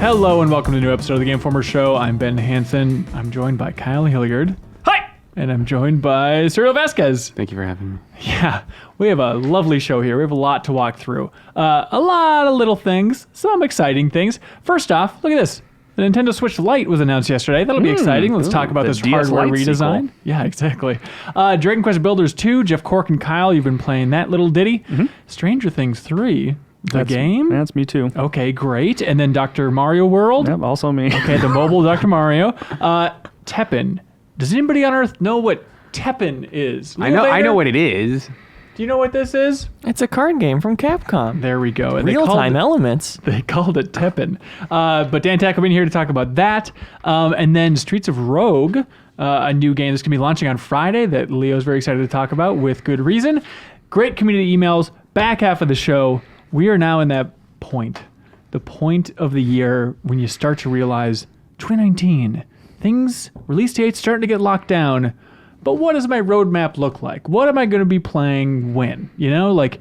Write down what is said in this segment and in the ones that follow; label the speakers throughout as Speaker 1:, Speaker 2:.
Speaker 1: Hello and welcome to a new episode of the Game Informer Show. I'm Ben Hansen. I'm joined by Kyle Hilliard.
Speaker 2: Hi!
Speaker 1: And I'm joined by Cyril Vasquez.
Speaker 3: Thank you for having me.
Speaker 1: Yeah, we have a lovely show here. We have a lot to walk through. A lot of little things, some exciting things. First off, look at this. The Nintendo Switch Lite was announced yesterday. That'll be exciting. Let's talk about this
Speaker 2: DS
Speaker 1: hardware
Speaker 2: Lite
Speaker 1: redesign.
Speaker 2: sequel.
Speaker 1: Yeah, exactly. Dragon Quest Builders 2, Jeff Cork and Kyle, you've been playing that little ditty. Stranger Things 3, the game.
Speaker 2: That's me too.
Speaker 1: Okay, great. And then Dr. Mario World.
Speaker 2: Yep, also me.
Speaker 1: Okay, the mobile Dr. Mario. Teppen. Does anybody on Earth know what Teppen is?
Speaker 3: I know what it is.
Speaker 1: Do you know what this is?
Speaker 4: It's a card game from Capcom.
Speaker 1: There we go. And
Speaker 4: Real-time elements.
Speaker 1: They called it Teppen. But Dan Tack will be here to talk about that. And then Streets of Rogue, a new game that's going to be launching on Friday that Leo's very excited to talk about with good reason. Great community emails. Back half of the show, we are now in that point. The point of the year when you start to realize 2019, release dates starting to get locked down. But what does my roadmap look like? What am I going to be playing when? You know, like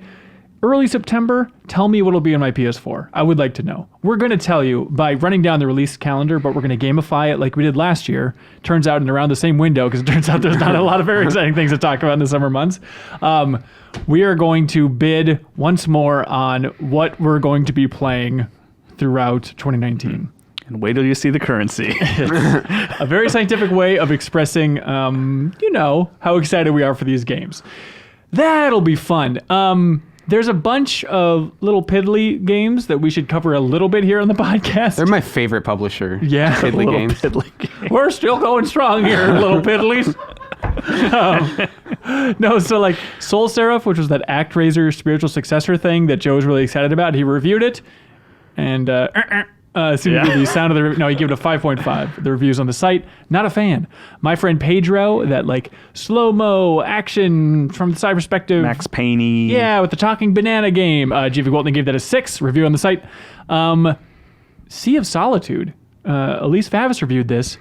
Speaker 1: early September, tell me what'll be on my PS4. I would like to know. We're going to tell you by running down the release calendar, but we're going to gamify it like we did last year. Turns out in around the same window, because it turns out there's not a lot of very exciting things to talk about in the summer months. We are going to bid once more on what we're going to be playing throughout 2019.
Speaker 2: And wait till you see the currency.
Speaker 1: A very scientific way of expressing, how excited we are for these games. That'll be fun. There's a bunch of little piddly games that we should cover a little bit here on the podcast.
Speaker 3: They're my favorite publisher.
Speaker 1: Yeah.
Speaker 3: Piddly
Speaker 2: Little
Speaker 3: games.
Speaker 2: piddly game.
Speaker 1: We're still going strong here, little piddlies. No, so like Soul Seraph, which was that ActRaiser spiritual successor thing that Joe was really excited about. He reviewed it, and seemed to be the sound of the no, he gave it a 5.5. The reviews on the site, not a fan. My friend Pedro, that like slow-mo action from the side perspective.
Speaker 2: Max Payne.
Speaker 1: Yeah, with the talking banana game. GV Walton gave that a 6. Review on the site. Sea of Solitude. Elise Favis reviewed this.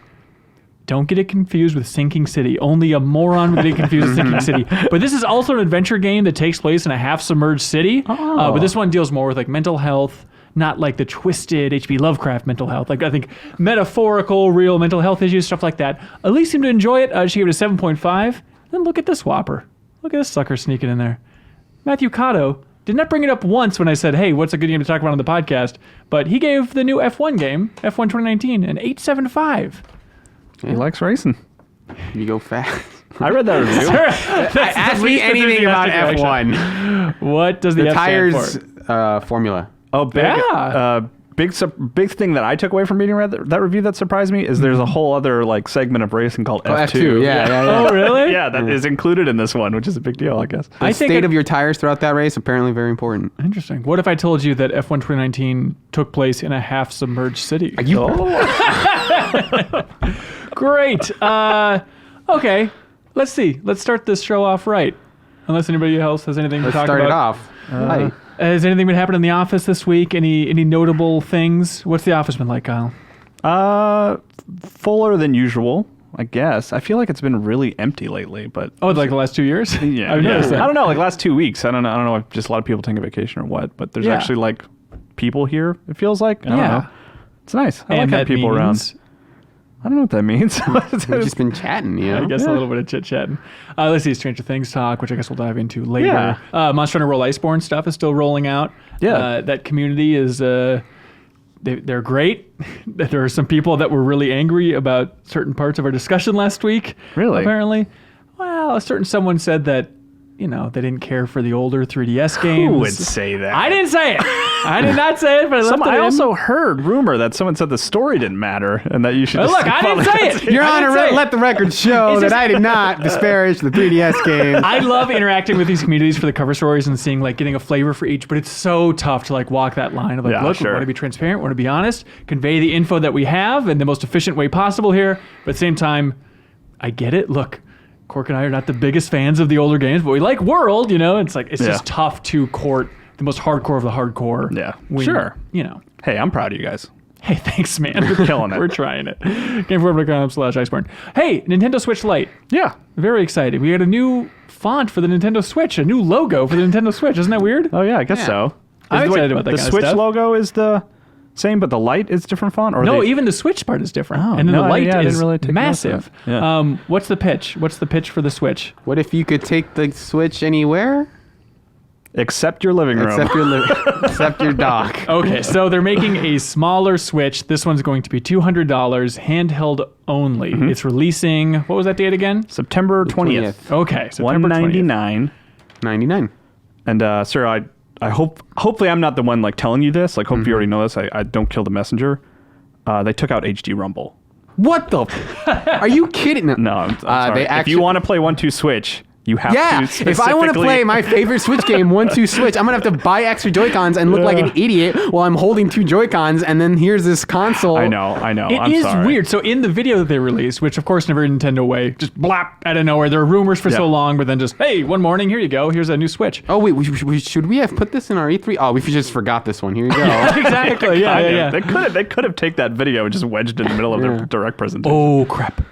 Speaker 1: Don't get it confused with Sinking City. Only a moron would get it confused with Sinking City. But this is also an adventure game that takes place in a half-submerged city. But this one deals more with like mental health, not like the twisted H.P. Lovecraft mental health. Like I think metaphorical, real mental health issues, stuff like that. Elise seemed to enjoy it. She gave it a 7.5. Then look at this whopper. Look at this sucker sneaking in there. Matthew Cotto did not bring it up once when I said, hey, what's a good game to talk about on the podcast? But he gave the new F1 game, F1 2019, an 8.75.
Speaker 2: He likes racing.
Speaker 3: You go fast.
Speaker 2: I read that review.
Speaker 3: Ask me anything about F1.
Speaker 1: What does the
Speaker 3: The
Speaker 1: F
Speaker 3: tires
Speaker 1: stand for?
Speaker 3: formula.
Speaker 2: Oh, big, big thing that I took away from reading that review that surprised me is there's a whole other like segment of racing called F2.
Speaker 3: F2, yeah.
Speaker 1: Oh, really?
Speaker 2: Yeah, that is included in this one, which is a big deal, I guess.
Speaker 3: The state of your tires throughout that race, apparently very important.
Speaker 1: Interesting. What if I told you that F1 2019 took place in a half-submerged city?
Speaker 3: Are you?
Speaker 1: Great. Okay. Let's see. Let's start this show off right. Unless anybody else has anything to
Speaker 3: Let's
Speaker 1: talk
Speaker 3: start
Speaker 1: about.
Speaker 3: it off. Right.
Speaker 1: Has anything been happening in the office this week? Any notable things? What's the office been like, Kyle?
Speaker 2: Fuller than usual, I guess. I feel like it's been really empty lately, but
Speaker 1: Oh, like the last 2 years?
Speaker 2: yeah,
Speaker 1: I've noticed that.
Speaker 2: I don't know, like last 2 weeks. I don't know if just a lot of people taking vacation or what, but there's
Speaker 1: Yeah.
Speaker 2: actually like people here. It feels like I don't know. It's nice. I like
Speaker 1: And
Speaker 2: having
Speaker 1: that
Speaker 2: people around.
Speaker 1: means-
Speaker 2: I don't know what that means.
Speaker 3: We've just been chatting, you know?
Speaker 1: I guess a little bit of chit-chatting. Let's see, Stranger Things talk, which I guess we'll dive into later.
Speaker 2: Yeah.
Speaker 1: Monster Hunter World Iceborne stuff is still rolling out.
Speaker 2: Yeah.
Speaker 1: That community is... They're great. There are some people that were really angry about certain parts of our discussion last week.
Speaker 2: Really?
Speaker 1: Apparently. Well, a certain someone said that, they didn't care for the older 3DS games.
Speaker 2: Who would say that?
Speaker 1: I didn't say it. I did not say it, but
Speaker 2: I also heard rumor that someone said the story didn't matter and that you should just...
Speaker 1: Look, I didn't say it.
Speaker 3: Your
Speaker 1: I didn't
Speaker 3: Honor,
Speaker 1: say it.
Speaker 3: let the record show that I did not disparage the 3DS game.
Speaker 1: I love interacting with these communities for the cover stories and seeing, getting a flavor for each, but it's so tough to, walk that line of,
Speaker 2: Yeah,
Speaker 1: look,
Speaker 2: sure.
Speaker 1: we want to be transparent, we want to be honest, convey the info that we have in the most efficient way possible here, but at the same time, I get it. Look, Cork and I are not the biggest fans of the older games, but we like World, it's just tough to court the most hardcore of the hardcore.
Speaker 2: Yeah,
Speaker 1: when,
Speaker 2: sure. Hey, I'm proud of you guys.
Speaker 1: Hey, thanks, man.
Speaker 2: We're killing it.
Speaker 1: We're trying it. GameForward.com/Iceborne. Hey, Nintendo Switch Lite.
Speaker 2: Yeah.
Speaker 1: Very excited. We got a new font for the Nintendo Switch, a new logo for the Nintendo Switch. Isn't that weird?
Speaker 2: Oh, yeah, I guess so.
Speaker 1: I'm excited about that
Speaker 2: The
Speaker 1: kind of
Speaker 2: Switch
Speaker 1: stuff.
Speaker 2: logo is the Same, but the Lite is different font? Or
Speaker 1: No,
Speaker 2: they...
Speaker 1: even the Switch part is different.
Speaker 2: Oh,
Speaker 1: and then
Speaker 2: no,
Speaker 1: the Lite
Speaker 2: yeah, I didn't
Speaker 1: is
Speaker 2: really take note of
Speaker 1: massive.
Speaker 2: that. Yeah.
Speaker 1: What's the pitch? What's the pitch for the Switch?
Speaker 3: What if you could take the Switch anywhere?
Speaker 2: Except your living room.
Speaker 3: Except your dock.
Speaker 1: Okay, so they're making a smaller Switch. This one's going to be $200, handheld only. It's releasing, what was that date again?
Speaker 2: September 20th.
Speaker 1: Okay, September 20th.
Speaker 2: $199.
Speaker 3: $99.
Speaker 2: And sir, I hopefully I'm not the one like telling you this. Like, hope you already know this. I don't kill the messenger. They took out HD Rumble.
Speaker 3: What the? Are you kidding?
Speaker 2: No, I'm sorry. If you want to play 1-2 Switch, you have to.
Speaker 3: If I want to play my favorite Switch game, 1-2 Switch, I'm gonna have to buy extra Joy-Cons and look like an idiot while I'm holding 2 Joy-Cons, and then here's this console.
Speaker 2: I know.
Speaker 1: It is weird. So in the video that they released, which of course never Nintendo way, just blap out of nowhere. There were rumors for so long, but then just, hey, one morning, here you go. Here's a new Switch.
Speaker 3: Oh wait, should we have put this in our E3? Oh, we just forgot this one. Here you go.
Speaker 1: Exactly. Yeah.
Speaker 2: They could have taken that video and just wedged it in the middle of their direct presentation.
Speaker 1: Oh crap.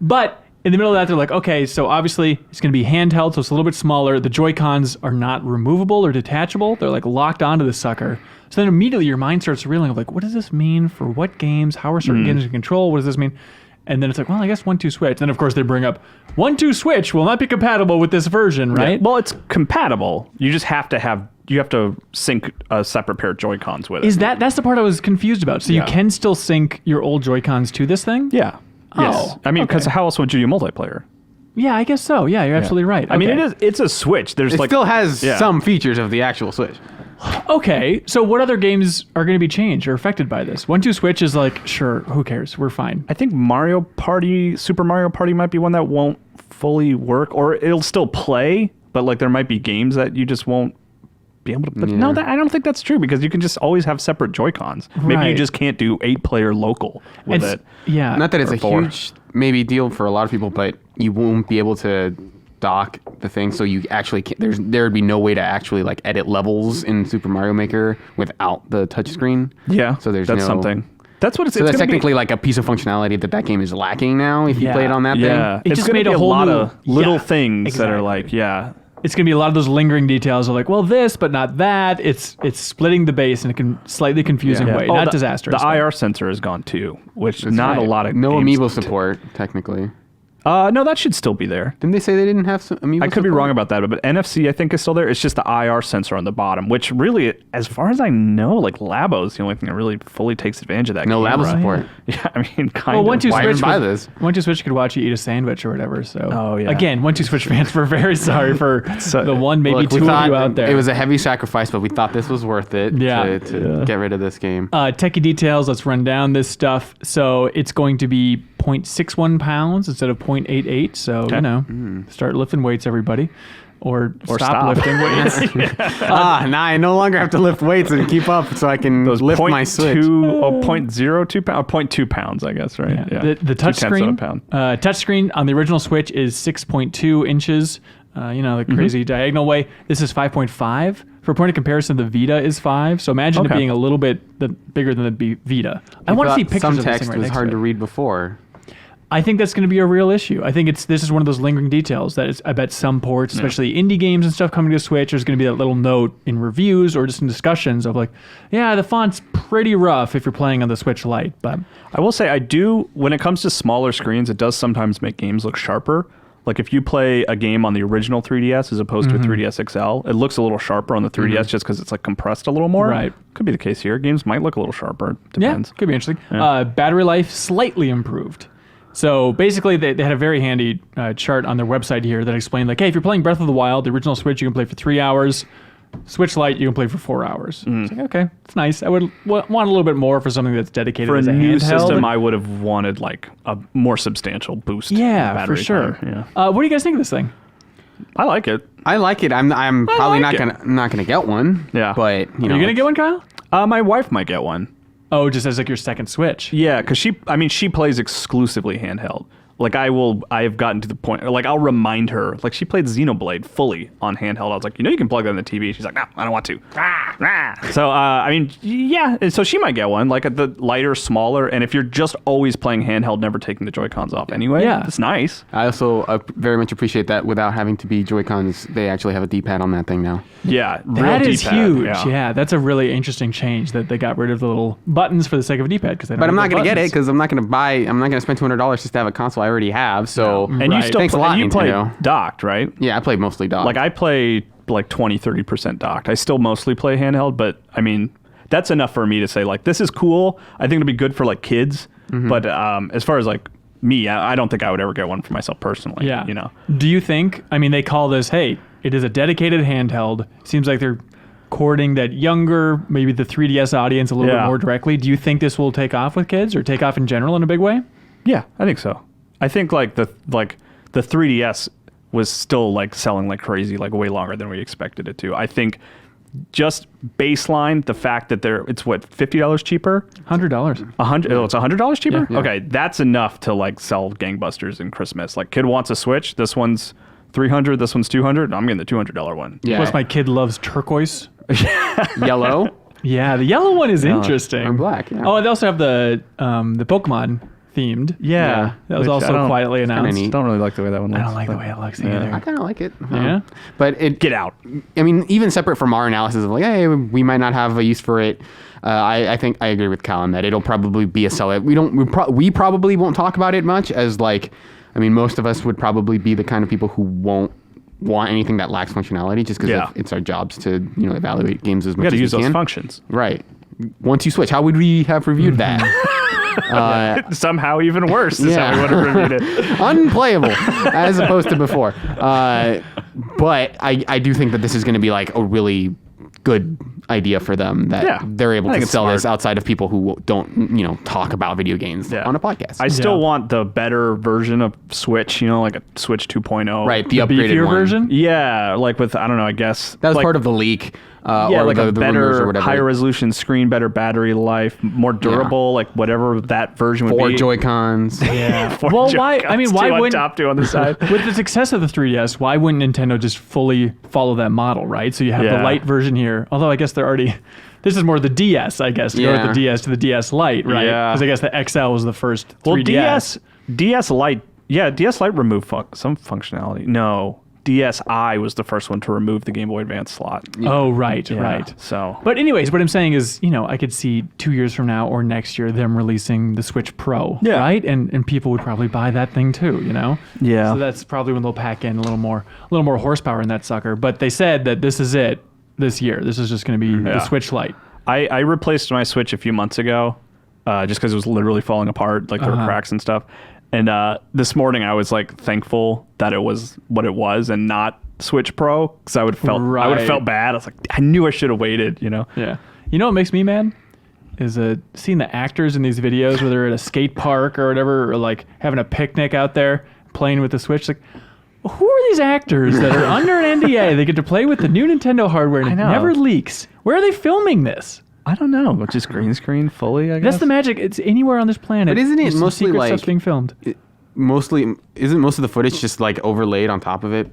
Speaker 1: But in the middle of that, they're like, okay, so obviously it's going to be handheld, so it's a little bit smaller. The Joy-Cons are not removable or detachable. They're like locked onto the sucker. So then immediately your mind starts reeling of like, what does this mean for what games? How are certain games in control? What does this mean? And then it's like, well, I guess 1-2 Switch. Then of course they bring up 1-2 Switch will not be compatible with this version, right?
Speaker 2: Yeah. Well, it's compatible. You just have to sync a separate pair of Joy-Cons with it.
Speaker 1: That's the part I was confused about. So you can still sync your old Joy-Cons to this thing?
Speaker 2: Yeah. Yes. I mean, because how else would you do multiplayer?
Speaker 1: Yeah, I guess so. Yeah, you're absolutely right.
Speaker 2: I mean, it's a Switch. There's
Speaker 3: It still has some features of the actual Switch.
Speaker 1: Okay, so what other games are going to be changed or affected by this? 1-2 Switch is like, sure, who cares? We're fine.
Speaker 2: I think Super Mario Party might be one that won't fully work, or it'll still play, but like there might be games that you just won't be able to. But no, I don't think that's true because you can just always have separate Joy-Cons. Maybe you just can't do 8-player local with it.
Speaker 1: Yeah.
Speaker 3: Not that it's a
Speaker 2: 4.
Speaker 3: huge maybe deal for a lot of people, but you won't be able to dock the thing, so you actually can't, there would be no way to actually like edit levels in Super Mario Maker without the touchscreen.
Speaker 2: Yeah,
Speaker 3: so that's
Speaker 2: something. That's what it's.
Speaker 3: So that's technically like a piece of functionality that game is lacking now. If you play it on that
Speaker 2: thing,
Speaker 1: it just made a whole
Speaker 2: lot
Speaker 1: new,
Speaker 2: of little things that are like,
Speaker 1: It's going to be a lot of those lingering details of like, well, this, but not that. It's splitting the base in a slightly confusing way, not disastrous.
Speaker 2: The IR sensor is gone too, which is not a lot of
Speaker 3: no amiibo support technically.
Speaker 2: No, that should still be there.
Speaker 3: Didn't they say they didn't have some amiibo
Speaker 2: I could be wrong about that, but NFC I think is still there. It's just the IR sensor on the bottom, which really, as far as I know, like Labo's the only thing that really fully takes advantage of that.
Speaker 3: No
Speaker 2: camera.
Speaker 3: Labo support.
Speaker 2: Yeah, I mean, kind of.
Speaker 1: Well, 1-2
Speaker 3: Why
Speaker 1: Switch
Speaker 3: even buy this?
Speaker 1: 1-2 Switch could watch you eat a sandwich or whatever. So,
Speaker 2: yeah.
Speaker 1: Again, 1-2 Switch fans, we're very sorry for the one, maybe
Speaker 3: Look,
Speaker 1: 2 of you out there.
Speaker 3: It was a heavy sacrifice, but we thought this was worth it to get rid of this game.
Speaker 1: Techie details, let's run down this stuff. So it's going to be 0.61 pounds instead of 0.88. So, start lifting weights, everybody. Or stop lifting weights.
Speaker 3: Now I no longer have to lift weights and keep up so I can lift my Switch.
Speaker 2: 0.02 pounds, 0.2 pounds, I guess, right?
Speaker 1: Yeah. The touchscreen on the original Switch is 6.2 inches, the crazy diagonal way. This is 5.5. For a point of comparison, the Vita is 5. So imagine it being a little bit bigger than the Vita. I want to see pictures of this thing right next to it.
Speaker 3: Some text was hard to read before.
Speaker 1: I think that's going to be a real issue. I think this is one of those lingering details that I bet some ports, especially indie games and stuff coming to Switch, there's going to be that little note in reviews or just in discussions of like, yeah, the font's pretty rough if you're playing on the Switch Lite. But
Speaker 2: I will say when it comes to smaller screens, it does sometimes make games look sharper. Like if you play a game on the original 3DS as opposed to a 3DS XL, it looks a little sharper on the 3DS just because it's like compressed a little more.
Speaker 1: Right.
Speaker 2: Could be the case here. Games might look a little sharper. Depends.
Speaker 1: Yeah, could be interesting. Yeah. Battery life slightly improved. So basically, they had a very handy chart on their website here that explained, like, hey, if you're playing Breath of the Wild, the original Switch, you can play for 3 hours. Switch Lite, you can play for 4 hours. It's like, okay, it's nice. I would want a little bit more for something that's dedicated
Speaker 2: for
Speaker 1: as a
Speaker 2: new
Speaker 1: handheld.
Speaker 2: system. I would have wanted like a more substantial boost.
Speaker 1: Yeah,
Speaker 2: battery
Speaker 1: for sure.
Speaker 2: Time. Yeah.
Speaker 1: What do you guys think of this thing?
Speaker 2: I like it.
Speaker 3: I like it. I'm probably not gonna get one.
Speaker 2: Yeah,
Speaker 3: but
Speaker 1: Are you gonna get one, Kyle?
Speaker 2: My wife might get one.
Speaker 1: Oh, just as like your second Switch.
Speaker 2: Yeah, because she plays exclusively handheld. like I've gotten to the point, like I'll remind her, like she played Xenoblade fully on handheld. I was like, you can plug that in the TV. She's like, no, I don't want to. So, I mean, yeah, so she might get one, like the lighter, smaller, and if you're just always playing handheld, never taking the Joy-Cons off anyway, it's nice.
Speaker 3: I also very much appreciate that without having to be Joy-Cons, they actually have a D-pad on that thing now.
Speaker 2: Yeah,
Speaker 1: that is
Speaker 2: D-pad,
Speaker 1: huge.
Speaker 2: Yeah.
Speaker 1: Yeah, that's a really interesting change that they got rid of the little buttons for the sake of a D-pad.
Speaker 3: But I'm not going to get it because I'm not going to spend $200 just to have a console I already have. So
Speaker 2: And you still
Speaker 3: Thanks a lot,
Speaker 2: you play
Speaker 3: Nintendo.
Speaker 2: docked, right?
Speaker 3: Yeah, I play mostly docked.
Speaker 2: Like I play like 20-30% docked. I still mostly play handheld, but I mean that's enough for me to say like this is cool. I think it'll be good for like kids. But as far as like me, I don't think I would ever get one for myself personally.
Speaker 1: Yeah.
Speaker 2: You know.
Speaker 1: Do you think? I mean, they call this. Hey, it is a dedicated handheld. Seems like they're courting that younger, maybe the 3DS audience a little bit more directly. Do you think this will take off with kids or take off in general in a big way?
Speaker 2: Yeah, I think so. I think like the 3DS was still like selling like crazy, like way longer than we expected it to. I think just baseline the fact that it's what $50 cheaper,
Speaker 1: $100.
Speaker 2: it's $100 cheaper.
Speaker 3: Yeah.
Speaker 2: Okay, that's enough to like sell gangbusters in Christmas. Like kid wants a Switch. This one's $300. This one's $200. I'm getting the $200 one.
Speaker 3: yeah.
Speaker 1: Plus, my kid loves turquoise.
Speaker 3: Yellow
Speaker 1: Yeah, the yellow one is interesting.
Speaker 3: or black. Yeah.
Speaker 1: Oh, and they also have the Pokemon themed.
Speaker 2: Yeah,
Speaker 1: That was
Speaker 2: which I
Speaker 1: also
Speaker 2: don't-
Speaker 1: quietly
Speaker 3: kinda
Speaker 1: announced.
Speaker 3: neat.
Speaker 2: Don't really like the way that one looks.
Speaker 1: I don't like the
Speaker 2: but-
Speaker 1: way it looks
Speaker 2: Yeah.
Speaker 1: either.
Speaker 3: I kind of like it.
Speaker 1: Yeah?
Speaker 3: But it
Speaker 2: Get out.
Speaker 3: I mean, even separate from our analysis of like, hey, we might not have a use for it. I think I agree with Callum that it'll probably be a sellout. We probably won't talk about it much as like, I mean, most of us would probably be the kind of people who won't want anything that lacks functionality just because it's our jobs to evaluate games as
Speaker 2: We
Speaker 3: much
Speaker 2: got to
Speaker 3: as
Speaker 2: use
Speaker 3: we
Speaker 2: those
Speaker 3: can.
Speaker 2: functions.
Speaker 3: Right. Once you switch, how would we have reviewed that?
Speaker 2: Somehow even worse is how we would have reviewed it.
Speaker 3: Unplayable as opposed to before. But I do think that this is going to be like a really good idea for them that they're able
Speaker 2: I think
Speaker 3: to
Speaker 2: it's
Speaker 3: sell this
Speaker 2: smart.
Speaker 3: outside of people who don't talk about video games on a podcast.
Speaker 2: I still
Speaker 1: Yeah.
Speaker 2: want the better version of Switch, like a Switch 2.0.
Speaker 3: right, the
Speaker 1: The
Speaker 3: upgraded
Speaker 1: beefier
Speaker 3: one.
Speaker 1: version?
Speaker 2: Yeah, like with, I don't know, I guess.
Speaker 3: That was
Speaker 2: like,
Speaker 3: part of the leak.
Speaker 2: yeah,
Speaker 3: or
Speaker 2: like
Speaker 3: the
Speaker 2: a
Speaker 3: rumors or
Speaker 2: better,
Speaker 3: whatever.
Speaker 2: higher resolution screen, better battery life, more durable, like whatever that version would
Speaker 3: 4
Speaker 2: be.
Speaker 3: Joy-Cons.
Speaker 1: Yeah.
Speaker 2: Four
Speaker 1: Well, why? I
Speaker 2: Joy-Cons,
Speaker 1: mean,
Speaker 2: 2
Speaker 1: why
Speaker 2: on
Speaker 1: wouldn't
Speaker 2: top, 2 on the side?
Speaker 1: with the success of the 3DS, why wouldn't Nintendo just fully follow that model, right? So you have the
Speaker 2: Yeah.
Speaker 1: Lite version here. Although I guess they're already. This is more the DS, I guess, to go with
Speaker 3: Yeah.
Speaker 1: the DS to the DS Lite, right?
Speaker 2: Yeah.
Speaker 1: Because I guess the XL was the first 3DS.
Speaker 2: Well, DS Lite, DS Lite removed some functionality. No, DSi was the first one to remove the Game Boy Advance slot.
Speaker 1: Oh, right,
Speaker 2: Yeah,
Speaker 1: right.
Speaker 2: So,
Speaker 1: But anyways, what I'm saying is, I could see 2 years from now or next year them releasing the Switch Pro,
Speaker 2: Yeah.
Speaker 1: right? And people would probably buy that thing too,
Speaker 2: Yeah.
Speaker 1: So that's probably when they'll pack in a little more horsepower in that sucker. But they said that this is it this year. This is just going to be the Switch Lite.
Speaker 2: I replaced my Switch a few months ago, just because it was literally falling apart, like there were cracks and stuff. And this morning I was like thankful that it was what it was and not Switch Pro, because I would have felt bad. I was like, I knew I should have waited,
Speaker 1: Yeah. You know what makes me mad? Is seeing the actors in these videos where they're at a skate park or whatever, or like having a picnic out there playing with the Switch. Like, who are these actors that are under an NDA? They get to play with the new Nintendo hardware and it
Speaker 2: know.
Speaker 1: never leaks. Where are they filming this?
Speaker 2: I don't know, just green screen fully, I guess.
Speaker 1: That's the magic. It's anywhere on this planet.
Speaker 3: But isn't it
Speaker 1: There's some
Speaker 3: mostly
Speaker 1: secret
Speaker 3: like-
Speaker 1: stuff's being filmed?
Speaker 3: Isn't most of the footage just like overlaid on top of it?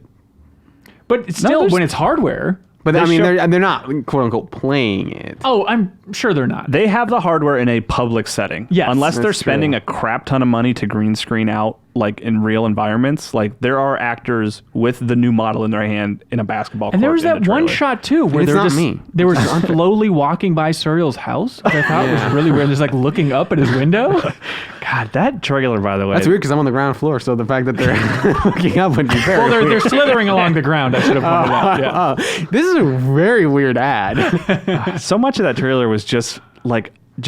Speaker 1: But it's still,
Speaker 2: there's-
Speaker 1: when it's hardware.
Speaker 3: But I mean,
Speaker 2: show-
Speaker 3: they're not quote unquote playing it.
Speaker 1: Oh, I'm sure they're not.
Speaker 2: They have the hardware in a public setting.
Speaker 1: Yes.
Speaker 2: Unless they're
Speaker 3: That's
Speaker 2: spending
Speaker 3: true.
Speaker 2: a crap ton of money to green screen out, like in real environments. Like there are actors with the new model in their hand in a basketball court.
Speaker 1: And there was
Speaker 2: in
Speaker 1: that
Speaker 2: the
Speaker 1: one
Speaker 2: trailer.
Speaker 1: shot too, where
Speaker 3: It's
Speaker 1: they're
Speaker 3: not
Speaker 1: just
Speaker 3: me.
Speaker 1: they were slowly walking by Suriel's house. Which I thought was really weird. Just like looking up at his window.
Speaker 2: God, that trailer, by the way.
Speaker 3: That's weird because I'm on the ground floor, so the fact that they're looking up would be very
Speaker 1: Well, they're
Speaker 3: weird.
Speaker 1: slithering along the ground. I should have pointed out. Yeah.
Speaker 3: This is a very weird ad.
Speaker 2: So much of that trailer was just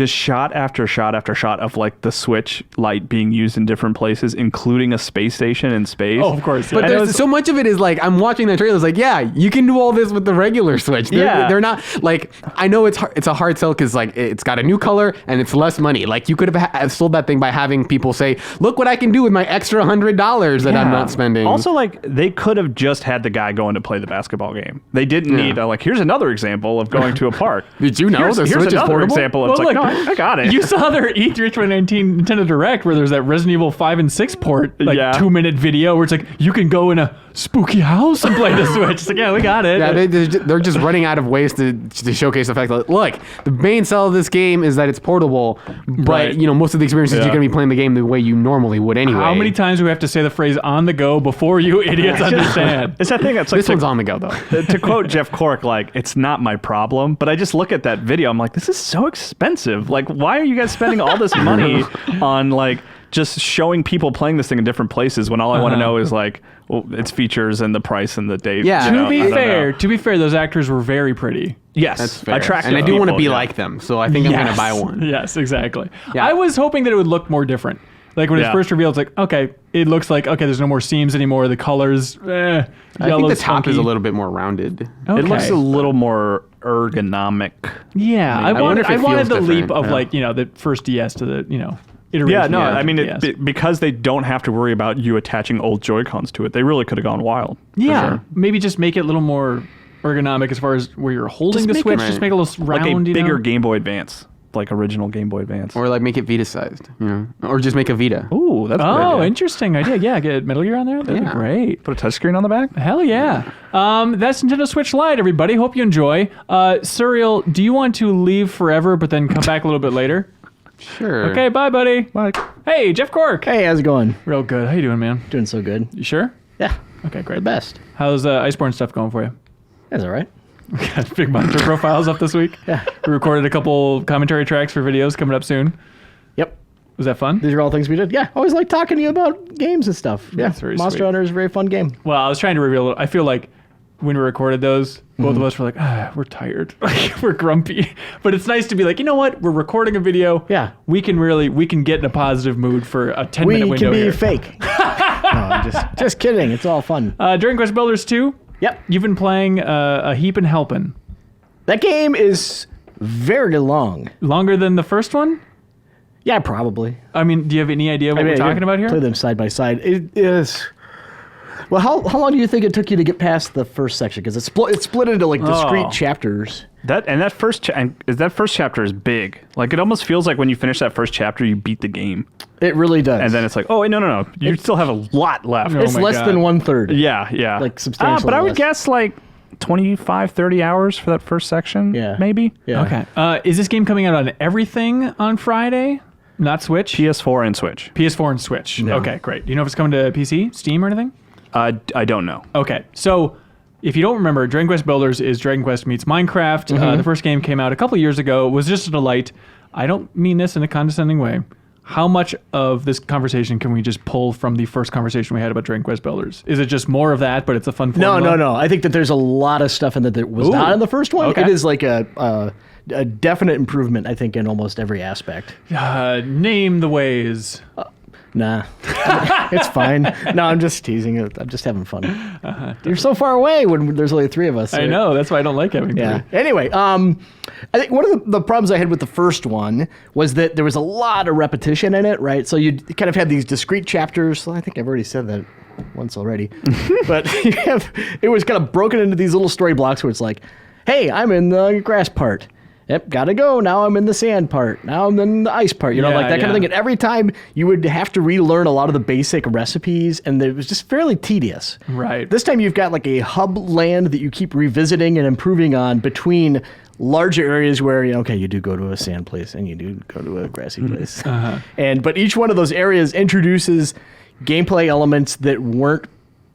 Speaker 2: shot after shot after shot of like the Switch Lite being used in different places, including a space station in space.
Speaker 1: Oh, of course.
Speaker 3: But
Speaker 1: yeah.
Speaker 3: there's so much of it is like I'm watching the trailer. It's like, yeah, you can do all this with the regular Switch. They're not like, I know it's a hard sell because like it's got a new color and it's less money. Like you could have sold that thing by having people say, look what I can do with my extra $100 that I'm not spending.
Speaker 2: Also, like they could have just had the guy going to play the basketball game. They didn't need here's another example of going to a park.
Speaker 3: Did you know
Speaker 2: here's
Speaker 3: the
Speaker 2: here's
Speaker 3: Switch is
Speaker 2: another
Speaker 3: portable?
Speaker 2: example.
Speaker 1: Well,
Speaker 2: It's like,
Speaker 1: look,
Speaker 2: No, I got it.
Speaker 1: You saw their E3 2019 Nintendo Direct where there's that Resident Evil 5 and 6 port, like 2-minute video where it's like, you can go in a spooky house and play the Switch. It's like, yeah, we got it.
Speaker 3: Yeah, they're just running out of ways to showcase the fact that, look, the main sell of this game is that it's portable, but,
Speaker 1: Right.
Speaker 3: you know, most of the experiences you're going to be playing the game the way you normally would anyway.
Speaker 1: How many times do we have to say the phrase on the go before you idiots understand?
Speaker 2: It's that thing that's like
Speaker 3: This one's on the go, though.
Speaker 2: to quote Jeff Cork, like, it's not my problem. But I just look at that video. I'm like, this is so expensive. Like, why are you guys spending all this money on, like, just showing people playing this thing in different places when all I want to know is, like, well, its features and the price and the date.
Speaker 3: Yeah.
Speaker 2: you know?
Speaker 1: To be
Speaker 2: I don't
Speaker 1: fair,
Speaker 2: know.
Speaker 1: those actors were very pretty.
Speaker 2: Yes.
Speaker 3: That's fair.
Speaker 2: Attractive
Speaker 3: And I do want to
Speaker 2: people,
Speaker 3: be
Speaker 2: yeah.
Speaker 3: like them, so I think I'm going to buy one.
Speaker 1: Yes, exactly.
Speaker 3: Yeah.
Speaker 1: I was hoping that it would look more different. Like when it's
Speaker 2: Yeah.
Speaker 1: first revealed, it's like, okay, it looks like, okay, there's no more seams anymore. The colors,
Speaker 3: I think the
Speaker 1: yellow's
Speaker 3: top is
Speaker 1: funky.
Speaker 3: a little bit more rounded.
Speaker 1: Okay.
Speaker 2: It looks a little more ergonomic.
Speaker 1: Yeah, I
Speaker 3: wonder
Speaker 1: wanted,
Speaker 3: if it
Speaker 1: I wanted
Speaker 3: feels
Speaker 1: the leap
Speaker 3: different,
Speaker 1: of
Speaker 3: yeah.
Speaker 1: like, you know, the first DS to the, you know, iteration.
Speaker 2: Yeah, no,
Speaker 1: of
Speaker 2: I mean,
Speaker 1: DS.
Speaker 2: because they don't have to worry about you attaching old Joy-Cons to it, they really could have gone wild. for
Speaker 1: Yeah,
Speaker 2: sure.
Speaker 1: maybe just make it a little more ergonomic as far as where you're holding
Speaker 2: Just
Speaker 1: the
Speaker 2: make
Speaker 1: Switch.
Speaker 3: it-
Speaker 1: Just make it a little
Speaker 2: Like
Speaker 1: round,
Speaker 2: a
Speaker 1: you
Speaker 2: bigger
Speaker 1: know?
Speaker 2: Game Boy Advance, like original Game Boy Advance.
Speaker 3: Or like make it Vita sized, you know, or just make a Vita.
Speaker 2: Ooh, that's a good
Speaker 1: Oh,
Speaker 2: idea.
Speaker 1: interesting idea. Yeah, get Metal Gear on there. That'd be
Speaker 3: Yeah.
Speaker 1: great.
Speaker 2: Put a touchscreen on the back?
Speaker 1: Hell yeah. That's Nintendo Switch Lite, everybody. Hope you enjoy. Surreal, do you want to leave forever but then come back a little bit later?
Speaker 3: Sure.
Speaker 1: Okay, bye, buddy.
Speaker 2: Like,
Speaker 1: Hey, Jeff Cork.
Speaker 5: Hey, how's it going?
Speaker 1: Real good. How you doing, man?
Speaker 5: Doing so good.
Speaker 1: You sure?
Speaker 5: Yeah,
Speaker 1: Okay, great.
Speaker 5: the best.
Speaker 1: How's Iceborne stuff going for you?
Speaker 5: That's all right.
Speaker 1: Got big monitor profiles up this week.
Speaker 5: Yeah.
Speaker 1: We recorded a couple commentary tracks for videos coming up soon.
Speaker 5: Yep.
Speaker 1: Was that fun?
Speaker 5: These are all things we did. Yeah, always like talking to you about games and stuff. Yeah,
Speaker 1: That's very
Speaker 5: Monster
Speaker 1: sweet.
Speaker 5: Hunter is a very fun game.
Speaker 1: Well, I was trying to reveal it. I feel like when we recorded those, both
Speaker 5: Mm-hmm.
Speaker 1: of us were like, we're tired. We're grumpy. But it's nice to be like, you know what? We're recording a video.
Speaker 5: Yeah.
Speaker 1: We can get in a positive mood for a 10-minute
Speaker 5: We
Speaker 1: window
Speaker 5: can be
Speaker 1: here.
Speaker 5: fake. No, I'm just kidding. It's all fun.
Speaker 1: Dragon Quest Builders 2.
Speaker 5: Yep.
Speaker 1: You've been playing a heap and helping.
Speaker 5: That game is very long.
Speaker 1: Longer than the first one?
Speaker 5: Yeah, probably.
Speaker 1: I mean, do you have any idea what we're
Speaker 5: I
Speaker 1: talking
Speaker 5: could
Speaker 1: about here?
Speaker 5: Play them side by side. It is. Well, how long do you think it took you to get past the first section? Because it's split into like discrete
Speaker 1: Oh.
Speaker 5: chapters.
Speaker 2: that first chapter is big. Like, it almost feels like when you finish that first chapter, you beat the game.
Speaker 5: It really does.
Speaker 2: And then it's like, oh, wait, no. You still have a lot left.
Speaker 1: Oh
Speaker 5: it's
Speaker 1: my
Speaker 5: less
Speaker 1: God.
Speaker 5: than 1/3.
Speaker 2: Yeah.
Speaker 5: Like, substantially
Speaker 2: But I would
Speaker 5: less.
Speaker 2: guess like 25, 30 hours for that first section.
Speaker 5: Yeah.
Speaker 2: Maybe.
Speaker 5: Yeah.
Speaker 1: Okay. Is this game coming out on everything on Friday? Not Switch?
Speaker 2: PS4 and Switch.
Speaker 1: PS4 and Switch. Okay, great. Do you know if it's coming to PC, Steam, or anything?
Speaker 2: I don't know.
Speaker 1: Okay, so if you don't remember, Dragon Quest Builders is Dragon Quest meets Minecraft. The first game came out a couple years ago. It was just a delight. I don't mean this in a condescending way. How much of this conversation can we just pull from the first conversation we had about Dragon Quest Builders? Is it just more of that, but it's a fun formula?
Speaker 5: No. I think that there's a lot of stuff in that was not in the first one.
Speaker 1: Okay.
Speaker 5: It is like a definite improvement, I think, in almost every aspect.
Speaker 1: Name the ways.
Speaker 5: Nah, it's fine. No, I'm just teasing. I'm just having fun. You're so far away when there's only three of us.
Speaker 1: I
Speaker 5: right?
Speaker 1: know. That's why I don't like having
Speaker 5: Yeah.
Speaker 1: three.
Speaker 5: Anyway, I think one of the problems I had with the first one was that there was a lot of repetition in it, right? So you kind of had these discrete chapters. Well, I think I've already said that once already. But it was kind of broken into these little story blocks where it's like, hey, I'm in the grass part. Yep, gotta go. Now I'm in the sand part. Now I'm in the ice part. You know,
Speaker 1: Yeah,
Speaker 5: like that kind of
Speaker 1: yeah.
Speaker 5: thing. And every time you would have to relearn a lot of the basic recipes, and it was just fairly tedious.
Speaker 1: Right.
Speaker 5: This time you've got like a hub land that you keep revisiting and improving on between larger areas where, you know, okay, you do go to a sand place and you do go to a grassy place. But each one of those areas introduces gameplay elements that weren't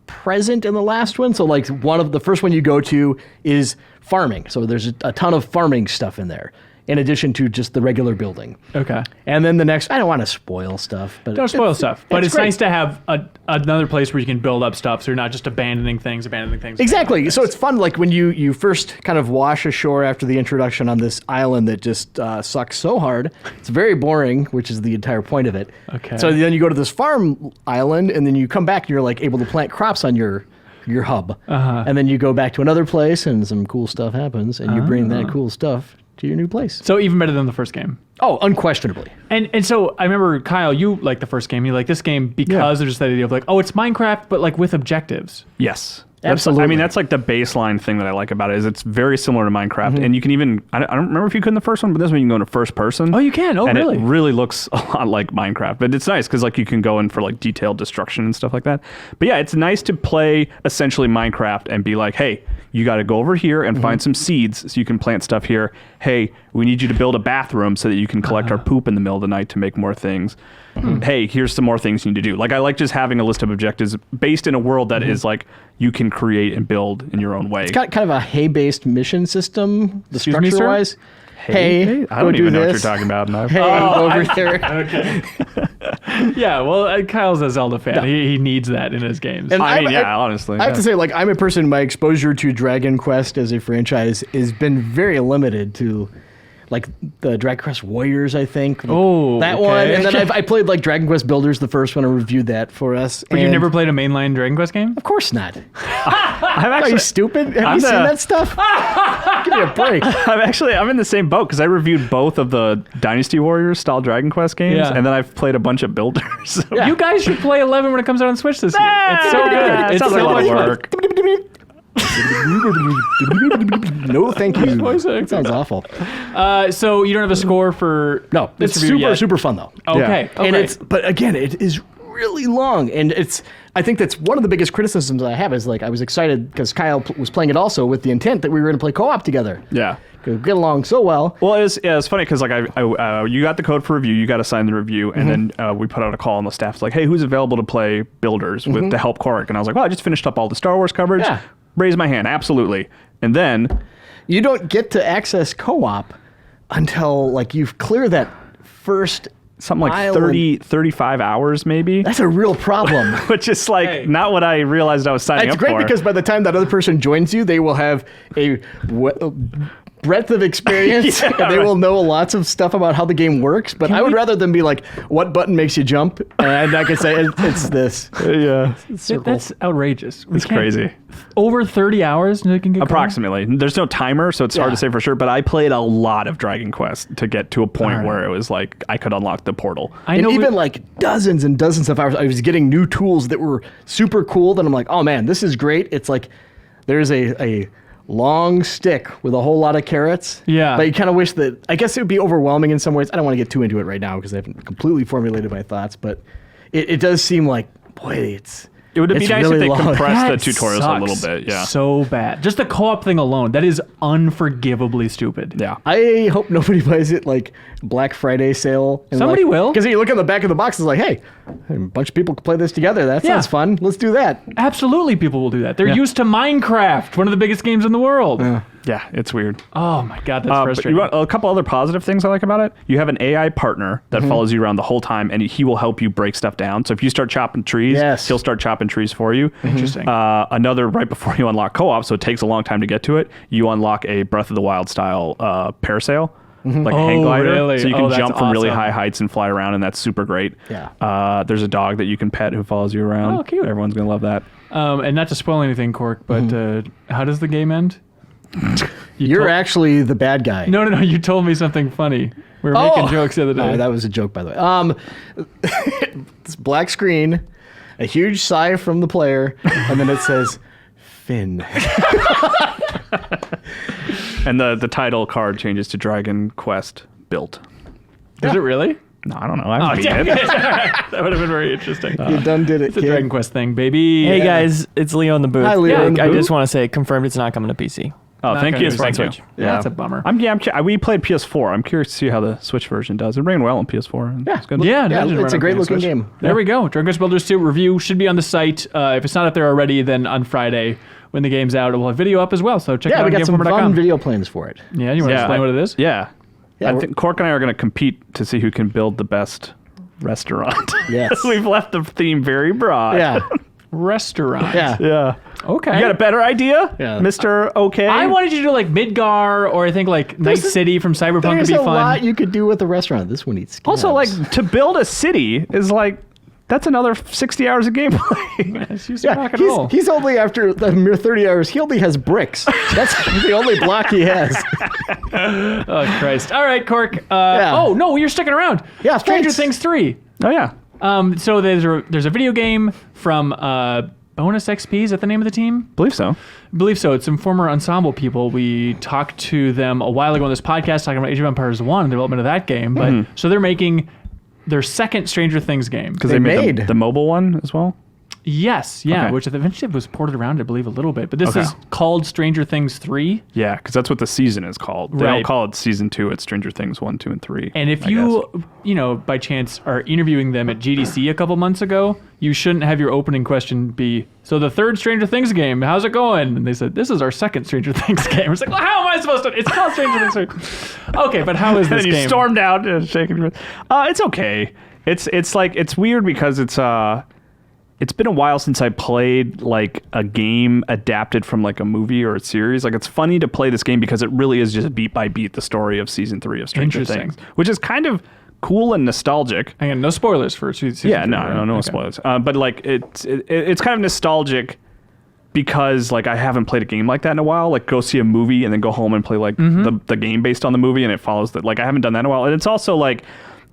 Speaker 5: present in the last one. So like the first one you go to is farming. So there's a ton of farming stuff in there, in addition to just the regular building.
Speaker 1: Okay.
Speaker 5: And then the next, I don't want to spoil stuff, but
Speaker 1: Don't spoil stuff. But it's
Speaker 5: great.
Speaker 1: nice to have another place where you can build up stuff so you're not just abandoning things.
Speaker 5: Exactly. So it's fun, like when you first kind of wash ashore after the introduction on this island that just sucks so hard. It's very boring, which is the entire point of it.
Speaker 1: Okay.
Speaker 5: So then you go to this farm island, and then you come back and you're like able to plant crops on your hub. And then you go back to another place and some cool stuff happens, and you bring that cool stuff to your new place.
Speaker 1: So even better than the first game.
Speaker 5: Oh, unquestionably.
Speaker 1: And so I remember, Kyle, you like the first game. You like this game because there's just that idea of like, oh, it's Minecraft, but like with objectives.
Speaker 2: Yes.
Speaker 5: Absolutely.
Speaker 2: I mean, that's like the baseline thing that I like about it is it's very similar to Minecraft, and you can even I don't remember if you could in the first one, but this one you can go into first person.
Speaker 1: Oh, you can. Oh,
Speaker 2: and
Speaker 1: really?
Speaker 2: it really looks a lot like Minecraft, but it's nice because like you can go in for like detailed destruction and stuff like that. But yeah, it's nice to play essentially Minecraft and be like, hey, you got to go over here and find some seeds so you can plant stuff here. Hey, we need you to build a bathroom so that you can collect our poop in the middle of the night to make more things. Hey, here's some more things you need to do. Like I like just having a list of objectives based in a world that is like you can create and build in your own way.
Speaker 5: It's got kind of a hay-based mission system, the
Speaker 1: Excuse me, sir?
Speaker 5: structure-wise. Hey,
Speaker 2: I don't
Speaker 5: go do
Speaker 2: even know what you're
Speaker 5: this.
Speaker 2: talking about. No.
Speaker 5: Hey, go over there.
Speaker 1: Okay. Yeah, well, Kyle's a Zelda fan. He needs that in his games.
Speaker 5: And
Speaker 2: I mean,
Speaker 5: I'm-
Speaker 2: yeah, honestly.
Speaker 5: I have to say, like, I'm a person, my exposure to Dragon Quest as a franchise has been very limited to, like, the Dragon Quest Warriors, I think.
Speaker 1: Oh,
Speaker 5: that
Speaker 1: okay.
Speaker 5: one. And then I played, like, Dragon Quest Builders, the first one. I reviewed that for us.
Speaker 1: But you've
Speaker 5: and-
Speaker 1: never played a mainline Dragon Quest game?
Speaker 5: Of course not.
Speaker 2: I've
Speaker 5: Are
Speaker 2: actually
Speaker 5: you stupid? Have
Speaker 2: I'm
Speaker 5: you seen
Speaker 2: the-
Speaker 5: that stuff? Give me a break.
Speaker 2: I'm in the same boat because I reviewed both of the Dynasty Warriors style Dragon Quest games,
Speaker 1: Yeah.
Speaker 2: and then I've played a bunch of Builders. So-
Speaker 5: Yeah.
Speaker 1: You guys should play 11 when it comes out on Switch this year. It's so good. It's
Speaker 2: sounds like
Speaker 1: so
Speaker 2: a lot
Speaker 1: much
Speaker 2: of
Speaker 1: fun.
Speaker 2: work.
Speaker 5: No, thank you.
Speaker 1: voice acting.
Speaker 5: That sounds awful.
Speaker 1: So you don't have a score for
Speaker 5: No,
Speaker 1: this
Speaker 5: it's
Speaker 1: review
Speaker 5: super,
Speaker 1: yet?
Speaker 5: super fun, though.
Speaker 1: Okay.
Speaker 5: And but again, it is really long, and I think that's one of the biggest criticisms I have is like I was excited because Kyle was playing it also with the intent that we were going to play co-op together.
Speaker 2: Yeah.
Speaker 5: We get along so well.
Speaker 2: Well, it's funny because like you got the code for review, you got to sign the review, and then we put out a call, and the staff's like, "Hey, who's available to play Builders with to help Cork?" And I was like, "Well, I just finished up all the Star Wars coverage.
Speaker 5: Yeah.
Speaker 2: Raise my hand, absolutely." And then
Speaker 5: You don't get to access co-op until like you've cleared that first
Speaker 2: something like
Speaker 5: mile
Speaker 2: 30, 35 hours maybe,
Speaker 5: That's a real problem.
Speaker 2: which is like
Speaker 1: Hey.
Speaker 2: not what I realized I was signing
Speaker 5: It's
Speaker 2: up
Speaker 5: great
Speaker 2: for.
Speaker 5: because by the time that other person joins you, they will have a breadth of experience and they will know lots of stuff about how the game works. But I would rather than be like, what button makes you jump? And I can say, it's this.
Speaker 2: yeah,
Speaker 1: That's outrageous.
Speaker 2: it's crazy.
Speaker 1: Over 30 hours and you can get
Speaker 2: Approximately. There's no timer, so it's hard
Speaker 5: Yeah.
Speaker 2: to say for sure. But I played a lot of Dragon Quest to get to a point
Speaker 1: Alright.
Speaker 2: where it was like I could unlock the portal.
Speaker 1: I
Speaker 5: And
Speaker 1: know
Speaker 5: even like dozens and dozens of hours, I was getting new tools that were super cool. That I'm like, oh man, this is great. It's like there's a long stick with a whole lot of carrots.
Speaker 1: Yeah.
Speaker 5: But you kind of wish that, I guess it would be overwhelming in some ways. I don't want to get too into it right now because I haven't completely formulated my thoughts, but it does seem like, boy,
Speaker 2: It would be
Speaker 5: it's
Speaker 2: nice
Speaker 5: really
Speaker 2: if they
Speaker 5: long.
Speaker 2: compressed the
Speaker 1: That
Speaker 2: tutorials a little
Speaker 1: sucks
Speaker 2: bit. Yeah.
Speaker 1: So bad. Just the co-op thing alone, that is unforgivably stupid.
Speaker 2: Yeah.
Speaker 5: I hope nobody buys it like Black Friday sale.
Speaker 1: Somebody will.
Speaker 5: Because you look on the back of the box, it's like, hey, a bunch of people can play this together. That
Speaker 1: Yeah.
Speaker 5: sounds fun. Let's do that.
Speaker 1: Absolutely, people will do that. They're used to Minecraft, one of the biggest games in the world.
Speaker 2: Yeah, it's weird.
Speaker 1: Oh my god, that's
Speaker 2: But
Speaker 1: frustrating.
Speaker 2: you want a couple other positive things I like about it. You have an AI partner that follows you around the whole time, and he will help you break stuff down. So if you start chopping trees,
Speaker 5: Yes.
Speaker 2: he'll start chopping trees for you.
Speaker 1: Interesting.
Speaker 2: Another right before you unlock co-op, so it takes a long time to get to it. You unlock a Breath of the Wild style parasail, like a hang
Speaker 1: Oh,
Speaker 2: glider,
Speaker 1: really?
Speaker 2: so you
Speaker 1: Oh,
Speaker 2: can
Speaker 1: that's
Speaker 2: jump from really
Speaker 1: awesome.
Speaker 2: high heights and fly around, and that's super great.
Speaker 5: Yeah.
Speaker 2: There's a dog that you can pet who follows you around.
Speaker 1: Oh, cute.
Speaker 2: Everyone's gonna love that.
Speaker 1: And not to spoil anything, Cork, but how does the game end?
Speaker 5: You're actually the bad guy.
Speaker 1: No, you told me something funny. We were making jokes the other day.
Speaker 5: That was a joke, by the way. This black screen, a huge sigh from the player, and then it says, Finn.
Speaker 2: And the title card changes to Dragon Quest Built.
Speaker 1: Is it really?
Speaker 2: No, I don't know. I haven't
Speaker 1: Damn
Speaker 2: beat it.
Speaker 1: it. That would have been very interesting.
Speaker 5: You done did it,
Speaker 1: It's a
Speaker 5: kid.
Speaker 1: Dragon Quest thing, baby.
Speaker 4: Hey guys, it's Leo in the booth.
Speaker 5: Hi, Leo in the
Speaker 4: I
Speaker 5: booth.
Speaker 4: just want to say, confirmed it's not coming to PC.
Speaker 2: Oh, thank you.
Speaker 1: gonna
Speaker 2: Thank
Speaker 1: be
Speaker 2: you.
Speaker 1: Switch. Yeah, that's a bummer.
Speaker 2: We played PS4. I'm curious to see how the Switch version does. It ran well on PS4. And
Speaker 5: Yeah.
Speaker 2: it's good.
Speaker 1: Yeah,
Speaker 5: Yeah,
Speaker 1: Dungeon
Speaker 5: it's a
Speaker 1: Run
Speaker 5: great
Speaker 1: on
Speaker 5: looking
Speaker 1: Switch.
Speaker 5: game.
Speaker 1: There we go. Dragon Quest Builders 2 review should be on the site. If it's not up there already, then on Friday when the game's out, we'll have video up as well. So check it
Speaker 5: Yeah,
Speaker 1: out
Speaker 5: we
Speaker 1: on
Speaker 5: got some fun
Speaker 1: GameInformer.com.
Speaker 5: video plans for it.
Speaker 1: Yeah, you want to explain what it is?
Speaker 2: Yeah.
Speaker 5: Yeah,
Speaker 2: I
Speaker 5: we're-
Speaker 2: think Cork and I are going to compete to see who can build the best restaurant.
Speaker 5: Yes.
Speaker 2: We've left the theme very broad.
Speaker 5: Yeah.
Speaker 1: Restaurant.
Speaker 5: Yeah.
Speaker 2: Yeah.
Speaker 1: Okay.
Speaker 2: You got a better idea?
Speaker 5: Yeah.
Speaker 2: Mr. Okay.
Speaker 1: I wanted you to do like Midgar or I think like Night
Speaker 5: There's a-
Speaker 1: City from Cyberpunk would
Speaker 5: There's
Speaker 1: be
Speaker 5: a
Speaker 1: fun.
Speaker 5: lot you could do with the restaurant. This one eats
Speaker 2: also,
Speaker 5: scabs.
Speaker 2: like, to build a city is like, that's another 60 hours of gameplay.
Speaker 1: Let's use some
Speaker 5: Yeah,
Speaker 1: rock and roll.
Speaker 5: he's only after the mere 30 hours. He only has bricks. That's the only block he has.
Speaker 1: Oh Christ! All right, Cork.
Speaker 5: Yeah.
Speaker 1: Oh no, you're sticking around.
Speaker 5: Yeah,
Speaker 1: Stranger
Speaker 5: thanks.
Speaker 1: Things 3.
Speaker 2: Oh, yeah.
Speaker 1: So there's a video game from Bonus XP, is that the name of the team?
Speaker 2: believe so.
Speaker 1: I believe so. It's some former Ensemble people. We talked to them a while ago on this podcast talking about Age of Empires 1 and the development of that game. But so they're making their second Stranger Things game.
Speaker 2: Because
Speaker 5: They
Speaker 2: they made
Speaker 5: made.
Speaker 2: the mobile one as well.
Speaker 1: Yes, yeah,
Speaker 2: Okay.
Speaker 1: which eventually was ported around, I believe, a little bit. But this
Speaker 2: Okay.
Speaker 1: is called Stranger Things 3.
Speaker 2: Yeah, because that's what the season is called. They
Speaker 1: Right.
Speaker 2: don't call it season 2. It's Stranger Things 1, 2, and 3.
Speaker 1: And if
Speaker 2: I
Speaker 1: you,
Speaker 2: guess.
Speaker 1: by chance are interviewing them at GDC a couple months ago, you shouldn't have your opening question be, so the third Stranger Things game, how's it going? And they said, this is our second Stranger Things game. It's like, well, how am I supposed to? It's called Stranger Things 3. Okay, but how is
Speaker 2: And
Speaker 1: this
Speaker 2: then you
Speaker 1: game?
Speaker 2: stormed out and shaking your head. It's okay. It's like it's weird because it's been a while since I played like a game adapted from like a movie or a series. Like it's funny to play this game because it really is just beat by beat the story of season 3 of Stranger
Speaker 1: Interesting.
Speaker 2: Things, which is kind of cool and nostalgic.
Speaker 1: Hang on, no spoilers for season
Speaker 2: Yeah,
Speaker 1: 3,
Speaker 2: no,
Speaker 1: right?
Speaker 2: no
Speaker 1: Okay.
Speaker 2: spoilers. But like it's kind of nostalgic because like I haven't played a game like that in a while. Like go see a movie and then go home and play like the game based on the movie, and it follows that. Like I haven't done that in a while, and it's also like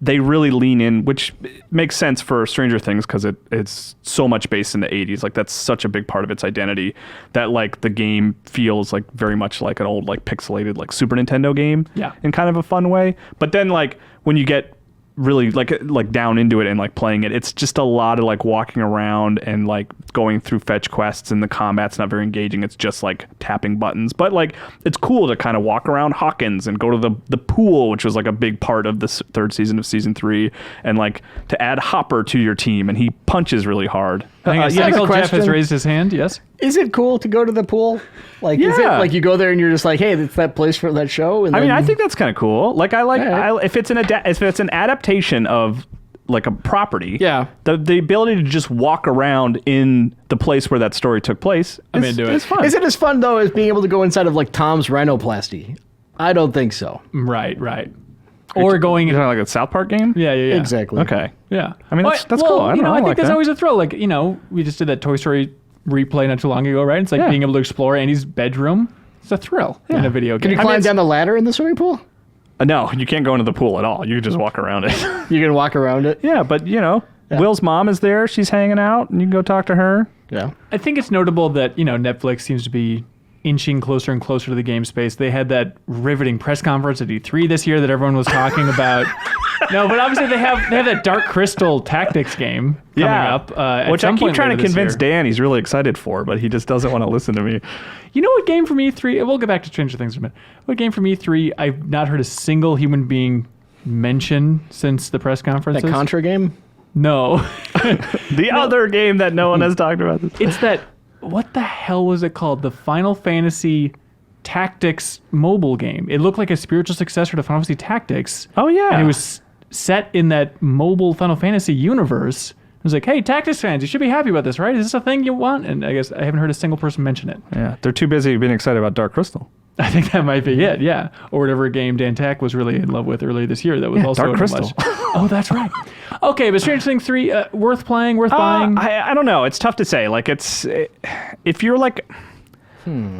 Speaker 2: they really lean in, which makes sense for Stranger Things because it's so much based in the 80s. Like that's such a big part of its identity that like the game feels like very much like an old like pixelated like Super Nintendo game.
Speaker 1: Yeah.
Speaker 2: In kind of a fun way. But then like when you get really like down into it and like playing it, it's just a lot of like walking around and like going through fetch quests, and the combat's not very engaging. It's just like tapping buttons, but like it's cool to kind of walk around Hawkins and go to the pool, which was like a big part of this third season of season 3, and like to add Hopper to your team, and he punches really hard.
Speaker 1: Hang on,
Speaker 5: yeah, I have a
Speaker 1: Cynical Jeff has
Speaker 5: question.
Speaker 1: raised his hand, yes?
Speaker 5: Is it cool to go to the pool? Like, is it
Speaker 2: Yeah.
Speaker 5: like you go there and you're just like, hey, it's that place for that show? And
Speaker 2: I mean,
Speaker 5: then-
Speaker 2: I think that's kind of cool. Like if it's an adaptation of like a property,
Speaker 1: Yeah.
Speaker 2: the ability to just walk around in the place where that story took place,
Speaker 1: I'm
Speaker 2: is,
Speaker 1: into it.
Speaker 2: is fun.
Speaker 5: Is it as fun though as being able to go inside of like Tom's rhinoplasty? I don't think so.
Speaker 1: Right. Or going
Speaker 2: You
Speaker 1: in.
Speaker 2: know, like a South Park game?
Speaker 1: Yeah.
Speaker 5: Exactly.
Speaker 2: Okay.
Speaker 1: Yeah.
Speaker 2: I mean, that's
Speaker 1: well,
Speaker 2: cool. I don't
Speaker 1: you
Speaker 2: know.
Speaker 1: I
Speaker 2: I
Speaker 1: think
Speaker 2: like
Speaker 1: that's
Speaker 2: that.
Speaker 1: always a thrill. Like, we just did that Toy Story replay not too long ago, right? It's like
Speaker 2: Yeah.
Speaker 1: being able to explore Andy's bedroom. It's a thrill in a video
Speaker 5: Can
Speaker 1: game.
Speaker 5: you climb down the ladder in the swimming pool?
Speaker 2: No, you can't go into the pool at all. You can just walk around it.
Speaker 5: You can walk around it.
Speaker 2: Yeah, but Will's mom is there. She's hanging out, and you can go talk to her.
Speaker 5: Yeah.
Speaker 1: I think it's notable that, Netflix seems to be inching closer and closer to the game space. They had that riveting press conference at E3 this year that everyone was talking about. No, but obviously they have that Dark Crystal Tactics game coming up. At
Speaker 2: Which I
Speaker 1: some
Speaker 2: keep
Speaker 1: point
Speaker 2: trying to
Speaker 1: later this
Speaker 2: convince
Speaker 1: year.
Speaker 2: Dan he's really excited for, but he just doesn't want to listen to me.
Speaker 1: You know what game from E3? We'll get back to Stranger Things in a minute. What game from E3 I've not heard a single human being mention since the press conferences?
Speaker 5: That Contra game?
Speaker 1: No.
Speaker 2: The other game that no one has talked about.
Speaker 1: It's that, what the hell was it called? The Final Fantasy Tactics mobile game. It looked like a spiritual successor to Final Fantasy Tactics.
Speaker 2: Oh, yeah.
Speaker 1: And it was set in that mobile Final Fantasy universe. It was like, hey, Tactics fans, you should be happy about this, right? Is this a thing you want? And I guess I haven't heard a single person mention it.
Speaker 2: Yeah, they're too busy being excited about Dark Crystal.
Speaker 1: I think that might be it, yeah. Or whatever game Dan Tech was really in love with earlier this year that was also
Speaker 2: Dark
Speaker 1: in a
Speaker 2: Crystal.
Speaker 1: much- Oh, that's right. Okay, but Stranger Things 3, worth playing, worth buying?
Speaker 2: I don't know. It's tough to say. Like, if you're like,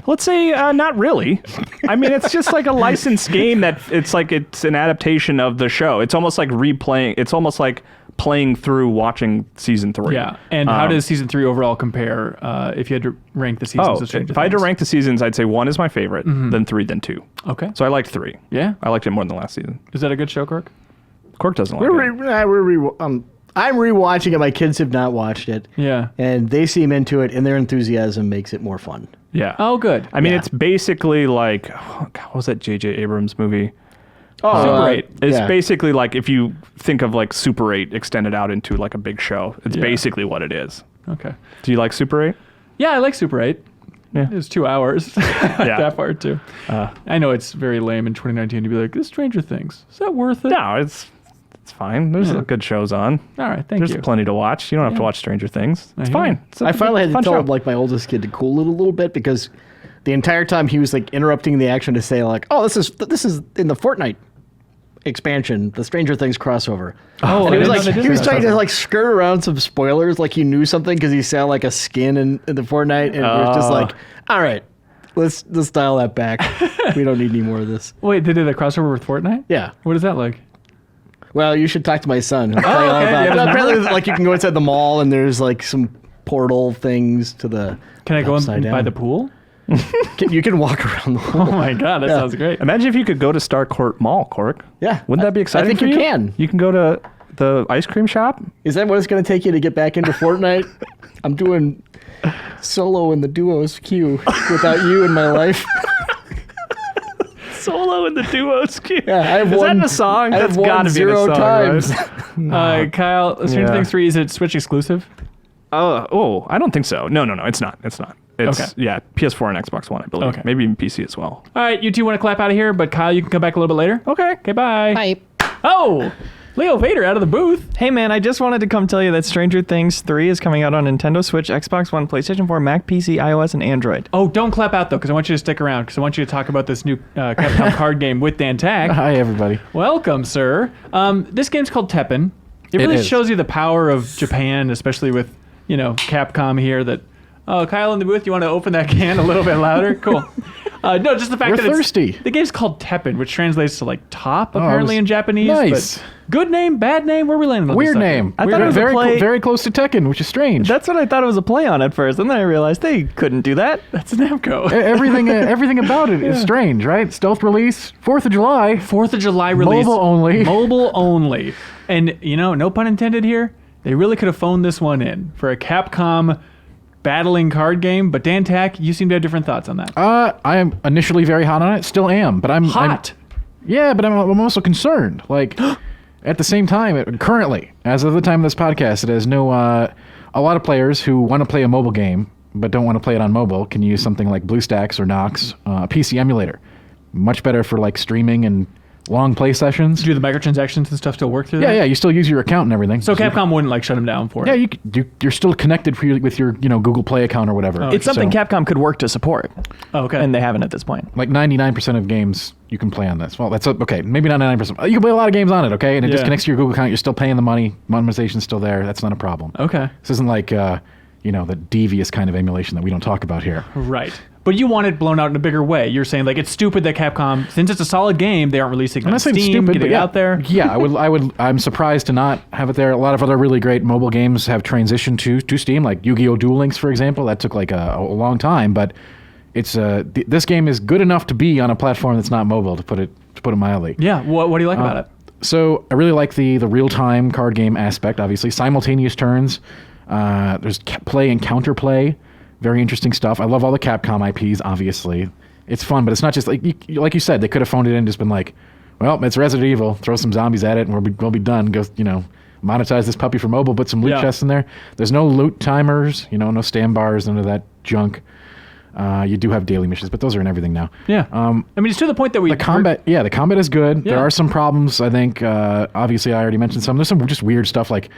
Speaker 2: let's say not really. I mean, it's just like a licensed game that it's an adaptation of the show. It's almost like replaying. It's almost like playing through watching season 3.
Speaker 1: Yeah, and how does season 3 overall compare if you had to rank the seasons of Stranger
Speaker 2: if I had to
Speaker 1: Things?
Speaker 2: rank the seasons, I'd say 1 is my favorite, then 3, then 2.
Speaker 1: Okay.
Speaker 2: So I liked 3.
Speaker 1: Yeah?
Speaker 2: I liked it more than the last season.
Speaker 1: Is that a good show, Kirk?
Speaker 2: Cork doesn't like it.
Speaker 5: I'm rewatching it. My kids have not watched it.
Speaker 1: Yeah.
Speaker 5: And they seem into it, and their enthusiasm makes it more fun.
Speaker 2: Yeah.
Speaker 1: Oh, good.
Speaker 2: I mean,
Speaker 5: Yeah.
Speaker 2: it's basically like, what was that J.J. Abrams movie?
Speaker 5: Oh,
Speaker 1: Super 8.
Speaker 2: It's
Speaker 5: yeah.
Speaker 2: basically like if you think of like Super 8 extended out into like a big show. It's
Speaker 1: Yeah.
Speaker 2: basically what it is.
Speaker 1: Okay.
Speaker 2: Do you like Super 8?
Speaker 1: Yeah, I like Super 8.
Speaker 2: Yeah.
Speaker 1: It was 2 hours. That part, too. I know it's very lame in 2019 to be like, this Stranger Things. Is that worth it?
Speaker 2: No, it's fine. There's good shows on.
Speaker 1: All right, thank
Speaker 2: There's
Speaker 1: you.
Speaker 2: plenty to watch. You don't have to watch Stranger Things. It's
Speaker 1: hear
Speaker 2: fine.
Speaker 1: you.
Speaker 2: It's a
Speaker 5: I finally had to
Speaker 2: fun
Speaker 5: tell
Speaker 2: show.
Speaker 5: like my oldest kid to cool it a little bit because the entire time he was like interrupting the action to say like, "Oh, this is in the Fortnite expansion, the Stranger Things crossover."
Speaker 1: Oh,
Speaker 5: And
Speaker 1: I
Speaker 5: he was
Speaker 1: didn't
Speaker 5: like,
Speaker 1: know they did
Speaker 5: he was
Speaker 1: that.
Speaker 5: trying to like skirt around some spoilers, like he knew something because he saw like a skin in the Fortnite, and it was just like, all right, let's dial that back. We don't need any more of this.
Speaker 1: Wait, they did a crossover with Fortnite?
Speaker 5: Yeah.
Speaker 1: What is that like?
Speaker 5: Well, you should talk to my son. He'll tell you all
Speaker 1: okay.
Speaker 5: about
Speaker 1: Yeah,
Speaker 5: it.
Speaker 1: doesn't
Speaker 5: Apparently, like you can go inside the mall and there's like some portal things to the.
Speaker 1: Can I go in
Speaker 5: upside
Speaker 1: by
Speaker 5: down.
Speaker 1: the pool?
Speaker 5: You can walk around the pool.
Speaker 1: Oh my god, that sounds great.
Speaker 2: Imagine if you could go to Starcourt Mall, Cork.
Speaker 5: Yeah.
Speaker 2: Wouldn't that be exciting?
Speaker 5: I think
Speaker 2: for
Speaker 5: you can.
Speaker 2: You can go to the ice cream shop.
Speaker 5: Is that what it's going to take you to get back into Fortnite? I'm doing solo in the duos queue without you in my life.
Speaker 2: Solo in the duos queue.
Speaker 5: Yeah, I have
Speaker 2: Is
Speaker 5: won,
Speaker 2: that in a song?
Speaker 5: I have
Speaker 2: That's
Speaker 5: won
Speaker 2: gotta be in a
Speaker 5: 0
Speaker 2: song,
Speaker 5: times.
Speaker 2: right?
Speaker 1: Kyle, Stranger
Speaker 2: Yeah.
Speaker 1: Things 3, is it Switch exclusive?
Speaker 2: I don't think so. No, it's not. It's not. It's
Speaker 1: Okay.
Speaker 2: yeah, PS4 and Xbox One, I believe.
Speaker 1: Okay.
Speaker 2: Maybe even PC as well.
Speaker 1: All right, you two want to clap out of here, but Kyle, you can come back a little bit later.
Speaker 2: Okay.
Speaker 1: Okay, bye.
Speaker 4: Bye.
Speaker 1: Oh, Leo Vader out of the booth.
Speaker 4: Hey man, I just wanted to come tell you that Stranger Things 3 is coming out on Nintendo Switch, Xbox One, PlayStation 4, Mac, PC, iOS, and Android.
Speaker 1: Oh, don't clap out though, because I want you to stick around, because I want you to talk about this new Capcom card game with Dan Tack.
Speaker 6: Hi, everybody.
Speaker 1: Welcome, sir. This game's called Teppen. It really
Speaker 6: is.
Speaker 1: shows you the power of Japan, especially with, Capcom here. That, oh, Kyle in the booth, you want to open that can a little bit louder? Cool. No, just the fact
Speaker 6: We're
Speaker 1: that
Speaker 6: thirsty.
Speaker 1: the game's called Teppen, which translates to like top,
Speaker 6: it
Speaker 1: apparently
Speaker 6: was
Speaker 1: in Japanese.
Speaker 6: nice.
Speaker 1: But good name, bad name, where are we landing on
Speaker 6: Weird
Speaker 1: this
Speaker 6: name.
Speaker 4: I thought it was a
Speaker 6: very,
Speaker 4: play-
Speaker 6: very close to Tekken, which is strange.
Speaker 4: That's what I thought it was a play on at first, and then I realized they couldn't do that.
Speaker 1: That's Namco.
Speaker 6: everything about it is strange, right? Stealth release, 4th of July.
Speaker 1: 4th of July release.
Speaker 6: Mobile only.
Speaker 1: Mobile only. And, no pun intended here, they really could have phoned this one in for a Capcom battling card game. But Dan Tack, you seem to have different thoughts on that.
Speaker 6: I am initially very hot on it, still am, but I'm
Speaker 1: Hot.
Speaker 6: Yeah, but I'm also concerned. Like, at the same time, currently, as of the time of this podcast, it has no. A lot of players who want to play a mobile game but don't want to play it on mobile can use something like BlueStacks or Nox, a PC emulator. Much better for like streaming and long play sessions.
Speaker 1: Do the microtransactions and stuff still work through that?
Speaker 6: Yeah, you still use your account and everything.
Speaker 1: So Capcom wouldn't like shut them down for it.
Speaker 6: Yeah, you're still connected with your Google Play account or whatever.
Speaker 1: Oh,
Speaker 4: It's something
Speaker 6: So,
Speaker 4: Capcom could work to support,
Speaker 1: Oh, okay.
Speaker 4: and they haven't at this point.
Speaker 6: like 99% of games you can play on this. Well, that's okay. Maybe not 99%. You can play a lot of games on it, okay? And it just
Speaker 1: Yeah.
Speaker 6: connects to your Google account. You're still paying the money. Monetization's still there. That's not a problem.
Speaker 1: Okay.
Speaker 6: This isn't like the devious kind of emulation that we don't talk about here.
Speaker 1: Right. But you want it blown out in a bigger way. You're saying like it's stupid that Capcom, since it's a solid game, they aren't releasing it
Speaker 6: I'm
Speaker 1: on
Speaker 6: not saying
Speaker 1: Steam,
Speaker 6: stupid,
Speaker 1: getting
Speaker 6: but
Speaker 1: it
Speaker 6: yeah,
Speaker 1: out there.
Speaker 6: Yeah, I'm surprised to not have it there. A lot of other really great mobile games have transitioned to Steam, like Yu-Gi-Oh! Duel Links, for example. That took like a long time, but it's this game is good enough to be on a platform that's not mobile, to put it mildly.
Speaker 1: Yeah. What do you like about it?
Speaker 6: So I really like the real-time card game aspect, obviously. Simultaneous turns. There's play and counterplay. Very interesting stuff. I love all the Capcom IPs, obviously. It's fun, but it's not just like you said, they could have phoned it in and just been like, well, it's Resident Evil. Throw some zombies at it and we'll be done. Go, monetize this puppy for mobile, put some loot
Speaker 1: Yeah.
Speaker 6: chests in there. There's no loot timers, no stand bars, none of that junk. You do have daily missions, but those are in everything now.
Speaker 1: Yeah. I mean, it's to the point that we
Speaker 6: The combat is good.
Speaker 1: Yeah.
Speaker 6: There are some problems, I think. Obviously, I already mentioned some. There's some just weird stuff, like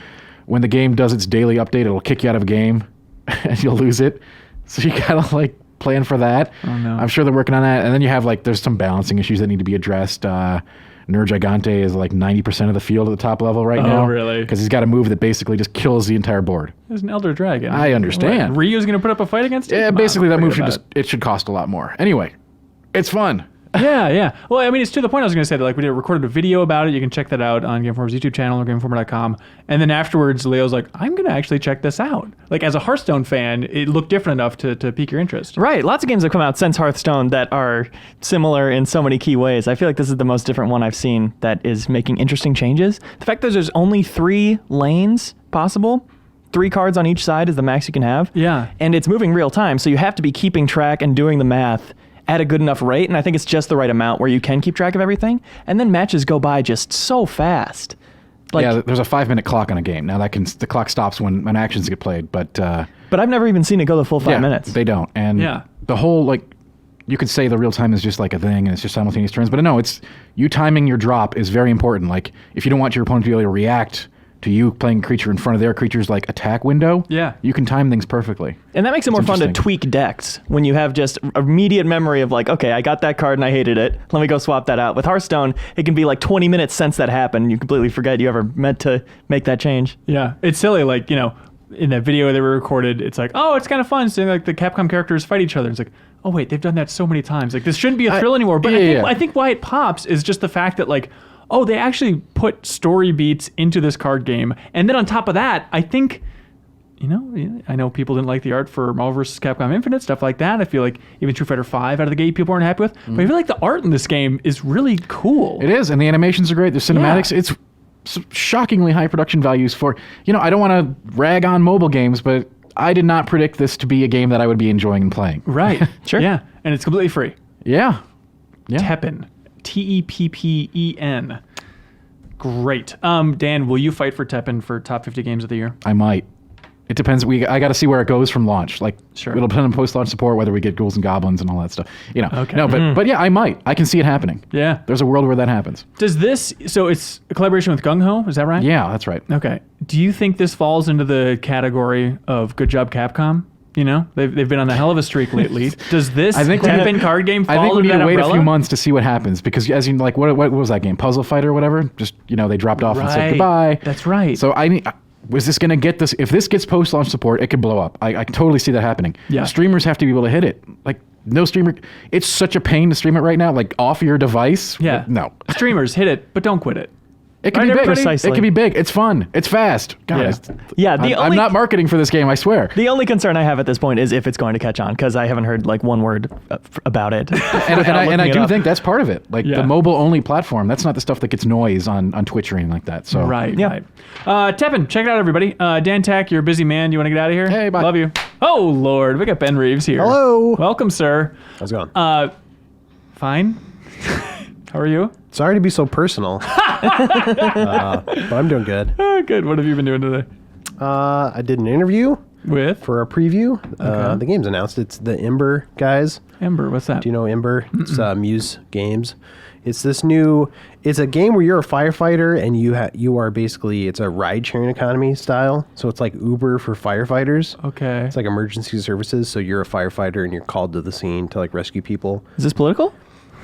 Speaker 6: when the game does its daily update, it'll kick you out of a game, and you'll lose it. So you gotta like plan for that.
Speaker 1: Oh, no.
Speaker 6: I'm sure they're working on that. And then you have like there's some balancing issues that need to be addressed. Ner Gigante is like 90% of the field at the top level right now.
Speaker 1: Oh, really?
Speaker 6: Because he's got a move that basically just kills the entire board.
Speaker 1: There's an Elder Dragon.
Speaker 6: I understand.
Speaker 1: What, Ryu's going to put up a fight against it?
Speaker 6: Yeah,
Speaker 1: Come on,
Speaker 6: basically that move
Speaker 1: forget
Speaker 6: should
Speaker 1: about
Speaker 6: should cost a lot more. Anyway, it's fun.
Speaker 1: Yeah. Well, I mean, it's to the point I was going to say that, like, we recorded a video about it. You can check that out on Game Informer's YouTube channel or GameInformer.com. And then afterwards, Leo's like, I'm going to actually check this out. Like, as a Hearthstone fan, it looked different enough to pique your interest.
Speaker 4: Right. Lots of games have come out since Hearthstone that are similar in so many key ways. I feel like this is the most different one I've seen that is making interesting changes. The fact that there's only 3 lanes possible, 3 cards on each side is the max you can have.
Speaker 1: Yeah.
Speaker 4: And it's moving real time, so you have to be keeping track and doing the math at a good enough rate, and I think it's just the right amount where you can keep track of everything. And then matches go by just so fast. Like,
Speaker 6: Yeah, there's a 5-minute clock on a game. Now the clock stops when actions get played, but
Speaker 4: but I've never even seen it go the full 5 minutes.
Speaker 6: They don't. And
Speaker 1: Yeah.
Speaker 6: the whole you could say the real time is just like a thing and it's just simultaneous turns, but no, it's you timing your drop is very important. Like if you don't want your opponent to be able to react to you playing a creature in front of their creature's like attack window,
Speaker 1: Yeah.
Speaker 6: you can time things perfectly.
Speaker 4: And that makes it more fun to
Speaker 6: interesting.
Speaker 4: tweak decks when you have just immediate memory of like, okay, I got that card and I hated it. Let me go swap that out. With Hearthstone, it can be like 20 minutes since that happened. And you completely forget you ever meant to make that change.
Speaker 1: Yeah. It's silly. Like, in that video that we recorded, it's like, oh, it's kind of fun seeing like the Capcom characters fight each other. It's like, oh, wait, they've done that so many times. Like, this shouldn't be a thrill anymore. But
Speaker 6: yeah.
Speaker 1: I think why it pops is just the fact that, like, oh, they actually put story beats into this card game. And then on top of that, I think, I know people didn't like the art for Marvel vs. Capcom Infinite, stuff like that. I feel like even Street Fighter V out of the gate, people weren't happy with. But I feel like the art in this game is really cool.
Speaker 6: It is, and the animations are great. The cinematics, it's shockingly high production values for, I don't want to rag on mobile games, but I did not predict this to be a game that I would be enjoying and playing.
Speaker 1: Right.
Speaker 4: Sure.
Speaker 1: Yeah, and it's completely free.
Speaker 6: Yeah.
Speaker 1: Teppen. Teppen. Great. Dan, will you fight for Teppen for top 50 games of the year?
Speaker 6: I might. It depends. I got to see where it goes from launch. Like,
Speaker 1: Sure.
Speaker 6: It'll depend on post-launch support, whether we get Ghouls and Goblins and all that stuff.
Speaker 1: Okay.
Speaker 6: No, but yeah, I might. I can see it happening.
Speaker 1: Yeah.
Speaker 6: There's a world where that happens.
Speaker 1: Does this, so it's a collaboration with Gung Ho, is that right?
Speaker 6: Yeah, that's right.
Speaker 1: Okay. Do you think this falls into the category of good job Capcom? They've been on a hell of a streak lately. Does this Teppen card game fall
Speaker 6: I think we
Speaker 1: into
Speaker 6: need
Speaker 1: that
Speaker 6: to wait
Speaker 1: umbrella?
Speaker 6: a few months to see what happens, because what was that game? Puzzle Fighter or whatever? Just, they dropped off and said
Speaker 1: Right.
Speaker 6: goodbye.
Speaker 1: That's right.
Speaker 6: So was this going to get this? If this gets post-launch support, it could blow up. I can totally see that happening.
Speaker 1: Yeah.
Speaker 6: Streamers have to be able to hit it. Like, no streamer. It's such a pain to stream it right now. Like, off your device.
Speaker 1: Yeah.
Speaker 6: Like, no.
Speaker 1: Streamers, hit it, but don't quit it.
Speaker 6: It can
Speaker 1: Right,
Speaker 6: be big.
Speaker 1: everybody?
Speaker 6: It can be big. It's fun. It's fast. God,
Speaker 1: Yeah.
Speaker 4: Yeah,
Speaker 6: I'm not marketing for this game, I swear.
Speaker 4: The only concern I have at this point is if it's going to catch on, because I haven't heard like one word about it.
Speaker 6: And I do think that's part of it. Like,
Speaker 1: Yeah.
Speaker 6: the mobile-only platform, that's not the stuff that gets noise on Twitch or anything like that. So
Speaker 1: Right.
Speaker 4: Yeah.
Speaker 1: Right. Teppen, check it out, everybody. Dan Tack, you're a busy man. You want to get out of here?
Speaker 6: Hey, bye.
Speaker 1: Love you. Oh, Lord. We got Ben Reeves here.
Speaker 7: Hello.
Speaker 1: Welcome, sir.
Speaker 7: How's it going?
Speaker 1: Fine. How are you?
Speaker 7: Sorry to be so personal, but I'm doing good.
Speaker 1: Oh, good. What have you been doing today?
Speaker 7: I did an interview
Speaker 1: With
Speaker 7: for a preview. The game's announced. It's the Ember guys.
Speaker 1: Ember. What's that?
Speaker 7: Do you know Ember? It's Muse Games. It's this new. It's a game where you're a firefighter and you are basically, it's a ride sharing economy style. So it's like Uber for firefighters.
Speaker 1: Okay.
Speaker 7: It's like emergency services. So you're a firefighter and you're called to the scene to like rescue people.
Speaker 4: Is this political?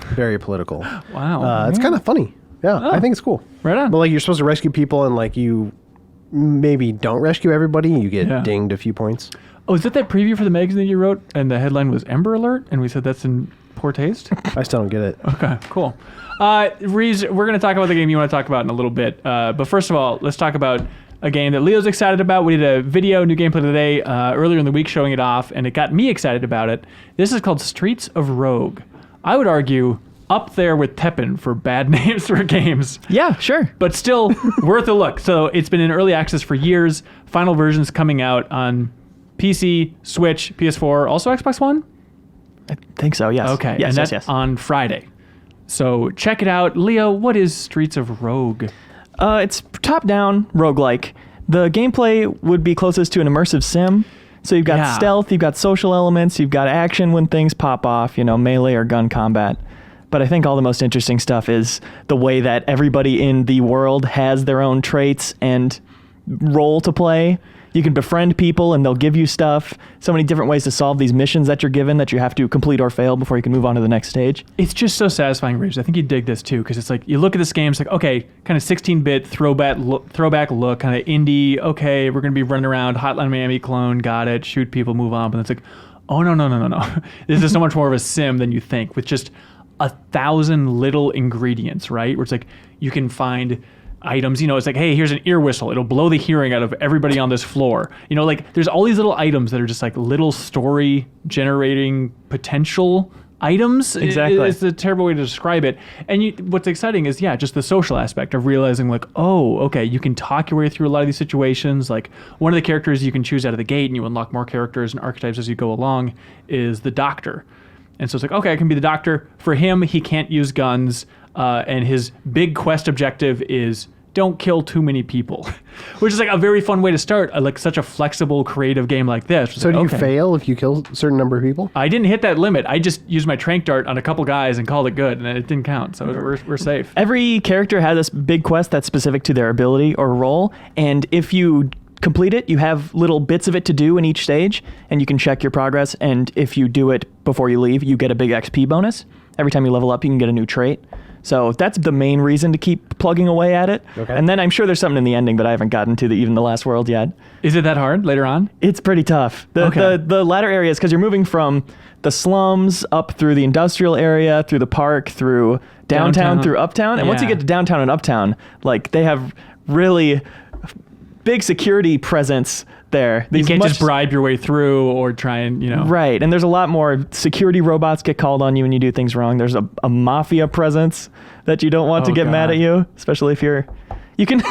Speaker 7: Very political.
Speaker 1: Wow.
Speaker 7: It's kind of funny. Yeah, I think it's cool.
Speaker 1: Right on.
Speaker 7: But like you're supposed to rescue people and like you maybe don't rescue everybody. You get
Speaker 1: Yeah.
Speaker 7: dinged a few points.
Speaker 1: Oh, is that preview for the magazine that you wrote? And the headline was Ember Alert? And we said that's in poor taste?
Speaker 7: I still don't get it.
Speaker 1: Okay, cool. Reese, we're going to talk about the game you want to talk about in a little bit. But first of all, let's talk about a game that Leo's excited about. We did a video, new gameplay today, earlier in the week showing it off, and it got me excited about it. This is called Streets of Rogue. I would argue up there with Teppen for bad names for games.
Speaker 4: Yeah, sure.
Speaker 1: But still worth a look. So it's been in early access for years. Final version's coming out on PC, Switch, PS4, also Xbox One?
Speaker 4: I think so, yes.
Speaker 1: Okay,
Speaker 4: Yes,
Speaker 1: and that's
Speaker 4: yes.
Speaker 1: on Friday. So check it out. Leo, what is Streets of Rogue?
Speaker 4: It's top-down roguelike. The gameplay would be closest to an immersive sim. So you've got
Speaker 1: Yeah.
Speaker 4: stealth, you've got social elements, you've got action when things pop off, melee or gun combat. But I think all the most interesting stuff is the way that everybody in the world has their own traits and role to play. You can befriend people and they'll give you stuff. So many different ways to solve these missions that you're given that you have to complete or fail before you can move on to the next stage.
Speaker 1: It's just so satisfying, Reeves. I think you dig this too, because it's like you look at this game, it's like, okay, kind of 16-bit throwback look, kind of indie. Okay, we're gonna be running around, Hotline Miami clone, got it, shoot people, move on. But it's like, oh no. This is so much more of a sim than you think, with just 1,000 little ingredients, right? Where it's like you can find items, it's like, hey, here's an ear whistle. It'll blow the hearing out of everybody on this floor. Like there's all these little items that are just like little story generating potential items.
Speaker 4: Exactly.
Speaker 1: It's a terrible way to describe it. And what's exciting is, just the social aspect of realizing like, oh, okay, you can talk your way through a lot of these situations. Like one of the characters you can choose out of the gate and you unlock more characters and archetypes as you go along is the doctor. And so it's like, okay, I can be the doctor. For him, he can't use guns. And his big quest objective is don't kill too many people, which is like a very fun way to start like such a flexible, creative game like this.
Speaker 7: So do you fail if you kill a certain number of people?
Speaker 1: I didn't hit that limit. I just used my tranq dart on a couple guys and called it good, and it didn't count. So we're safe.
Speaker 4: Every character has this big quest that's specific to their ability or role, and if you complete it, you have little bits of it to do in each stage, and you can check your progress, and if you do it before you leave, you get a big XP bonus. Every time you level up, you can get a new trait. So that's the main reason to keep plugging away at it.
Speaker 7: Okay.
Speaker 4: And then I'm sure there's something in the ending, but I haven't gotten to even the last world yet.
Speaker 1: Is it that hard later on?
Speaker 4: It's pretty tough. The latter areas, because you're moving from the slums up through the industrial area, through the park, through downtown. Through uptown. And once you
Speaker 1: Yeah.
Speaker 4: get to downtown and uptown, like they have really big security presence there.
Speaker 1: You can't just bribe your way through or try and,
Speaker 4: Right, and there's a lot more security robots get called on you when you do things wrong. There's a mafia presence that you don't want to get mad at you, especially if you can.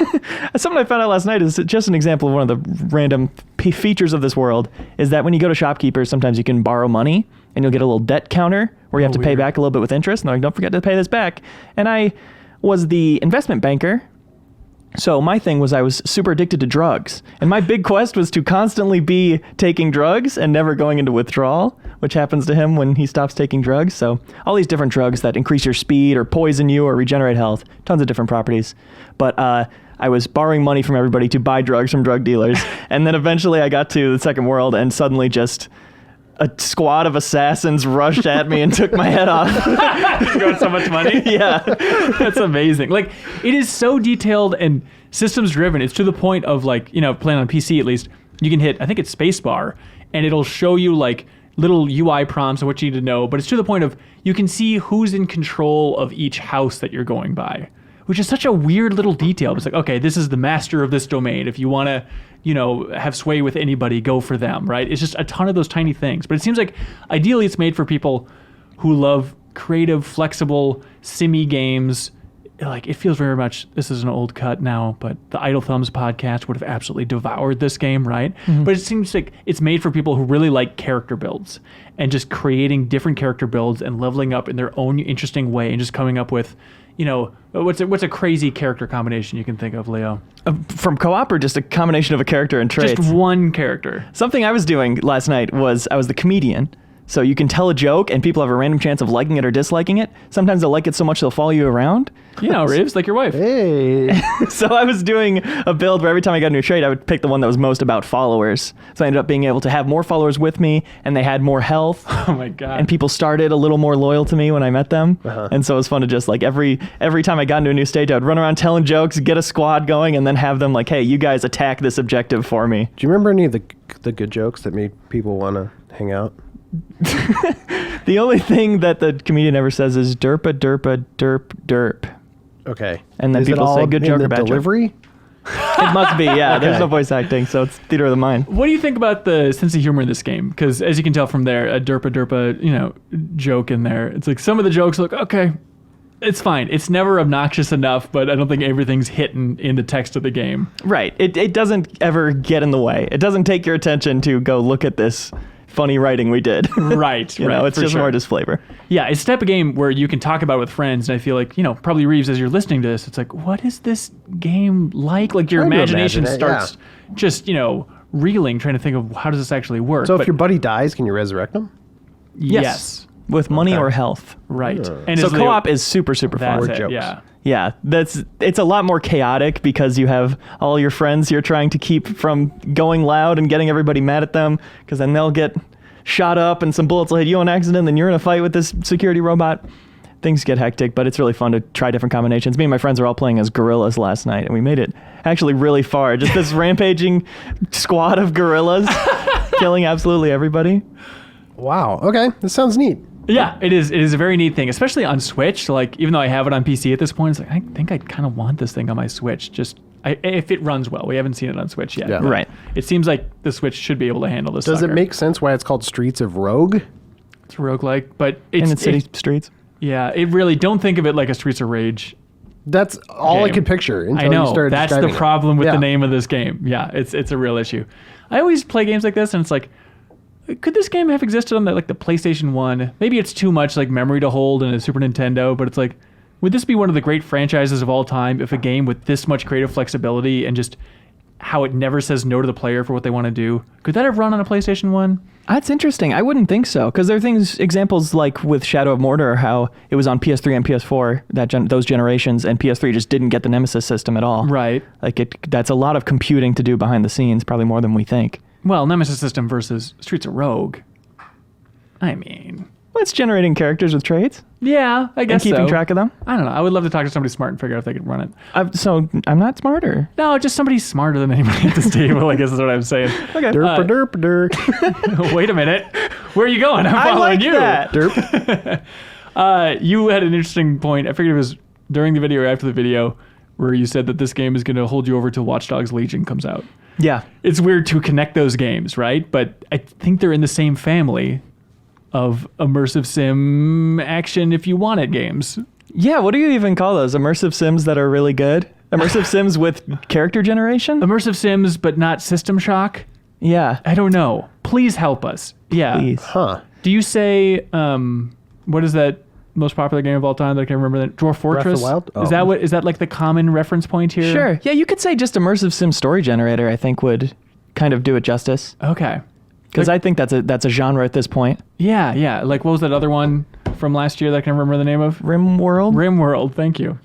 Speaker 4: Something I found out last night is just an example of one of the random features of this world is that when you go to shopkeepers, sometimes you can borrow money and you'll get a little debt counter where you have to pay back a little bit with interest. And they're like, don't forget to pay this back. And I was the investment banker. So my thing was I was super addicted to drugs. And my big quest was to constantly be taking drugs and never going into withdrawal, which happens to him when he stops taking drugs. So all these different drugs that increase your speed or poison you or regenerate health, tons of different properties. But I was borrowing money from everybody to buy drugs from drug dealers. And then eventually I got to the second world and suddenly just a squad of assassins rushed at me and took my head off.
Speaker 1: You got so much money?
Speaker 4: Yeah.
Speaker 1: That's amazing. Like, it is so detailed and systems driven. It's to the point of, like, playing on PC at least, you can hit, I think it's spacebar, and it'll show you, like, little UI prompts of what you need to know, but it's to the point of you can see who's in control of each house that you're going by, which is such a weird little detail. It's like, okay, this is the master of this domain. If you want to, have sway with anybody, go for them, right? It's just a ton of those tiny things. But it seems like ideally it's made for people who love creative, flexible, simmy games. Like, it feels very much, this is an old cut now, but the Idle Thumbs podcast would have absolutely devoured this game, right? Mm-hmm. But it seems like it's made for people who really like character builds and just creating different character builds and leveling up in their own interesting way and just coming up with, what's a crazy character combination you can think of, Leo?
Speaker 4: From co-op or just a combination of a character and traits?
Speaker 1: Just one character.
Speaker 4: Something I was doing last night was I was the comedian. So you can tell a joke and people have a random chance of liking it or disliking it. Sometimes they'll like it so much they'll follow you around.
Speaker 1: Reeves, like your wife.
Speaker 7: Hey.
Speaker 4: So I was doing a build where every time I got a new trait, I would pick the one that was most about followers. So I ended up being able to have more followers with me, and they had more health.
Speaker 1: Oh my God.
Speaker 4: And people started a little more loyal to me when I met them. Uh-huh. And so it was fun to just, like, every time I got into a new stage, I would run around telling jokes, get a squad going, and then have them like, hey, you guys attack this objective for me.
Speaker 7: Do you remember any of the good jokes that made people want to hang out?
Speaker 4: The only thing that the comedian ever says is derpa derpa derp derp.
Speaker 7: Okay.
Speaker 4: And then people say good joke or bad
Speaker 7: delivery?
Speaker 4: Joke. It must be, yeah. Okay. There's no voice acting, so it's theater of the mind.
Speaker 1: What do you think about the sense of humor in this game? Because as you can tell from there, a derpa derpa, joke in there. It's like some of the jokes look, okay, it's fine. It's never obnoxious enough, but I don't think everything's hidden in the text of the game.
Speaker 4: Right. It doesn't ever get in the way. It doesn't take your attention to go look at this funny writing we did.
Speaker 1: Right.
Speaker 4: It's just more just flavor.
Speaker 1: Yeah, it's the type of game where you can talk about it with friends, and I feel like, probably Reeves, as you're listening to this, it's like, what is this game like? Like, your imagination starts just, reeling, trying to think of how does this actually work.
Speaker 7: So if your buddy dies, can you resurrect him?
Speaker 1: Yes.
Speaker 4: With money or health.
Speaker 1: Right.
Speaker 4: And so co-op is super, super fun.
Speaker 1: That's it,
Speaker 7: jokes.
Speaker 1: yeah.
Speaker 4: Yeah, it's a lot more chaotic because you have all your friends you're trying to keep from going loud and getting everybody mad at them, because then they'll get shot up and some bullets will hit you on accident, and then you're in a fight with this security robot. Things get hectic, but it's really fun to try different combinations. Me and my friends are all playing as gorillas last night, and we made it actually really far. Just this rampaging squad of gorillas killing absolutely everybody.
Speaker 7: Wow. Okay. This sounds neat.
Speaker 1: Yeah, it is. It is a very neat thing, especially on Switch. So, like, even though I have it on PC at this point, it's like, I think I kind of want this thing on my Switch. Just if it runs well. We haven't seen it on Switch yet.
Speaker 7: Yeah.
Speaker 4: Right.
Speaker 1: It seems like the Switch should be able to handle this.
Speaker 7: Does
Speaker 1: sucker.
Speaker 7: it make sense why it's called Streets of Rogue?
Speaker 1: It's roguelike, but it's
Speaker 4: in its city streets.
Speaker 1: Yeah, it really, don't think of it like a Streets of Rage.
Speaker 7: That's all I
Speaker 1: game.
Speaker 7: could picture until
Speaker 1: I know.
Speaker 7: you started
Speaker 1: That's the
Speaker 7: describing
Speaker 1: problem
Speaker 7: it.
Speaker 1: with
Speaker 7: Yeah.
Speaker 1: the name of this game. Yeah, it's a real issue. I always play games like this, and it's like, could this game have existed on the PlayStation 1? Maybe it's too much like memory to hold in a Super Nintendo, but it's like, would this be one of the great franchises of all time if a game with this much creative flexibility and just how it never says no to the player for what they want to do, could that have run on a PlayStation 1?
Speaker 4: That's interesting. I wouldn't think so, because there are examples like with Shadow of Mordor, how it was on PS3 and PS4, those generations, and PS3 just didn't get the Nemesis system at all.
Speaker 1: Right.
Speaker 4: Like that's a lot of computing to do behind the scenes, probably more than we think.
Speaker 1: Well, Nemesis system versus Streets of Rogue. I mean,
Speaker 4: Well, it's generating characters with traits
Speaker 1: yeah, I guess
Speaker 4: and keeping
Speaker 1: so.
Speaker 4: track of them.
Speaker 1: I don't know. I would love to talk to somebody smart and figure out if they could run it.
Speaker 4: So I'm not smarter.
Speaker 1: No, just somebody smarter than anybody at this table, I guess is what I'm saying.
Speaker 4: Okay.
Speaker 7: Derp derp derp.
Speaker 1: Wait a minute. Where are you going? I'm
Speaker 4: I
Speaker 1: following
Speaker 4: like
Speaker 1: you.
Speaker 4: that.
Speaker 7: Derp.
Speaker 1: You had an interesting point. I figured it was during the video or after the video where you said that this game is going to hold you over till Watch Dogs Legion comes out.
Speaker 4: Yeah.
Speaker 1: It's weird to connect those games, right? But I think they're in the same family of immersive sim action if you want it games.
Speaker 4: Yeah, what do you even call those? Immersive sims that are really good? Immersive sims with character generation?
Speaker 1: Immersive sims, but not System Shock?
Speaker 4: Yeah.
Speaker 1: I don't know. Please help us. Yeah.
Speaker 4: Please.
Speaker 7: Huh.
Speaker 1: Do you say, what is that most popular game of all time that I can remember? That Dwarf Fortress?
Speaker 7: the Wild?
Speaker 1: Is that is that like the common reference point here?
Speaker 4: Sure. Yeah, you could say just immersive sim story generator, I think would kind of do it justice.
Speaker 1: Okay.
Speaker 4: Because I think that's a genre at this point.
Speaker 1: Yeah. Like, what was that other one from last year that I can remember the name of?
Speaker 4: RimWorld?
Speaker 1: RimWorld, thank you.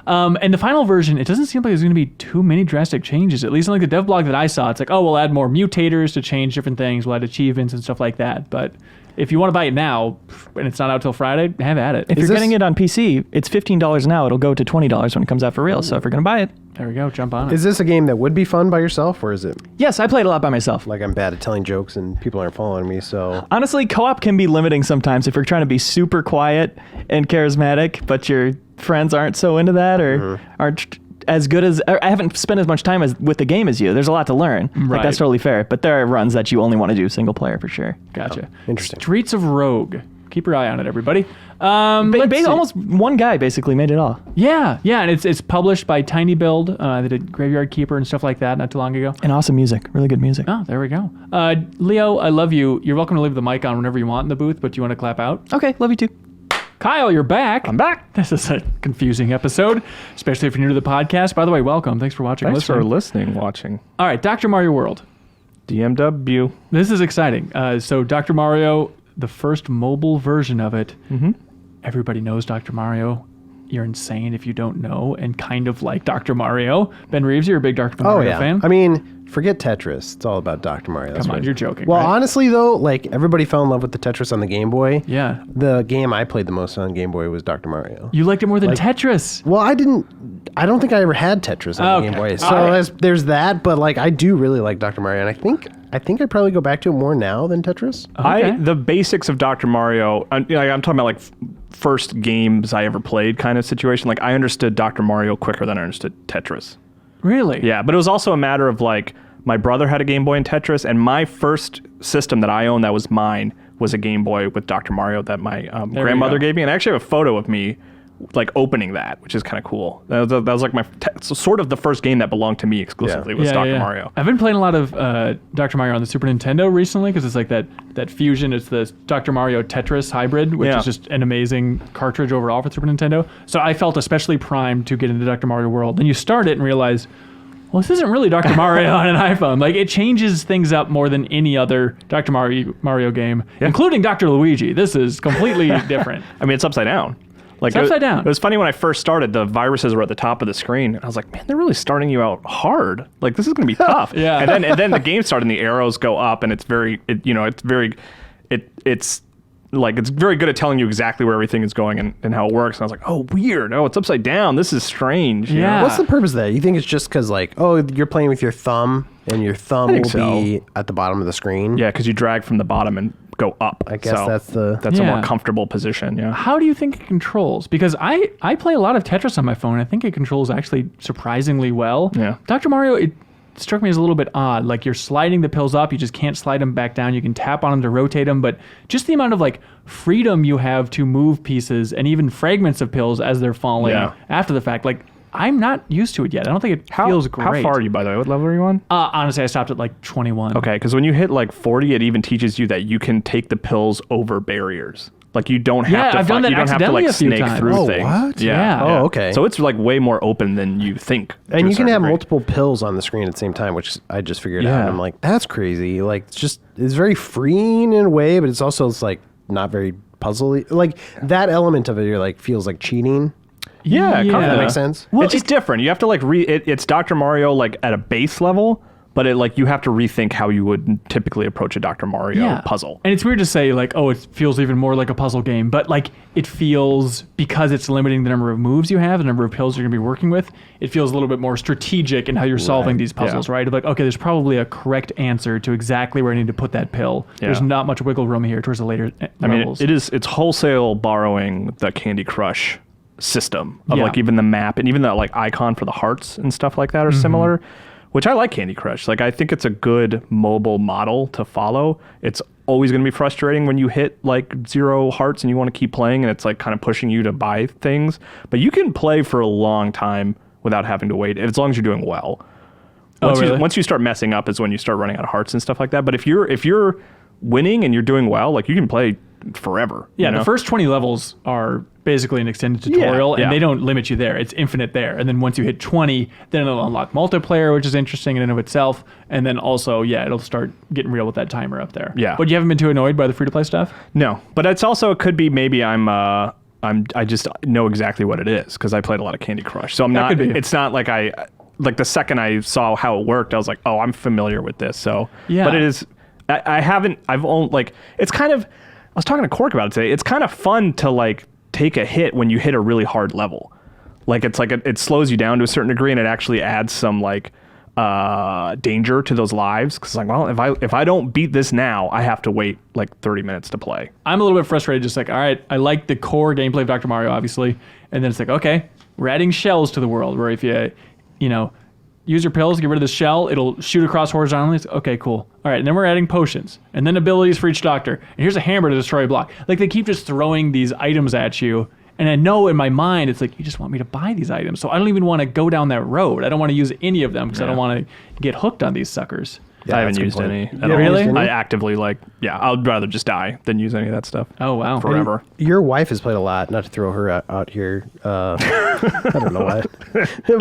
Speaker 1: And the final version, it doesn't seem like there's going to be too many drastic changes. At least in like the dev blog that I saw, it's like, oh, we'll add more mutators to change different things. We'll add achievements and stuff like that. But if you want to buy it now, and it's not out till Friday, have at it.
Speaker 4: If you're getting it on PC, it's $15 now. It'll go to $20 when it comes out for real. So if you're going to buy it.
Speaker 1: There we go. Jump on it.
Speaker 7: Is this a game that would be fun by yourself, or is it
Speaker 4: Yes, I played a lot by myself.
Speaker 7: like I'm bad at telling jokes and people aren't following me? So
Speaker 4: Honestly, co-op can be limiting sometimes if you're trying to be super quiet and charismatic, but your friends aren't so into that or aren't as good as... I haven't spent as much time with the game as you. There's a lot to learn.
Speaker 1: Right.
Speaker 4: Like, that's totally fair. But there are runs that you only want to do single player for sure.
Speaker 1: Gotcha.
Speaker 7: interesting.
Speaker 1: Streets of Rogue. Keep your eye on it, everybody. Let's see.
Speaker 4: Almost one guy basically made it all.
Speaker 1: Yeah, and it's published by Tiny Build. They did Graveyard Keeper and stuff like that not too long ago.
Speaker 4: And awesome music. Really good music.
Speaker 1: Oh, there we go. Leo, I love you. You're welcome to leave the mic on whenever you want in the booth, but do you want to clap out?
Speaker 4: Okay, love you too.
Speaker 1: Kyle, you're back.
Speaker 2: I'm back.
Speaker 1: This is a confusing episode, especially if you're new to the podcast. By the way, welcome. Thanks for watching.
Speaker 2: Thanks for
Speaker 1: listening.
Speaker 2: watching.
Speaker 1: All right, Dr. Mario World.
Speaker 2: DMW.
Speaker 1: This is exciting. So Dr. Mario, the first mobile version of it, everybody knows Dr. Mario. You're insane if you don't know and kind of like Dr. Mario. Ben Reeves, you're a big Dr. Mario fan.
Speaker 7: I mean, forget Tetris. It's all about Dr. Mario. That's
Speaker 1: Come on,
Speaker 7: what it
Speaker 1: you're
Speaker 7: is.
Speaker 1: joking,
Speaker 7: Well,
Speaker 1: right?
Speaker 7: honestly, though, like everybody fell in love with the Tetris on the Game Boy.
Speaker 1: Yeah.
Speaker 7: The game I played the most on Game Boy was Dr. Mario.
Speaker 1: You liked it more than Tetris.
Speaker 7: Well, I don't think I ever had Tetris on the Game Boy. So
Speaker 1: All right.
Speaker 7: there's that, but like I do really like Dr. Mario, and I think I'd probably go back to it more now than Tetris.
Speaker 1: Okay.
Speaker 2: The basics of Dr. Mario, I'm talking about like first games I ever played kind of situation. Like I understood Dr. Mario quicker than I understood Tetris.
Speaker 1: Really?
Speaker 2: Yeah, but it was also a matter of like my brother had a Game Boy and Tetris, and my first system that I owned that was mine was a Game Boy with Dr. Mario that my grandmother
Speaker 1: go.
Speaker 2: gave me. And I actually have a photo of me like opening that, which is kind of cool. That was like so sort of the first game that belonged to me exclusively was Dr. Mario.
Speaker 1: I've been playing a lot of Dr. Mario on the Super Nintendo recently because it's like that fusion. It's the Dr. Mario Tetris hybrid, which is just an amazing cartridge overall for Super Nintendo. So I felt especially primed to get into Dr. Mario World. Then you start it and realize, well, this isn't really Dr. Mario on an iPhone. Like, it changes things up more than any other Dr. Mario game, including Dr. Luigi. This is completely different.
Speaker 2: I mean, it's upside down. Like
Speaker 1: It's upside down.
Speaker 2: It was funny when I first started, the viruses were at the top of the screen. And I was like, man, they're really starting you out hard. Like, this is going to be tough.
Speaker 1: Yeah.
Speaker 2: And then the game started and the arrows go up and it's very good at telling you exactly where everything is going and how it works. And I was like, oh, weird. Oh, it's upside down. This is strange. you know?
Speaker 1: Yeah.
Speaker 7: What's the purpose of that? You think it's just because like, oh, you're playing with your thumb and your thumb will be at the bottom of the screen?
Speaker 2: Yeah, because you drag from the bottom and go up.
Speaker 7: I guess that's
Speaker 2: a more comfortable position. Yeah.
Speaker 1: How do you think it controls? Because I play a lot of Tetris on my phone. I think it controls actually surprisingly well.
Speaker 2: Yeah.
Speaker 1: Dr. Mario, it struck me as a little bit odd. Like, you're sliding the pills up, you just can't slide them back down. You can tap on them to rotate them, but just the amount of like freedom you have to move pieces and even fragments of pills as they're falling after the fact. Like, I'm not used to it yet. I don't think it feels great.
Speaker 2: How far are you, by the way? What level are you on?
Speaker 1: Honestly, I stopped at like 21.
Speaker 2: Okay, because when you hit like 40, it even teaches you that you can take the pills over barriers. Like you don't have to.
Speaker 1: I've done that
Speaker 2: you don't have to
Speaker 1: accidentally
Speaker 2: like
Speaker 1: a few
Speaker 2: snake
Speaker 1: times.
Speaker 2: through
Speaker 7: Oh,
Speaker 2: things.
Speaker 7: what?
Speaker 1: Yeah.
Speaker 7: Oh, okay.
Speaker 2: So it's like way more open than you think.
Speaker 7: And you can have multiple pills on the screen at the same time, which I just figured out.
Speaker 2: Yeah.
Speaker 7: And I'm like, that's crazy. Like, it's very freeing in a way, but it's like not very puzzly. Like that element of it, you're like feels like cheating.
Speaker 2: Yeah,
Speaker 1: Yeah.
Speaker 2: kinda.
Speaker 7: That makes sense.
Speaker 1: Well,
Speaker 2: it's just different. You have to like it's Dr. Mario like at a base level, but it like you have to rethink how you would typically approach a Dr. Mario puzzle.
Speaker 1: And it's weird to say like, oh, it feels even more like a puzzle game, but like it feels, because it's limiting the number of moves you have, the number of pills you're going to be working with, it feels a little bit more strategic in how you're solving these puzzles, right? Like, okay, there's probably a correct answer to exactly where I need to put that pill. There's not much wiggle room here towards the later levels.
Speaker 2: It's wholesale borrowing the Candy Crush system of
Speaker 1: Yeah.
Speaker 2: like even the map and even the like icon for the hearts and stuff like that are similar, which I like Candy Crush. Like I think it's a good mobile model to follow. It's always going to be frustrating when you hit like 0 hearts and you want to keep playing and it's like kind of pushing you to buy things, but you can play for a long time without having to wait as long as you're doing well. Once you start messing up is when you start running out of hearts and stuff like that. But if you're winning and you're doing well, like you can play forever.
Speaker 1: Yeah,
Speaker 2: you know?
Speaker 1: the first 20 levels are basically an extended tutorial,
Speaker 2: Yeah.
Speaker 1: and they don't limit you there. It's infinite there. And then once you hit 20, then it'll unlock multiplayer, which is interesting in and of itself. And then also, it'll start getting real with that timer up there.
Speaker 2: Yeah.
Speaker 1: But you haven't been too annoyed by the free-to-play stuff?
Speaker 2: No, but it could be maybe I just know exactly what it is because I played a lot of Candy Crush. So
Speaker 1: That could be.
Speaker 2: It's not like like the second I saw how it worked, I was like, oh, I'm familiar with this. So,
Speaker 1: Yeah.
Speaker 2: but it is, I've only like, it's kind of, I was talking to Cork about it today. It's kind of fun to like take a hit when you hit a really hard level. Like it's like it slows you down to a certain degree and it actually adds some like danger to those lives. Cause like, well, if I don't beat this now, I have to wait like 30 minutes to play.
Speaker 1: I'm a little bit frustrated, just like, all right, I like the core gameplay of Dr. Mario, obviously. And then it's like, okay, we're adding shells to the world where if you know, use your pills, get rid of the shell, it'll shoot across horizontally. It's, okay, cool. All right, and then we're adding potions. And then abilities for each doctor. And here's a hammer to destroy a block. Like, they keep just throwing these items at you. And I know in my mind, it's like, you just want me to buy these items. So I don't even want to go down that road. I don't want to use any of them because I don't want to get hooked on these suckers.
Speaker 7: Yeah,
Speaker 2: I haven't
Speaker 7: that's a good
Speaker 2: used
Speaker 7: point.
Speaker 2: any.
Speaker 7: You
Speaker 2: at
Speaker 7: haven't
Speaker 2: all.
Speaker 1: Really?
Speaker 7: used any?
Speaker 2: I actively I'd rather just die than use any of that stuff.
Speaker 1: Oh, wow.
Speaker 2: Forever.
Speaker 7: Your wife has played a lot. Not to throw her out here. I don't know why.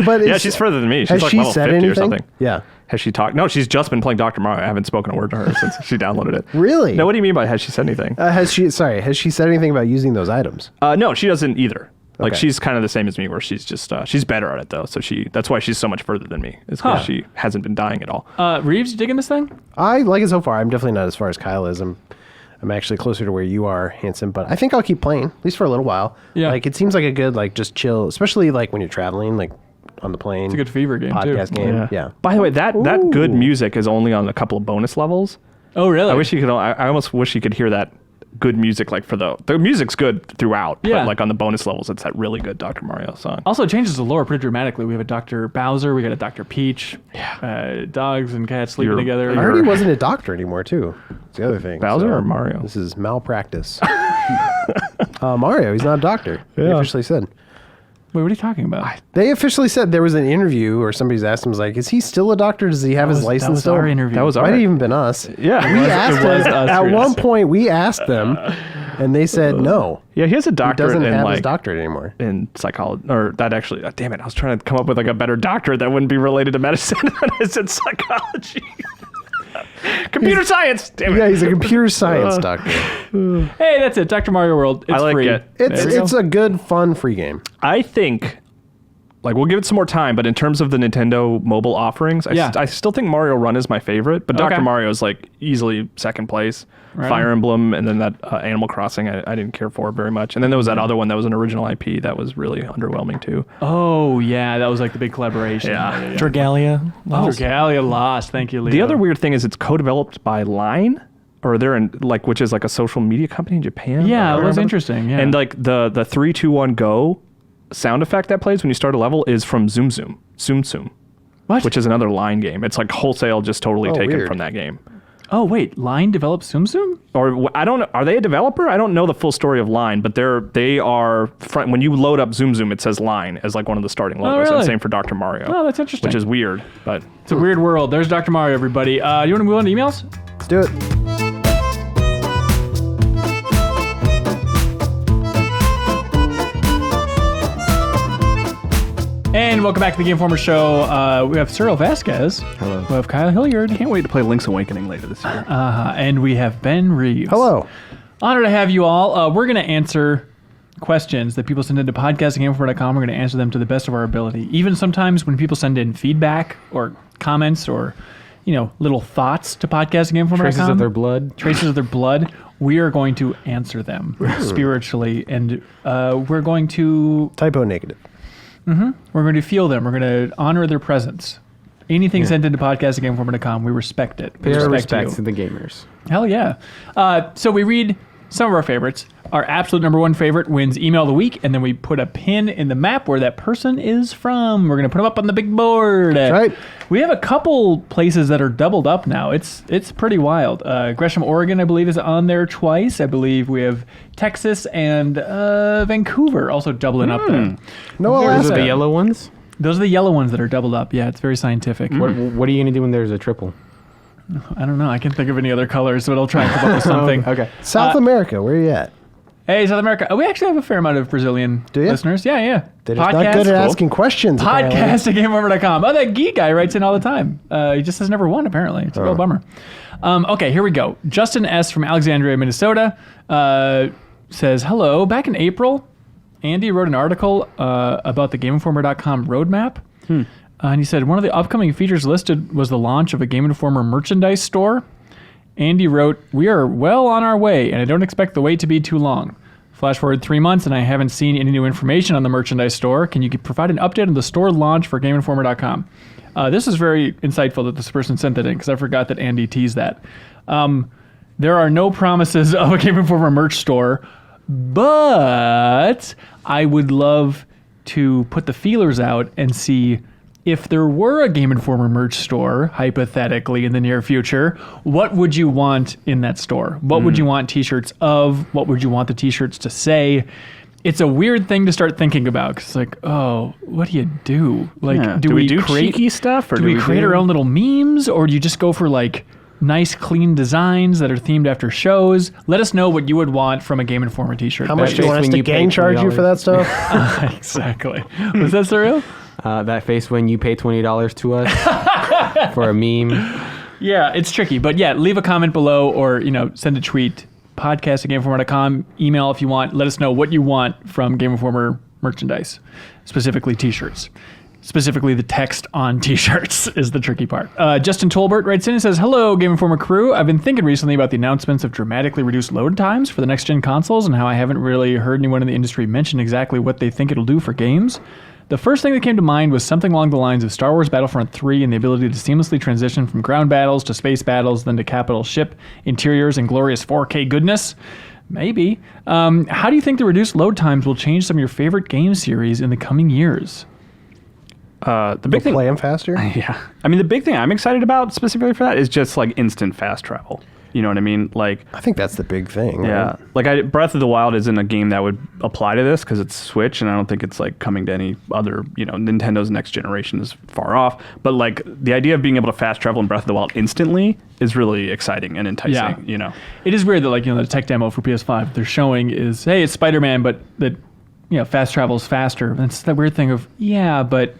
Speaker 7: But
Speaker 2: Yeah, she's further than me. She's
Speaker 7: has
Speaker 2: like
Speaker 7: she
Speaker 2: level
Speaker 7: said
Speaker 2: 50
Speaker 7: anything?
Speaker 2: or something.
Speaker 7: Yeah.
Speaker 2: Has she talked? No, she's just been playing Dr. Mario. I haven't spoken a word to her since she downloaded it.
Speaker 7: Really?
Speaker 2: No, what do you mean by has she said anything?
Speaker 7: Has she said anything about using those items?
Speaker 2: No, she doesn't either. Like
Speaker 7: Okay.
Speaker 2: she's kind of the same as me, where she's just she's better at it though. So that's why she's so much further than me. Is because she hasn't been dying at all.
Speaker 1: Reeves, you digging this thing?
Speaker 7: I like it so far. I'm definitely not as far as Kyle is. I'm actually closer to where you are, Hanson. But I think I'll keep playing at least for a little while.
Speaker 1: Yeah.
Speaker 7: Like it seems like a good just chill, especially like when you're traveling, like on the plane.
Speaker 1: It's a good fever game, too.
Speaker 7: podcast game. Yeah.
Speaker 2: By the way, that good
Speaker 7: Ooh.
Speaker 2: music is only on a couple of bonus levels.
Speaker 1: Oh, really?
Speaker 2: I wish you could. I almost wish you could hear that good music. Like for the music's good throughout.
Speaker 1: Yeah.
Speaker 2: But like on the bonus levels, it's that really good Dr. Mario song.
Speaker 1: Also, it changes the lore pretty dramatically. We have a Dr. Bowser, we got a Dr. Peach, dogs and cats sleeping
Speaker 2: You're-
Speaker 1: together.
Speaker 7: I heard he wasn't a doctor anymore too. That's the other thing.
Speaker 2: Bowser or Mario?
Speaker 7: This is malpractice. Mario, he's not a doctor. They officially said.
Speaker 1: Wait, what are you talking about?
Speaker 7: They officially said there was an interview or somebody's asked him, was like, is he still a doctor? Does he have his license
Speaker 1: that was
Speaker 7: still?
Speaker 1: our interview.
Speaker 2: That was
Speaker 7: Might
Speaker 2: our
Speaker 7: have even been us.
Speaker 2: Yeah.
Speaker 7: We asked
Speaker 1: it was
Speaker 7: them.
Speaker 1: us,
Speaker 7: At
Speaker 1: Reeves.
Speaker 7: one point, we asked them, and they said no.
Speaker 2: Yeah, he has a
Speaker 7: He
Speaker 2: doctorate
Speaker 7: doesn't
Speaker 2: in
Speaker 7: have his
Speaker 2: like
Speaker 7: doctorate anymore.
Speaker 2: in psychology, or that actually. Damn it! I was trying to come up with like a better doctorate that wouldn't be related to medicine. And I said psychology. Computer science. Damn it.
Speaker 7: Yeah, he's a computer science doctor.
Speaker 1: Hey, that's it. Dr. Mario World. It's
Speaker 2: I like
Speaker 1: free.
Speaker 2: it.
Speaker 7: It's a good, fun, free game.
Speaker 2: I think, like, we'll give it some more time, but in terms of the Nintendo mobile offerings, I still think Mario Run is my favorite, but
Speaker 1: Okay.
Speaker 2: Dr. Mario is, like, easily second place.
Speaker 1: Right
Speaker 2: Fire
Speaker 1: on.
Speaker 2: Emblem, and then that Animal Crossing, I didn't care for very much. And then there was that other one that was an original IP that was really underwhelming, too.
Speaker 1: Oh, yeah. That was like the big collaboration.
Speaker 2: Yeah.
Speaker 4: Dragalia.
Speaker 1: Dragalia Lost. Thank you, Leo.
Speaker 2: The other weird thing is it's co-developed by Line, or they're in, like, which is, like, a social media company in Japan.
Speaker 1: Yeah,
Speaker 2: I
Speaker 1: it was
Speaker 2: remember.
Speaker 1: interesting. Yeah.
Speaker 2: And, like, the 3, 2, 1, go sound effect that plays when you start a level is from Zoom Zoom,
Speaker 1: what?
Speaker 2: which is another Line game. It's like wholesale, just totally taken
Speaker 7: weird.
Speaker 2: from that game.
Speaker 1: Oh, wait. Line developed Tsum Tsum?
Speaker 2: Or I don't know. Are they a developer? I don't know the full story of Line, but they are when you load up Zoom Zoom, it says Line as like one of the starting logos.
Speaker 1: really?
Speaker 2: And same for Dr. Mario.
Speaker 1: Oh, that's interesting.
Speaker 2: Which is weird, but
Speaker 1: It's a weird world. There's Dr. Mario, everybody. You want to move on to emails?
Speaker 7: Let's do it.
Speaker 1: And welcome back to the Game Informer Show. We have Cyril Vasquez. Hello. We have Kyle Hilliard.
Speaker 2: can't wait to play Link's Awakening later this year.
Speaker 1: And we have Ben Reeves.
Speaker 7: Hello.
Speaker 1: Honor to have you all. We're going to answer questions that people send into podcastinginformer.com. We're going to answer them to the best of our ability. Even sometimes when people send in feedback or comments or, little thoughts to podcastinginformer.com.
Speaker 6: Traces of their blood.
Speaker 1: Traces of their blood. We are going to answer them spiritually. And we're going to
Speaker 7: Typo negative.
Speaker 1: We're going to feel them. We're going to honor their presence. Anything sent into podcastinginformer.com, we respect it. We
Speaker 3: Pay our
Speaker 1: respect
Speaker 3: respects
Speaker 1: you.
Speaker 3: to the gamers.
Speaker 1: Hell yeah. So we read some of our favorites. Our absolute number one favorite wins email of the week, and then we put a pin in the map where that person is from. We're going to put them up on the big board.
Speaker 7: That's right.
Speaker 1: We have a couple places that are doubled up now. It's pretty wild. Gresham, Oregon, I believe, is on there twice. I believe we have Texas and Vancouver also doubling up there.
Speaker 7: No,
Speaker 3: Those
Speaker 7: Alaska.
Speaker 3: are the yellow ones.
Speaker 1: Those are the yellow ones that are doubled up. Yeah, it's very scientific.
Speaker 3: What are you gonna do when there's a triple?
Speaker 1: I don't know. I can't think of any other colors, but I'll try and come up with something.
Speaker 3: Okay.
Speaker 7: South America, where are you at?
Speaker 1: Hey, South America. We actually have a fair amount of Brazilian
Speaker 7: Do ya?
Speaker 1: listeners. Yeah.
Speaker 7: They're just not good at
Speaker 1: Cool.
Speaker 7: asking questions. apparently.
Speaker 1: Podcast at GameOver.com. Oh, that geek guy writes in all the time. He just has never won, apparently. It's a real bummer. Okay, here we go. Justin S. from Alexandria, Minnesota says, hello. Back in April, Andy wrote an article about the GameInformer.com roadmap. And he said, one of the upcoming features listed was the launch of a Game Informer merchandise store. Andy wrote, we are well on our way, and I don't expect the wait to be too long. Flash forward 3 months, and I haven't seen any new information on the merchandise store. Can you provide an update on the store launch for GameInformer.com? This is very insightful that this person sent that in, because I forgot that Andy teased that. There are no promises of a Game Informer merch store, but I would love to put the feelers out and see if there were a Game Informer merch store, hypothetically, in the near future, what would you want in that store? What would you want t-shirts of? What would you want the t-shirts to say? It's a weird thing to start thinking about, because it's like, oh, what do you do? Like,
Speaker 2: Yeah.
Speaker 1: do we create
Speaker 2: cheeky stuff, or
Speaker 1: do we create our own little memes, or do you just go for like nice, clean designs that are themed after shows? Let us know what you would want from a Game Informer t-shirt.
Speaker 7: How much do you want us
Speaker 3: when
Speaker 7: to
Speaker 3: you pay
Speaker 7: gang charge you for that stuff?
Speaker 1: Exactly. Was that surreal?
Speaker 3: That face when you pay $20 to us for a meme.
Speaker 1: Yeah, it's tricky. But yeah, leave a comment below, or send a tweet. Podcast at GameInformer.com. Email if you want. Let us know what you want from Game Informer merchandise, specifically t-shirts. Specifically, the text on t-shirts is the tricky part. Justin Tolbert writes in and says, hello, Game Informer crew. I've been thinking recently about the announcements of dramatically reduced load times for the next-gen consoles, and how I haven't really heard anyone in the industry mention exactly what they think it'll do for games. The first thing that came to mind was something along the lines of Star Wars Battlefront 3 and the ability to seamlessly transition from ground battles to space battles, then to capital ship interiors and glorious 4K goodness. Maybe. How do you think the reduced load times will change some of your favorite game series in the coming years?
Speaker 2: The big thing,
Speaker 7: Play them faster?
Speaker 2: yeah. I mean, the big thing I'm excited about specifically for that is just like instant fast travel. You know what I mean? Like,
Speaker 7: I think that's the big thing.
Speaker 2: yeah,
Speaker 7: Right?
Speaker 2: like Breath of the Wild isn't a game that would apply to this because it's Switch, and I don't think it's like coming to any other. Nintendo's next generation is far off. But like the idea of being able to fast travel in Breath of the Wild instantly is really exciting and enticing.
Speaker 1: Yeah. It is weird that the tech demo for PS5 they're showing is, hey, it's Spider-Man, but that fast travels faster. And it's that weird thing of, yeah, but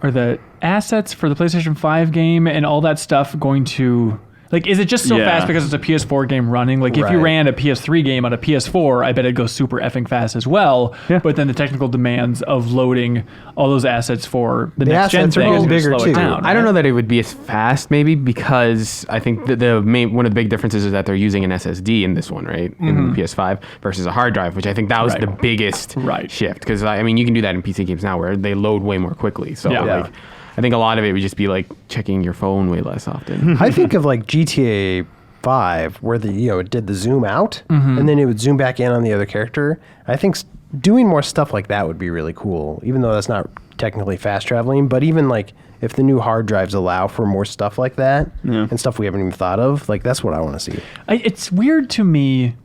Speaker 1: are the assets for the PlayStation 5 game and all that stuff going to... Like, is it just so fast because it's a PS4 game running? Like, if you
Speaker 7: Right.
Speaker 1: ran a PS3 game on a PS4, I bet it'd go super effing fast as well.
Speaker 2: Yeah.
Speaker 1: But then the technical demands of loading all those assets for the
Speaker 7: The
Speaker 1: next gen
Speaker 7: assets are
Speaker 1: thing
Speaker 7: getting
Speaker 1: is gonna
Speaker 7: bigger,
Speaker 1: slow it
Speaker 7: too.
Speaker 1: down.
Speaker 3: I don't
Speaker 1: right?
Speaker 3: know that it would be as fast, maybe, because I think the main one of the big differences is that they're using an SSD in this one, right, in PS5 versus a hard drive, which I think that was
Speaker 1: Right.
Speaker 3: the biggest
Speaker 1: Right.
Speaker 3: shift. Because you can do that in PC games now, where they load way more quickly. So
Speaker 1: Yeah.
Speaker 3: I think a lot of it would just be like checking your phone way less often.
Speaker 7: I think of like GTA 5, where it did the zoom out, and then it would zoom back in on the other character. I think doing more stuff like that would be really cool, even though that's not technically fast traveling. But even like if the new hard drives allow for more stuff like that, and stuff we haven't even thought of, like that's what I want to see.
Speaker 1: It's weird to me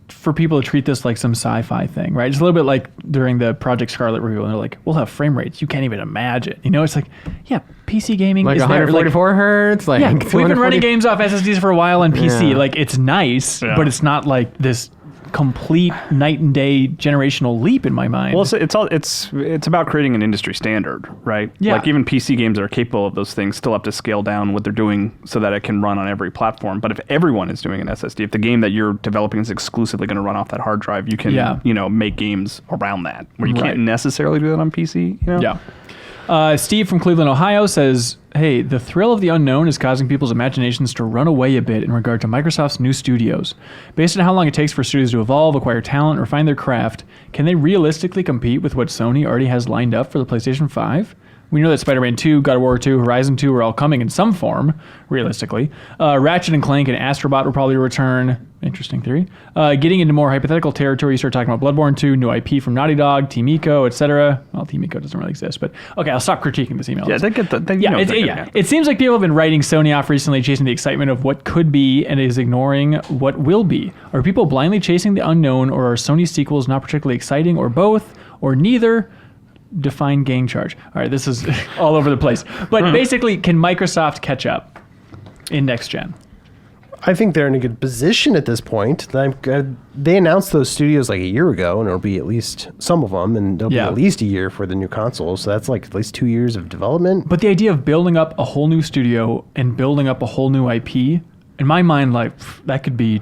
Speaker 1: for people to treat this like some sci-fi thing, right? It's a little bit like during the Project Scarlet review, and they're like, we'll have frame rates you can't even imagine. It's like, yeah, PC gaming
Speaker 3: Like
Speaker 1: is there.
Speaker 3: 144 hertz. Like
Speaker 1: Yeah, we've been running
Speaker 3: 240
Speaker 1: games off SSDs for a while on PC.
Speaker 3: Yeah.
Speaker 1: Like, it's nice,
Speaker 2: Yeah.
Speaker 1: but it's not like this complete night and day generational leap in my mind.
Speaker 2: Well, it's about creating an industry standard, right?
Speaker 1: Yeah.
Speaker 2: Like even PC games that are capable of those things still have to scale down what they're doing so that it can run on every platform. But if everyone is doing an SSD, if the game that you're developing is exclusively going to run off that hard drive, you can make games around that where you
Speaker 1: Right.
Speaker 2: can't necessarily do that on PC.
Speaker 1: Yeah. Steve from Cleveland, Ohio says, hey, the thrill of the unknown is causing people's imaginations to run away a bit in regard to Microsoft's new studios. Based on how long it takes for studios to evolve, acquire talent, or find their craft, can they realistically compete with what Sony already has lined up for the PlayStation 5? We know that Spider-Man 2, God of War 2, Horizon 2 are all coming in some form, realistically. Ratchet and Clank and Astrobot will probably return. Interesting theory. Getting into more hypothetical territory, you start talking about Bloodborne 2, new IP from Naughty Dog, Team Eco, etc. Well, Team Eco doesn't really exist, but okay, I'll stop critiquing this email.
Speaker 2: Yeah, they get the.
Speaker 1: It seems like people have been writing Sony off recently, chasing the excitement of what could be and is ignoring what will be. Are people blindly chasing the unknown, or are Sony sequels not particularly exciting, or both, or neither? Define gang charge. All right, this is all over the place. But basically, can Microsoft catch up in next gen?
Speaker 7: I think they're in a good position at this point. They announced those studios like a year ago, and it'll be at least some of them, and it'll be at least a year for the new console. So that's like at least 2 years of development.
Speaker 1: But the idea of building up a whole new studio and building up a whole new IP, in my mind, like that could be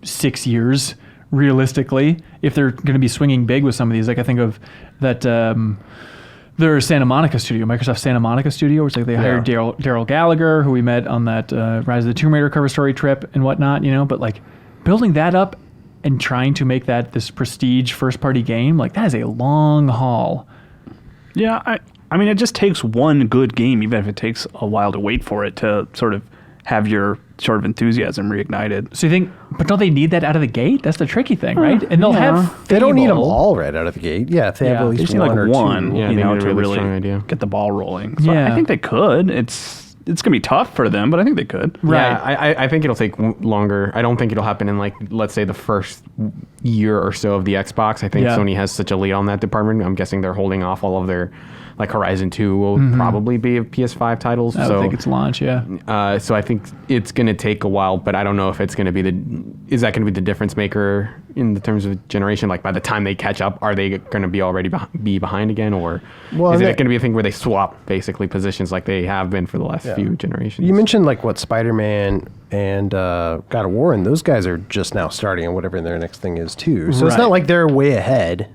Speaker 1: 6 years realistically if they're going to be swinging big with some of these. Like I think of that. Their Santa Monica studio, Microsoft Santa Monica studio, which like they hired Daryl Gallagher, who we met on that Rise of the Tomb Raider cover story trip and whatnot, but like building that up and trying to make that this prestige first party game, like that is a long haul.
Speaker 2: Yeah, I mean, it just takes one good game, even if it takes a while to wait for it to sort of have your sort of enthusiasm reignited.
Speaker 1: So you think, but don't they need that out of the gate? That's the tricky thing, right? And they'll have
Speaker 7: They don't need them all right out of the gate. Yeah, if they have at
Speaker 2: They
Speaker 7: least
Speaker 2: just need
Speaker 7: one
Speaker 2: like
Speaker 7: or
Speaker 2: one,
Speaker 7: two.
Speaker 3: Yeah,
Speaker 2: you
Speaker 3: they
Speaker 2: know,
Speaker 3: need a
Speaker 2: to
Speaker 3: really strong
Speaker 2: really
Speaker 3: idea.
Speaker 2: get the ball rolling. So
Speaker 1: Yeah.
Speaker 2: I think they could. It's going to be tough for them, but I think they could.
Speaker 1: Right.
Speaker 3: Yeah, I think it'll take longer. I don't think it'll happen in like, let's say the first year or so of the Xbox. I think Sony has such a lead on that department. I'm guessing they're holding off all of their, like Horizon 2 will probably be PS5 titles.
Speaker 1: I would think it's launch,
Speaker 3: So I think it's going to take a while, but I don't know if it's going to be is that going to be the difference maker in the terms of generation? Like by the time they catch up, are they going to be already be behind again? Or is it going to be a thing where they swap basically positions like they have been for the last few generations?
Speaker 7: You mentioned like what Spider-Man and God of War, and those guys are just now starting on whatever their next thing is too. So it's not like they're way ahead.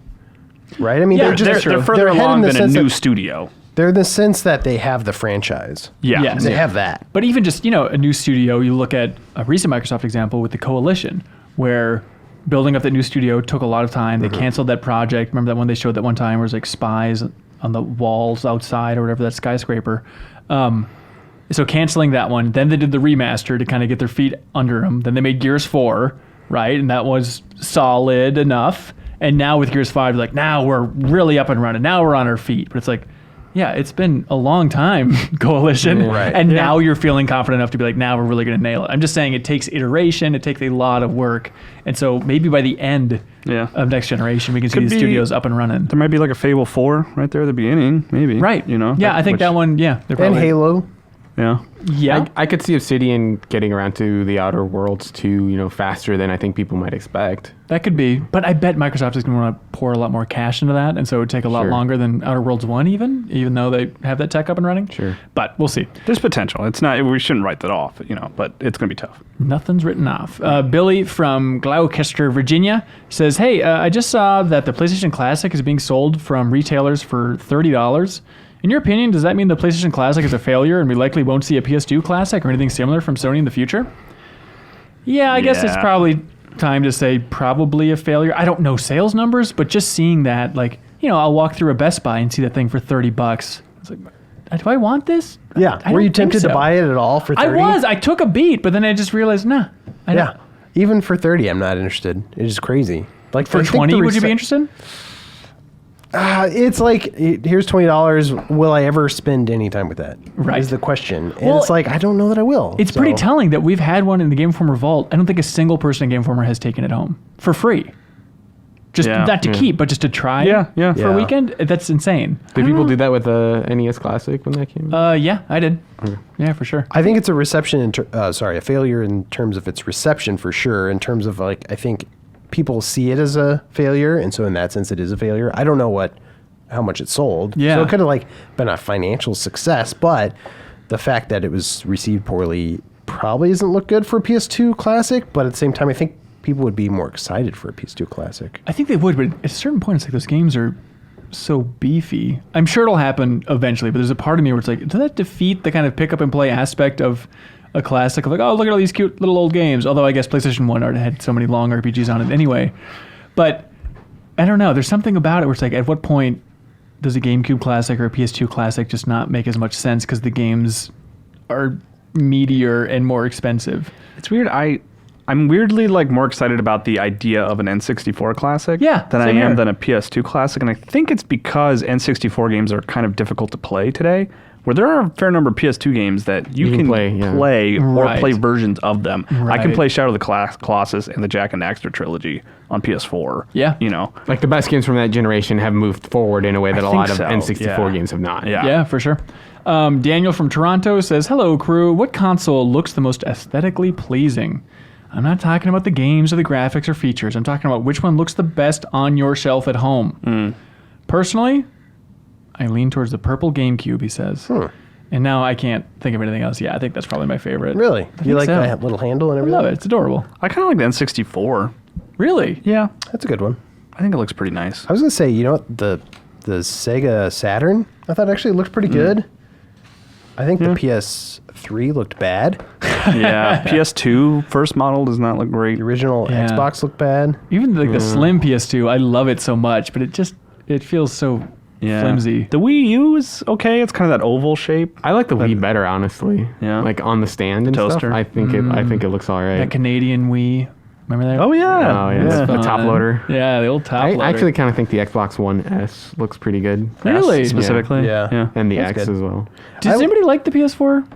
Speaker 7: Right? I mean,
Speaker 1: Yeah,
Speaker 7: they're
Speaker 2: They're further
Speaker 7: ahead
Speaker 2: along
Speaker 7: in the
Speaker 2: than a
Speaker 7: sense
Speaker 2: new
Speaker 7: that
Speaker 2: studio.
Speaker 7: they're in the sense that they have the franchise.
Speaker 2: Yeah.
Speaker 1: Yes.
Speaker 7: They have that.
Speaker 1: But even just, a new studio, you look at a recent Microsoft example with the Coalition, where building up that new studio took a lot of time. They canceled that project. Remember that one they showed that one time where it was like spies on the walls outside or whatever, that skyscraper. So canceling that one. Then they did the remaster to kind of get their feet under them. Then they made Gears 4, right? And that was solid enough. And now with Gears 5, like, now we're really up and running. Now we're on our feet. But it's like, yeah, it's been a long time, Coalition.
Speaker 7: Right.
Speaker 1: And now you're feeling confident enough to be like, now we're really going to nail it. I'm just saying it takes iteration. It takes a lot of work. And so maybe by the end of next generation, we can see the studios up and running.
Speaker 2: There might be like a Fable 4 right there at the beginning, maybe.
Speaker 1: Right.
Speaker 2: Yeah,
Speaker 1: I think that one, they're
Speaker 7: And
Speaker 1: probably...
Speaker 7: Halo.
Speaker 2: Yeah.
Speaker 1: Yeah.
Speaker 3: I could see Obsidian getting around to the Outer Worlds too, faster than I think people might expect.
Speaker 1: That could be, but I bet Microsoft is going to want to pour a lot more cash into that, and so it would take a lot longer than Outer Worlds 1 even though they have that tech up and running.
Speaker 3: Sure.
Speaker 1: But we'll see.
Speaker 2: There's potential. It's not. We shouldn't write that off, but it's going to be tough.
Speaker 1: Nothing's written off. Billy from Gloucester, Virginia says, hey, I just saw that the PlayStation Classic is being sold from retailers for $30. In your opinion, does that mean the PlayStation Classic is a failure and we likely won't see a PS2 Classic or anything similar from Sony in the future? Yeah, I guess it's probably time to say probably a failure. I don't know sales numbers, but just seeing that, like, I'll walk through a Best Buy and see that thing for $30. It's like, do I want this?
Speaker 7: Yeah.
Speaker 1: I
Speaker 7: Were you
Speaker 1: don't think
Speaker 7: tempted to
Speaker 1: so.
Speaker 7: buy it at all for 30?
Speaker 1: I was. I took a beat, but then I just realized, nah. I don't.
Speaker 7: Even for 30, I'm not interested. It's just crazy. Like
Speaker 1: For 20, would you be interested?
Speaker 7: It's like, here's $20. Will I ever spend any time with that?
Speaker 1: Right.
Speaker 7: Is the question. And
Speaker 1: Well,
Speaker 7: it's like, I don't know that I will.
Speaker 1: It's pretty telling that we've had one in the Game Informer vault. I don't think a single person in Game Informer has taken it home for free. Just not to keep, but just to try for a weekend. That's insane.
Speaker 3: Did people do that with the NES Classic when that came out?
Speaker 1: Yeah, I did. Yeah, for sure.
Speaker 7: I think it's a reception, a failure in terms of its reception for sure. In terms of like, I think people see it as a failure, and so in that sense, it is a failure. I don't know how much it sold.
Speaker 1: Yeah.
Speaker 7: So it could have like been a financial success, but the fact that it was received poorly probably doesn't look good for a PS2 Classic. But at the same time, I think people would be more excited for a PS2 Classic.
Speaker 1: I think they would, but at a certain point, it's like those games are so beefy. I'm sure it'll happen eventually, but there's a part of me where it's like, does that defeat the kind of pick up and play aspect of a classic of like, oh, look at all these cute little old games. Although I guess PlayStation 1 already had so many long RPGs on it anyway. But I don't know. There's something about it where it's like, at what point does a GameCube Classic or a PS2 Classic just not make as much sense because the games are meatier and more expensive?
Speaker 2: It's weird. I I'm weirdly like more excited about the idea of an N64 classic
Speaker 1: Yeah,
Speaker 2: than I
Speaker 1: same
Speaker 2: am
Speaker 1: here.
Speaker 2: than a PS2 classic. And I think it's because N64 games are kind of difficult to play today, where there are a fair number of PS2 games that you can play or
Speaker 1: Right.
Speaker 2: play versions of them. I
Speaker 1: Right.
Speaker 2: can play Shadow of the Colossus and the Jak and Daxter trilogy on PS4.
Speaker 1: Yeah.
Speaker 2: You know?
Speaker 3: Like the best games from that generation have moved forward in a way that a
Speaker 2: think
Speaker 3: lot of
Speaker 2: so,
Speaker 3: N64
Speaker 2: yeah.
Speaker 3: games have not.
Speaker 2: Yeah.
Speaker 1: Yeah, for sure. Daniel from Toronto says, "Hello, crew. What console looks the most aesthetically pleasing? I'm not talking about the games or the graphics or features. I'm talking about which one looks the best on your shelf at home. Personally, I lean towards the purple GameCube," he says. And now I can't think of anything else. Yeah, I think that's probably my favorite.
Speaker 7: Really?
Speaker 1: I
Speaker 7: You like
Speaker 1: think so.
Speaker 7: that little handle and
Speaker 1: I
Speaker 7: everything?
Speaker 1: love it. It's adorable.
Speaker 2: I kind of like the N64.
Speaker 1: Really?
Speaker 2: Yeah.
Speaker 7: That's a good one.
Speaker 2: I think it looks pretty nice.
Speaker 7: I was gonna say, you know what, the Sega Saturn, I thought actually looked pretty good. I think the PS3 looked bad.
Speaker 2: Yeah. PS2 first model does not look great.
Speaker 7: The original
Speaker 1: Yeah.
Speaker 7: Xbox looked bad.
Speaker 1: Even like the slim PS2, I love it so much, but it feels so flimsy.
Speaker 2: The Wii U is okay. It's kind of that oval shape.
Speaker 3: I like the Wii better, honestly.
Speaker 2: Yeah.
Speaker 3: Like on the stand and stuff.
Speaker 2: Toaster.
Speaker 3: I think it looks all right.
Speaker 1: That Canadian Wii. Remember that?
Speaker 2: Oh yeah.
Speaker 3: Oh, yeah. The top loader.
Speaker 1: Yeah, the old top loader.
Speaker 3: I actually kind of think the Xbox One S looks pretty good.
Speaker 1: Really?
Speaker 2: S specifically.
Speaker 7: Yeah.
Speaker 2: Yeah.
Speaker 3: And the
Speaker 7: That's
Speaker 3: X
Speaker 7: good.
Speaker 3: as well.
Speaker 1: Does anybody like the PS4?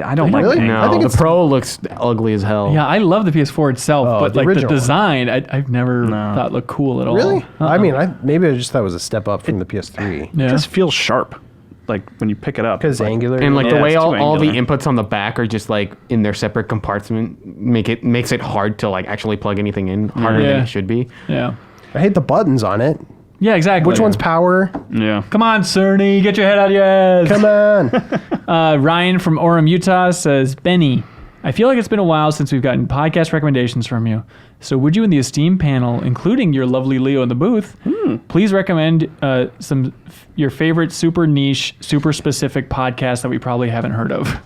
Speaker 2: I don't like
Speaker 7: Really?
Speaker 2: the
Speaker 7: I think
Speaker 3: No,
Speaker 7: it's-
Speaker 3: the Pro looks ugly as hell.
Speaker 1: Yeah, I love the PS4 itself,
Speaker 7: Oh,
Speaker 1: but
Speaker 7: the
Speaker 1: like the
Speaker 7: original one.
Speaker 1: design, I've never thought looked cool at all.
Speaker 7: Really?
Speaker 1: Uh-uh.
Speaker 7: I mean, maybe I just thought it was a step up from the PS3.
Speaker 1: Yeah.
Speaker 2: It just feels sharp. Like when you pick it up.
Speaker 7: Because
Speaker 2: it's like,
Speaker 7: angular.
Speaker 3: And like
Speaker 2: Yeah,
Speaker 3: the way
Speaker 2: it's too
Speaker 3: all the
Speaker 2: angular.
Speaker 3: inputs on the back are just like in their separate compartment makes it hard to like actually plug anything in, harder than
Speaker 1: Yeah.
Speaker 3: it should be.
Speaker 1: Yeah.
Speaker 7: I hate the buttons on it.
Speaker 1: Yeah, exactly.
Speaker 7: Which one's power?
Speaker 2: Yeah.
Speaker 1: Come on, Cerny, get your head out of your ass.
Speaker 7: Come on.
Speaker 1: Ryan from Orem, Utah says, "Benny, I feel like it's been a while since we've gotten podcast recommendations from you. So would you in the esteemed panel, including your lovely Leo in the booth, please recommend your favorite super niche, super specific podcast that we probably haven't heard of?"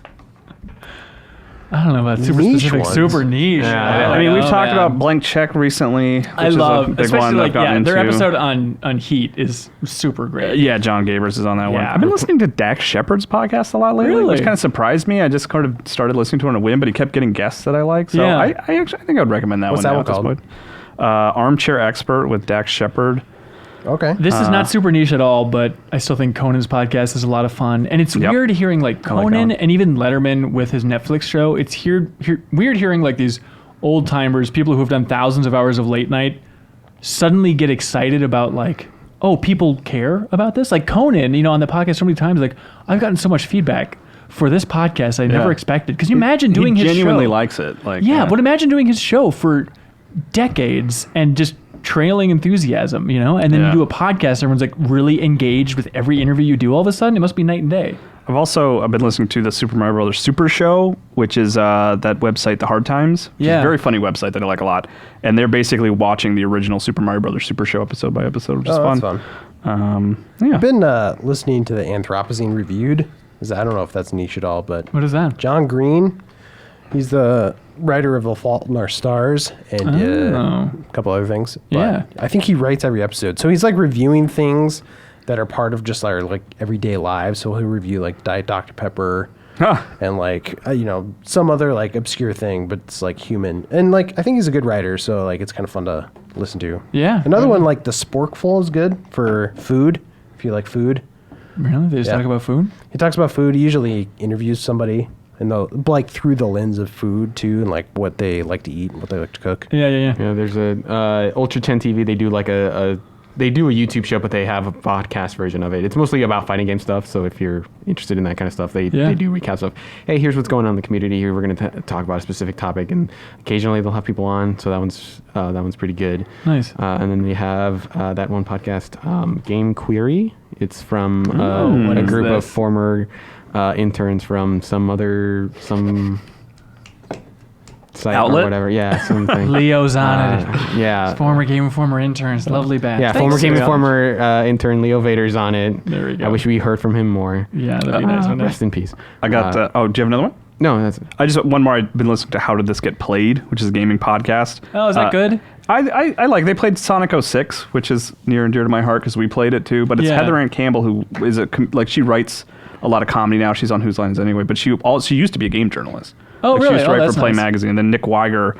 Speaker 1: I don't know about super
Speaker 7: Niche
Speaker 1: specific,
Speaker 7: ones.
Speaker 1: super niche.
Speaker 3: Yeah.
Speaker 2: I mean, we've
Speaker 1: know,
Speaker 2: talked
Speaker 1: man.
Speaker 2: about Blank Check recently. Which
Speaker 1: I
Speaker 2: is
Speaker 1: love,
Speaker 2: a big
Speaker 1: especially
Speaker 2: one
Speaker 1: like,
Speaker 2: that I've gotten
Speaker 1: their
Speaker 2: into.
Speaker 1: episode on Heat is super great.
Speaker 2: Yeah, John Gabers is on that one.
Speaker 1: Yeah.
Speaker 2: I've been listening to Dax Shepard's podcast a lot lately,
Speaker 1: Really?
Speaker 2: which kind of surprised me. I just kind of started listening to it on a whim, but he kept getting guests that I like. So
Speaker 1: Yeah.
Speaker 2: I think I would recommend that
Speaker 7: What's
Speaker 2: one.
Speaker 7: that
Speaker 2: now
Speaker 7: one
Speaker 2: at this
Speaker 7: called?
Speaker 2: point. Armchair Expert with Dax Shepard.
Speaker 7: Okay.
Speaker 1: This is not super niche at all, but I still think Conan's podcast is a lot of fun. And it's
Speaker 2: Yep.
Speaker 1: weird hearing like
Speaker 2: like
Speaker 1: Conan
Speaker 2: Conan.
Speaker 1: and even Letterman with his Netflix show. It's weird hearing like these old timers, people who have done thousands of hours of late night, suddenly get excited about like, oh, people care about this. Like Conan, on the podcast so many times, like I've gotten so much feedback for this podcast I never expected. Because you imagine doing
Speaker 2: he
Speaker 1: his
Speaker 2: genuinely
Speaker 1: show.
Speaker 2: likes it. Like,
Speaker 1: Yeah, but imagine doing his show for decades and just trailing enthusiasm, and then
Speaker 2: Yeah.
Speaker 1: you do a podcast, everyone's like really engaged with every interview you do all of a sudden. It must be night and day.
Speaker 2: I've been listening to the Super Mario Brothers Super Show, which is that website, The Hard Times. Which is
Speaker 1: Yeah.
Speaker 2: a very funny website that I like a lot. And they're basically watching the original Super Mario Brothers Super Show episode by episode, which is
Speaker 7: That's
Speaker 2: fun.
Speaker 7: fun.
Speaker 2: Yeah.
Speaker 7: I've been listening to the Anthropocene Reviewed. I don't know if that's niche at all, but
Speaker 1: What is that?
Speaker 7: John Green, he's the writer of The Fault in Our Stars and a couple other things. But
Speaker 1: Yeah.
Speaker 7: I think he writes every episode. So he's like reviewing things that are part of just our like everyday lives. So he'll review like Diet Dr. Pepper and like, some other like obscure thing, but it's like human. And like, I think he's a good writer. So like, it's kind of fun to listen to.
Speaker 1: Yeah.
Speaker 7: Another one like The Sporkful is good for food. If you like food.
Speaker 1: Really? They just
Speaker 7: Yeah.
Speaker 1: talk about food?
Speaker 7: He talks about food. He usually interviews somebody, and like through the lens of food too, and like what they like to eat and what they like to cook.
Speaker 1: Yeah.
Speaker 3: Yeah, there's a Ultra 10 TV. They do like they do a YouTube show, but they have a podcast version of it. It's mostly about fighting game stuff. So if you're interested in that kind of stuff, they do recaps of, hey, here's what's going on in the community. Here we're going to talk about a specific topic, and occasionally they'll have people on. So that one's pretty good.
Speaker 1: Nice.
Speaker 3: And then they have that one podcast, Game Query. It's from
Speaker 1: what
Speaker 3: a
Speaker 1: is
Speaker 3: group of
Speaker 1: this?
Speaker 3: former interns from some site
Speaker 2: Outlet?
Speaker 3: or whatever. Yeah, something.
Speaker 1: Leo's on it.
Speaker 3: Yeah.
Speaker 1: Former interns. Lovely batch.
Speaker 3: Yeah,
Speaker 1: Thanks,
Speaker 3: former game and
Speaker 1: Leo.
Speaker 3: former intern Leo Vader's on it.
Speaker 1: There we go.
Speaker 3: I wish we heard from him more.
Speaker 1: Yeah, that'd be nice. wouldn't it?
Speaker 3: Rest in peace.
Speaker 2: I got, do you have another one?
Speaker 3: No, that's
Speaker 2: One more. I've been listening to How Did This Get Played, which is a gaming podcast.
Speaker 1: Oh, is that good?
Speaker 2: I like. They played Sonic 06, which is near and dear to my heart because we played it too. But it's
Speaker 1: Yeah.
Speaker 2: Heather Ann Campbell who is she writes a lot of comedy now. She's on Whose Lines Anyway, but she used to be a game journalist.
Speaker 1: Oh,
Speaker 2: She
Speaker 1: really?
Speaker 2: used to
Speaker 1: Oh,
Speaker 2: write
Speaker 1: that's
Speaker 2: for Play
Speaker 1: nice.
Speaker 2: Magazine. And then Nick Weiger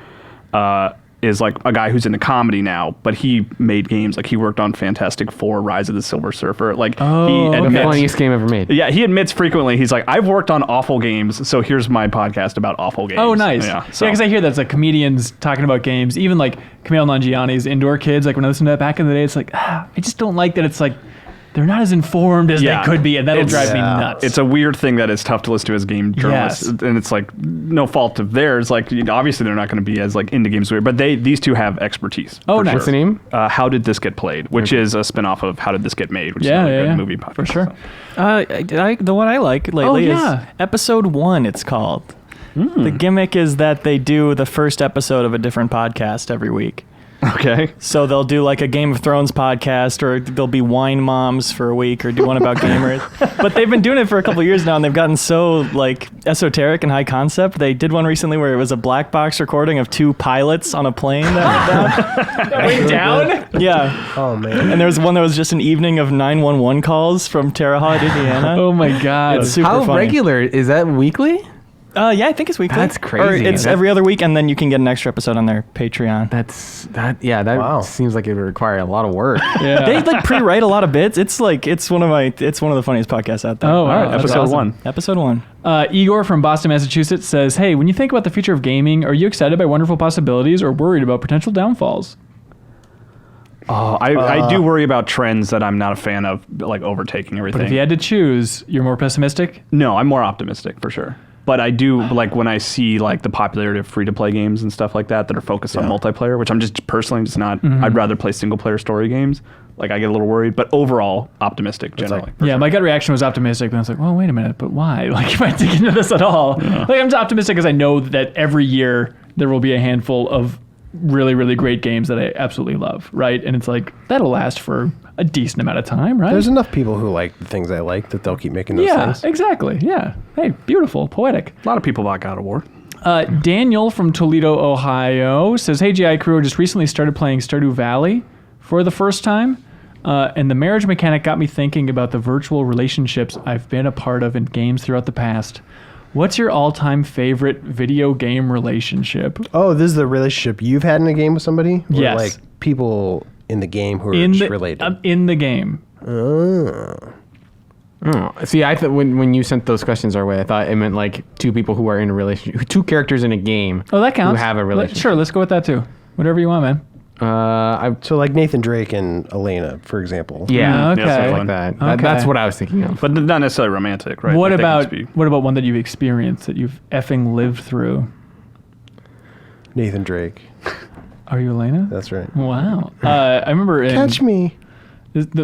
Speaker 2: is like a guy who's into comedy now, but he made games. Like he worked on Fantastic Four, Rise of the Silver Surfer. Like he
Speaker 3: The
Speaker 2: admits,
Speaker 3: funniest game ever made.
Speaker 2: yeah, he admits frequently. He's like, I've worked on awful games, so here's my podcast about awful games.
Speaker 1: Oh, nice.
Speaker 2: Yeah,
Speaker 1: Yeah, because I hear that's like comedians talking about games. Even like Kumail Nanjiani's Indoor Kids. Like when I listened to that back in the day, it's like I just don't like that. It's like they're not as informed as they could be, and that'll drive me nuts.
Speaker 2: It's a weird thing that it's tough to listen to as game journalists, and it's like no fault of theirs. Like obviously they're not going to be as like into games, but these two have expertise.
Speaker 1: Oh,
Speaker 2: for
Speaker 1: nice.
Speaker 2: sure.
Speaker 3: What's the name?
Speaker 2: How Did This Get Played? Which is a spinoff of How Did This Get Made? Which is another good movie podcast.
Speaker 1: for sure.
Speaker 4: The one I like lately
Speaker 1: yeah.
Speaker 4: is episode 1. It's called. The gimmick is that they do the first episode of a different podcast every week.
Speaker 2: Okay.
Speaker 4: So they'll do like a Game of Thrones podcast, or they'll be wine moms for a week, or do one about gamers. But they've been doing it for a couple of years now, and they've gotten so like esoteric and high concept. They did one recently where it was a black box recording of 2 pilots on a plane that
Speaker 1: Went down?
Speaker 4: went down. Yeah.
Speaker 7: Oh man.
Speaker 4: And there was one that was just an evening of 911 calls from Terre Haute, Indiana.
Speaker 1: Oh my god.
Speaker 4: It's super
Speaker 3: How
Speaker 4: funny.
Speaker 3: regular is that? Weekly?
Speaker 4: Yeah, I think it's weekly.
Speaker 3: That's crazy.
Speaker 4: Or it's
Speaker 3: That-
Speaker 4: every other week, and then you can get an extra episode on their Patreon.
Speaker 3: That
Speaker 7: Wow.
Speaker 3: seems like it would require a lot of work.
Speaker 1: Yeah.
Speaker 4: They like pre-write a lot of bits. It's one of the funniest podcasts out there.
Speaker 1: Oh, all right. That's
Speaker 2: Episode
Speaker 1: awesome.
Speaker 2: 1.
Speaker 4: Episode 1.
Speaker 1: Igor from Boston, Massachusetts says, "Hey, when you think about the future of gaming, are you excited by wonderful possibilities or worried about potential downfalls?"
Speaker 2: Oh, I do worry about trends that I'm not a fan of, like overtaking everything.
Speaker 1: But if you had to choose, you're more pessimistic?
Speaker 2: No, I'm more optimistic for sure. But I do like when I see like the popularity of free-to-play games and stuff like that are focused on multiplayer, which I'm just personally just not. I'd rather play single-player story games. Like I get a little worried, but overall optimistic generally.
Speaker 1: Yeah, my gut reaction was optimistic. Then I was like, well, wait a minute, but why? Like, if I dig into this at all? Like, I'm just optimistic because I know that every year there will be a handful of really, really great games that I absolutely love, right? And it's like, that'll last for a decent amount of time, right?
Speaker 7: There's enough people who like the things I like that they'll keep making those
Speaker 1: yeah,
Speaker 7: things.
Speaker 1: exactly. Yeah. Hey, beautiful, poetic.
Speaker 2: A lot of people bought God of War.
Speaker 1: Daniel from Toledo, Ohio says, "Hey, GI Crew, I just recently started playing Stardew Valley for the first time. And the marriage mechanic got me thinking about the virtual relationships I've been a part of in games throughout the past. What's your all-time favorite video game relationship?"
Speaker 7: Oh, this is the relationship you've had in a game with somebody? Or
Speaker 1: Yes.
Speaker 7: like people in the game who are
Speaker 1: In
Speaker 7: just
Speaker 1: the
Speaker 7: related.
Speaker 1: in the game.
Speaker 3: Oh, see, I thought when you sent those questions our way, I thought it meant like 2 people who are in a relationship, 2 characters in a game.
Speaker 1: Oh, that counts.
Speaker 3: Who have a relationship.
Speaker 1: Sure, let's go with that too. Whatever you want, man.
Speaker 7: So like Nathan Drake and Elena, for example.
Speaker 3: Yeah,
Speaker 1: Okay.
Speaker 3: stuff like that.
Speaker 1: Okay.
Speaker 3: That's what I was thinking of.
Speaker 2: But not necessarily romantic, right?
Speaker 1: What
Speaker 2: Like, they can
Speaker 1: about
Speaker 2: just be-
Speaker 1: what about one that you've experienced that you've effing lived through?
Speaker 7: Nathan Drake.
Speaker 1: Are you Elena?
Speaker 7: That's right.
Speaker 1: Wow. I remember in
Speaker 7: Catch me.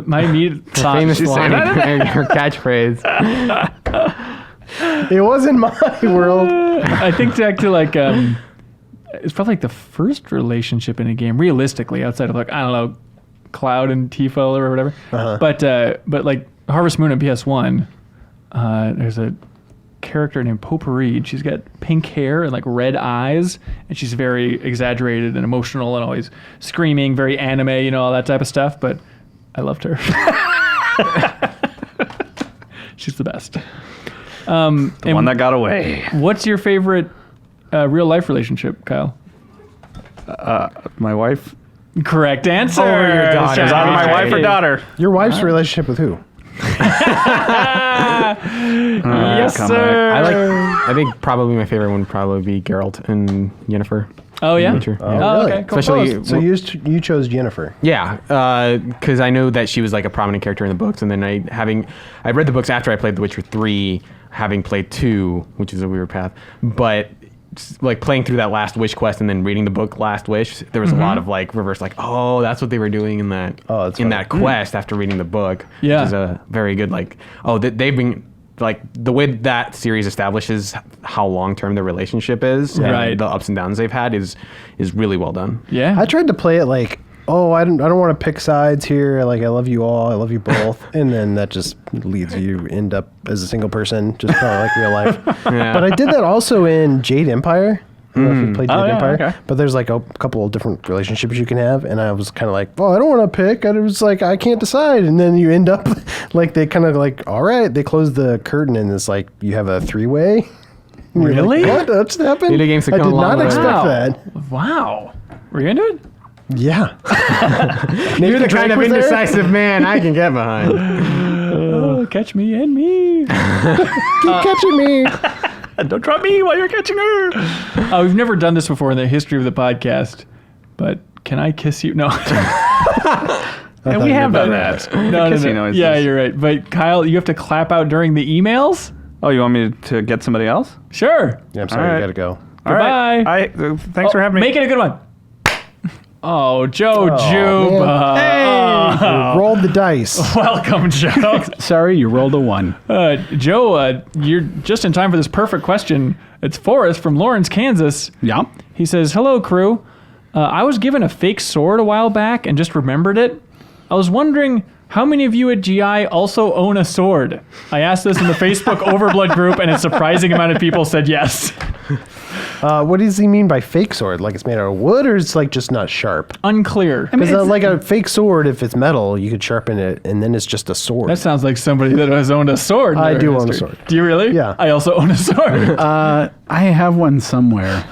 Speaker 1: my immediate thought.
Speaker 3: Famous
Speaker 1: She's saying
Speaker 3: line,
Speaker 1: that?
Speaker 3: her catchphrase.
Speaker 7: It wasn't my world.
Speaker 1: I think back to like it's probably like the first relationship in a game, realistically, outside of like, I don't know, Cloud and Tifa or whatever. But like Harvest Moon and PS1, there's a character named Potpourri. She's got pink hair and like red eyes, and she's very exaggerated and emotional and always screaming, very anime, all that type of stuff. But I loved her. She's the best.
Speaker 2: the one that got away.
Speaker 1: What's your favorite real life relationship, Kyle?
Speaker 2: My wife.
Speaker 1: Correct answer.
Speaker 3: Over your daughter.
Speaker 2: Is that my wife or daughter?
Speaker 7: Your wife's relationship with who?
Speaker 1: Yes,
Speaker 2: come
Speaker 1: sir.
Speaker 3: I think probably my favorite one would probably be Geralt and Yennefer.
Speaker 1: Oh yeah.
Speaker 3: Nature.
Speaker 1: Oh,
Speaker 7: really?
Speaker 1: okay. Cool.
Speaker 3: Especially
Speaker 7: So you chose Jennifer.
Speaker 3: Yeah, because I know that she was like a prominent character in the books, and then I read the books after I played The Witcher 3, having played 2, which is a weird path, but like playing through that Last Wish quest and then reading the book Last Wish, there was a lot of like reverse, like, oh, that's what they were doing in that
Speaker 7: that's
Speaker 3: in
Speaker 7: funny.
Speaker 3: that quest after reading the book.
Speaker 1: Yeah.
Speaker 3: Which is a very good like, oh, they've been like the way that series establishes how long term the relationship is, and
Speaker 1: Right.
Speaker 3: the ups and downs they've had is really well done.
Speaker 1: Yeah.
Speaker 7: I tried to play it like, oh, I don't want to pick sides here. Like, I love you all. I love you both. And then that just leads you end up as a single person, just kind of like real life.
Speaker 3: Yeah.
Speaker 7: But I did that also in Jade Empire. I don't know if you played Jade
Speaker 1: Oh, yeah,
Speaker 7: Empire.
Speaker 1: okay.
Speaker 7: But there's like a couple of different relationships you can have. And I was kind of like, oh, I don't want to pick. And it was like, I can't decide. And then you end up like, they kind of like, all right, they close the curtain and it's like, you have a 3-way.
Speaker 1: Really?
Speaker 7: What? That's happened?
Speaker 3: Video games have
Speaker 7: I
Speaker 3: come
Speaker 7: did
Speaker 3: a long
Speaker 7: not
Speaker 3: way.
Speaker 7: expect
Speaker 1: Wow.
Speaker 7: that.
Speaker 1: Wow. Were you into it?
Speaker 7: Yeah.
Speaker 3: You're the
Speaker 7: Drake
Speaker 3: kind of
Speaker 7: was there?
Speaker 3: indecisive man I can get behind.
Speaker 1: Oh, catch me and me.
Speaker 7: Keep catching me.
Speaker 4: Don't drop me while you're catching her.
Speaker 1: We've never done this before in the history of the podcast, but can I kiss you? No.
Speaker 2: And we have done that.
Speaker 1: No,
Speaker 2: Kissing noises.
Speaker 1: Yeah, you're right. But Kyle, you have to clap out during the emails?
Speaker 2: Oh, you want me to get somebody else?
Speaker 1: Sure.
Speaker 7: Yeah, I'm sorry,
Speaker 2: All right.
Speaker 7: you gotta go.
Speaker 2: All right.
Speaker 1: Goodbye.
Speaker 2: Thanks for having me.
Speaker 1: Make it a good one. Oh, Joe Juba.
Speaker 7: You rolled the dice.
Speaker 1: Welcome, Joe.
Speaker 2: Sorry, you rolled a 1.
Speaker 1: Joe, you're just in time for this perfect question. It's Forrest from Lawrence, Kansas.
Speaker 2: Yeah.
Speaker 1: He says, hello, crew. I was given a fake sword a while back and just remembered it. I was wondering, how many of you at GI also own a sword? I asked this in the Facebook Overblood group, and a surprising amount of people said yes.
Speaker 7: What does he mean by fake sword? Like it's made out of wood, or it's like just not sharp?
Speaker 1: Unclear.
Speaker 7: Because like a fake sword, if it's metal, you could sharpen it, and then it's just a sword.
Speaker 1: That sounds like somebody that has owned a sword. in
Speaker 7: I
Speaker 1: their
Speaker 7: do own a
Speaker 1: history.
Speaker 7: sword.
Speaker 1: Do you really?
Speaker 7: Yeah.
Speaker 1: I also own a sword.
Speaker 8: I have one somewhere.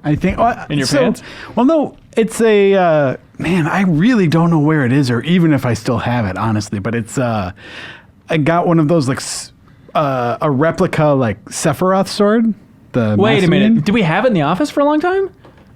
Speaker 8: I think
Speaker 1: In your pants?
Speaker 8: Well, no, it's a man. I really don't know where it is, or even if I still have it, honestly. But it's I got one of those like a replica like Sephiroth sword. The
Speaker 1: Wait a minute.
Speaker 8: Macedonian.
Speaker 1: Did we have it in the office for a long time?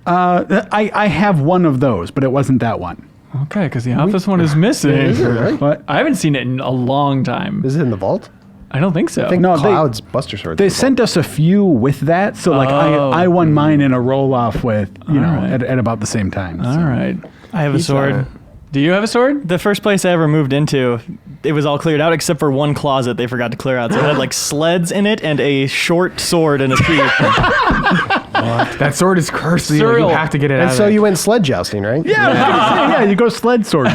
Speaker 8: I have one of those, but it wasn't that one.
Speaker 1: Okay, because the office one is missing.
Speaker 7: Is it right?
Speaker 8: What?
Speaker 1: I haven't seen it in a long time.
Speaker 7: Is it in the vault?
Speaker 1: I don't think so.
Speaker 7: I think
Speaker 8: No,
Speaker 7: Cloud's Buster Sword.
Speaker 8: They sent us a few with that, so like
Speaker 1: Oh.
Speaker 8: I won mine in a roll off with you know
Speaker 1: right.
Speaker 8: at about the same time.
Speaker 1: All right.
Speaker 4: I have a sword.
Speaker 1: Do you have a sword?
Speaker 4: The first place I ever moved into, it was all cleared out except for one closet they forgot to clear out. So it had like sleds in it and a short sword and a key.
Speaker 3: That sword is cursed. You
Speaker 1: Cyril.
Speaker 3: have to get it
Speaker 7: And
Speaker 3: out of
Speaker 7: so
Speaker 3: there.
Speaker 7: you went sled jousting, right?
Speaker 8: Yeah, you go sled sword.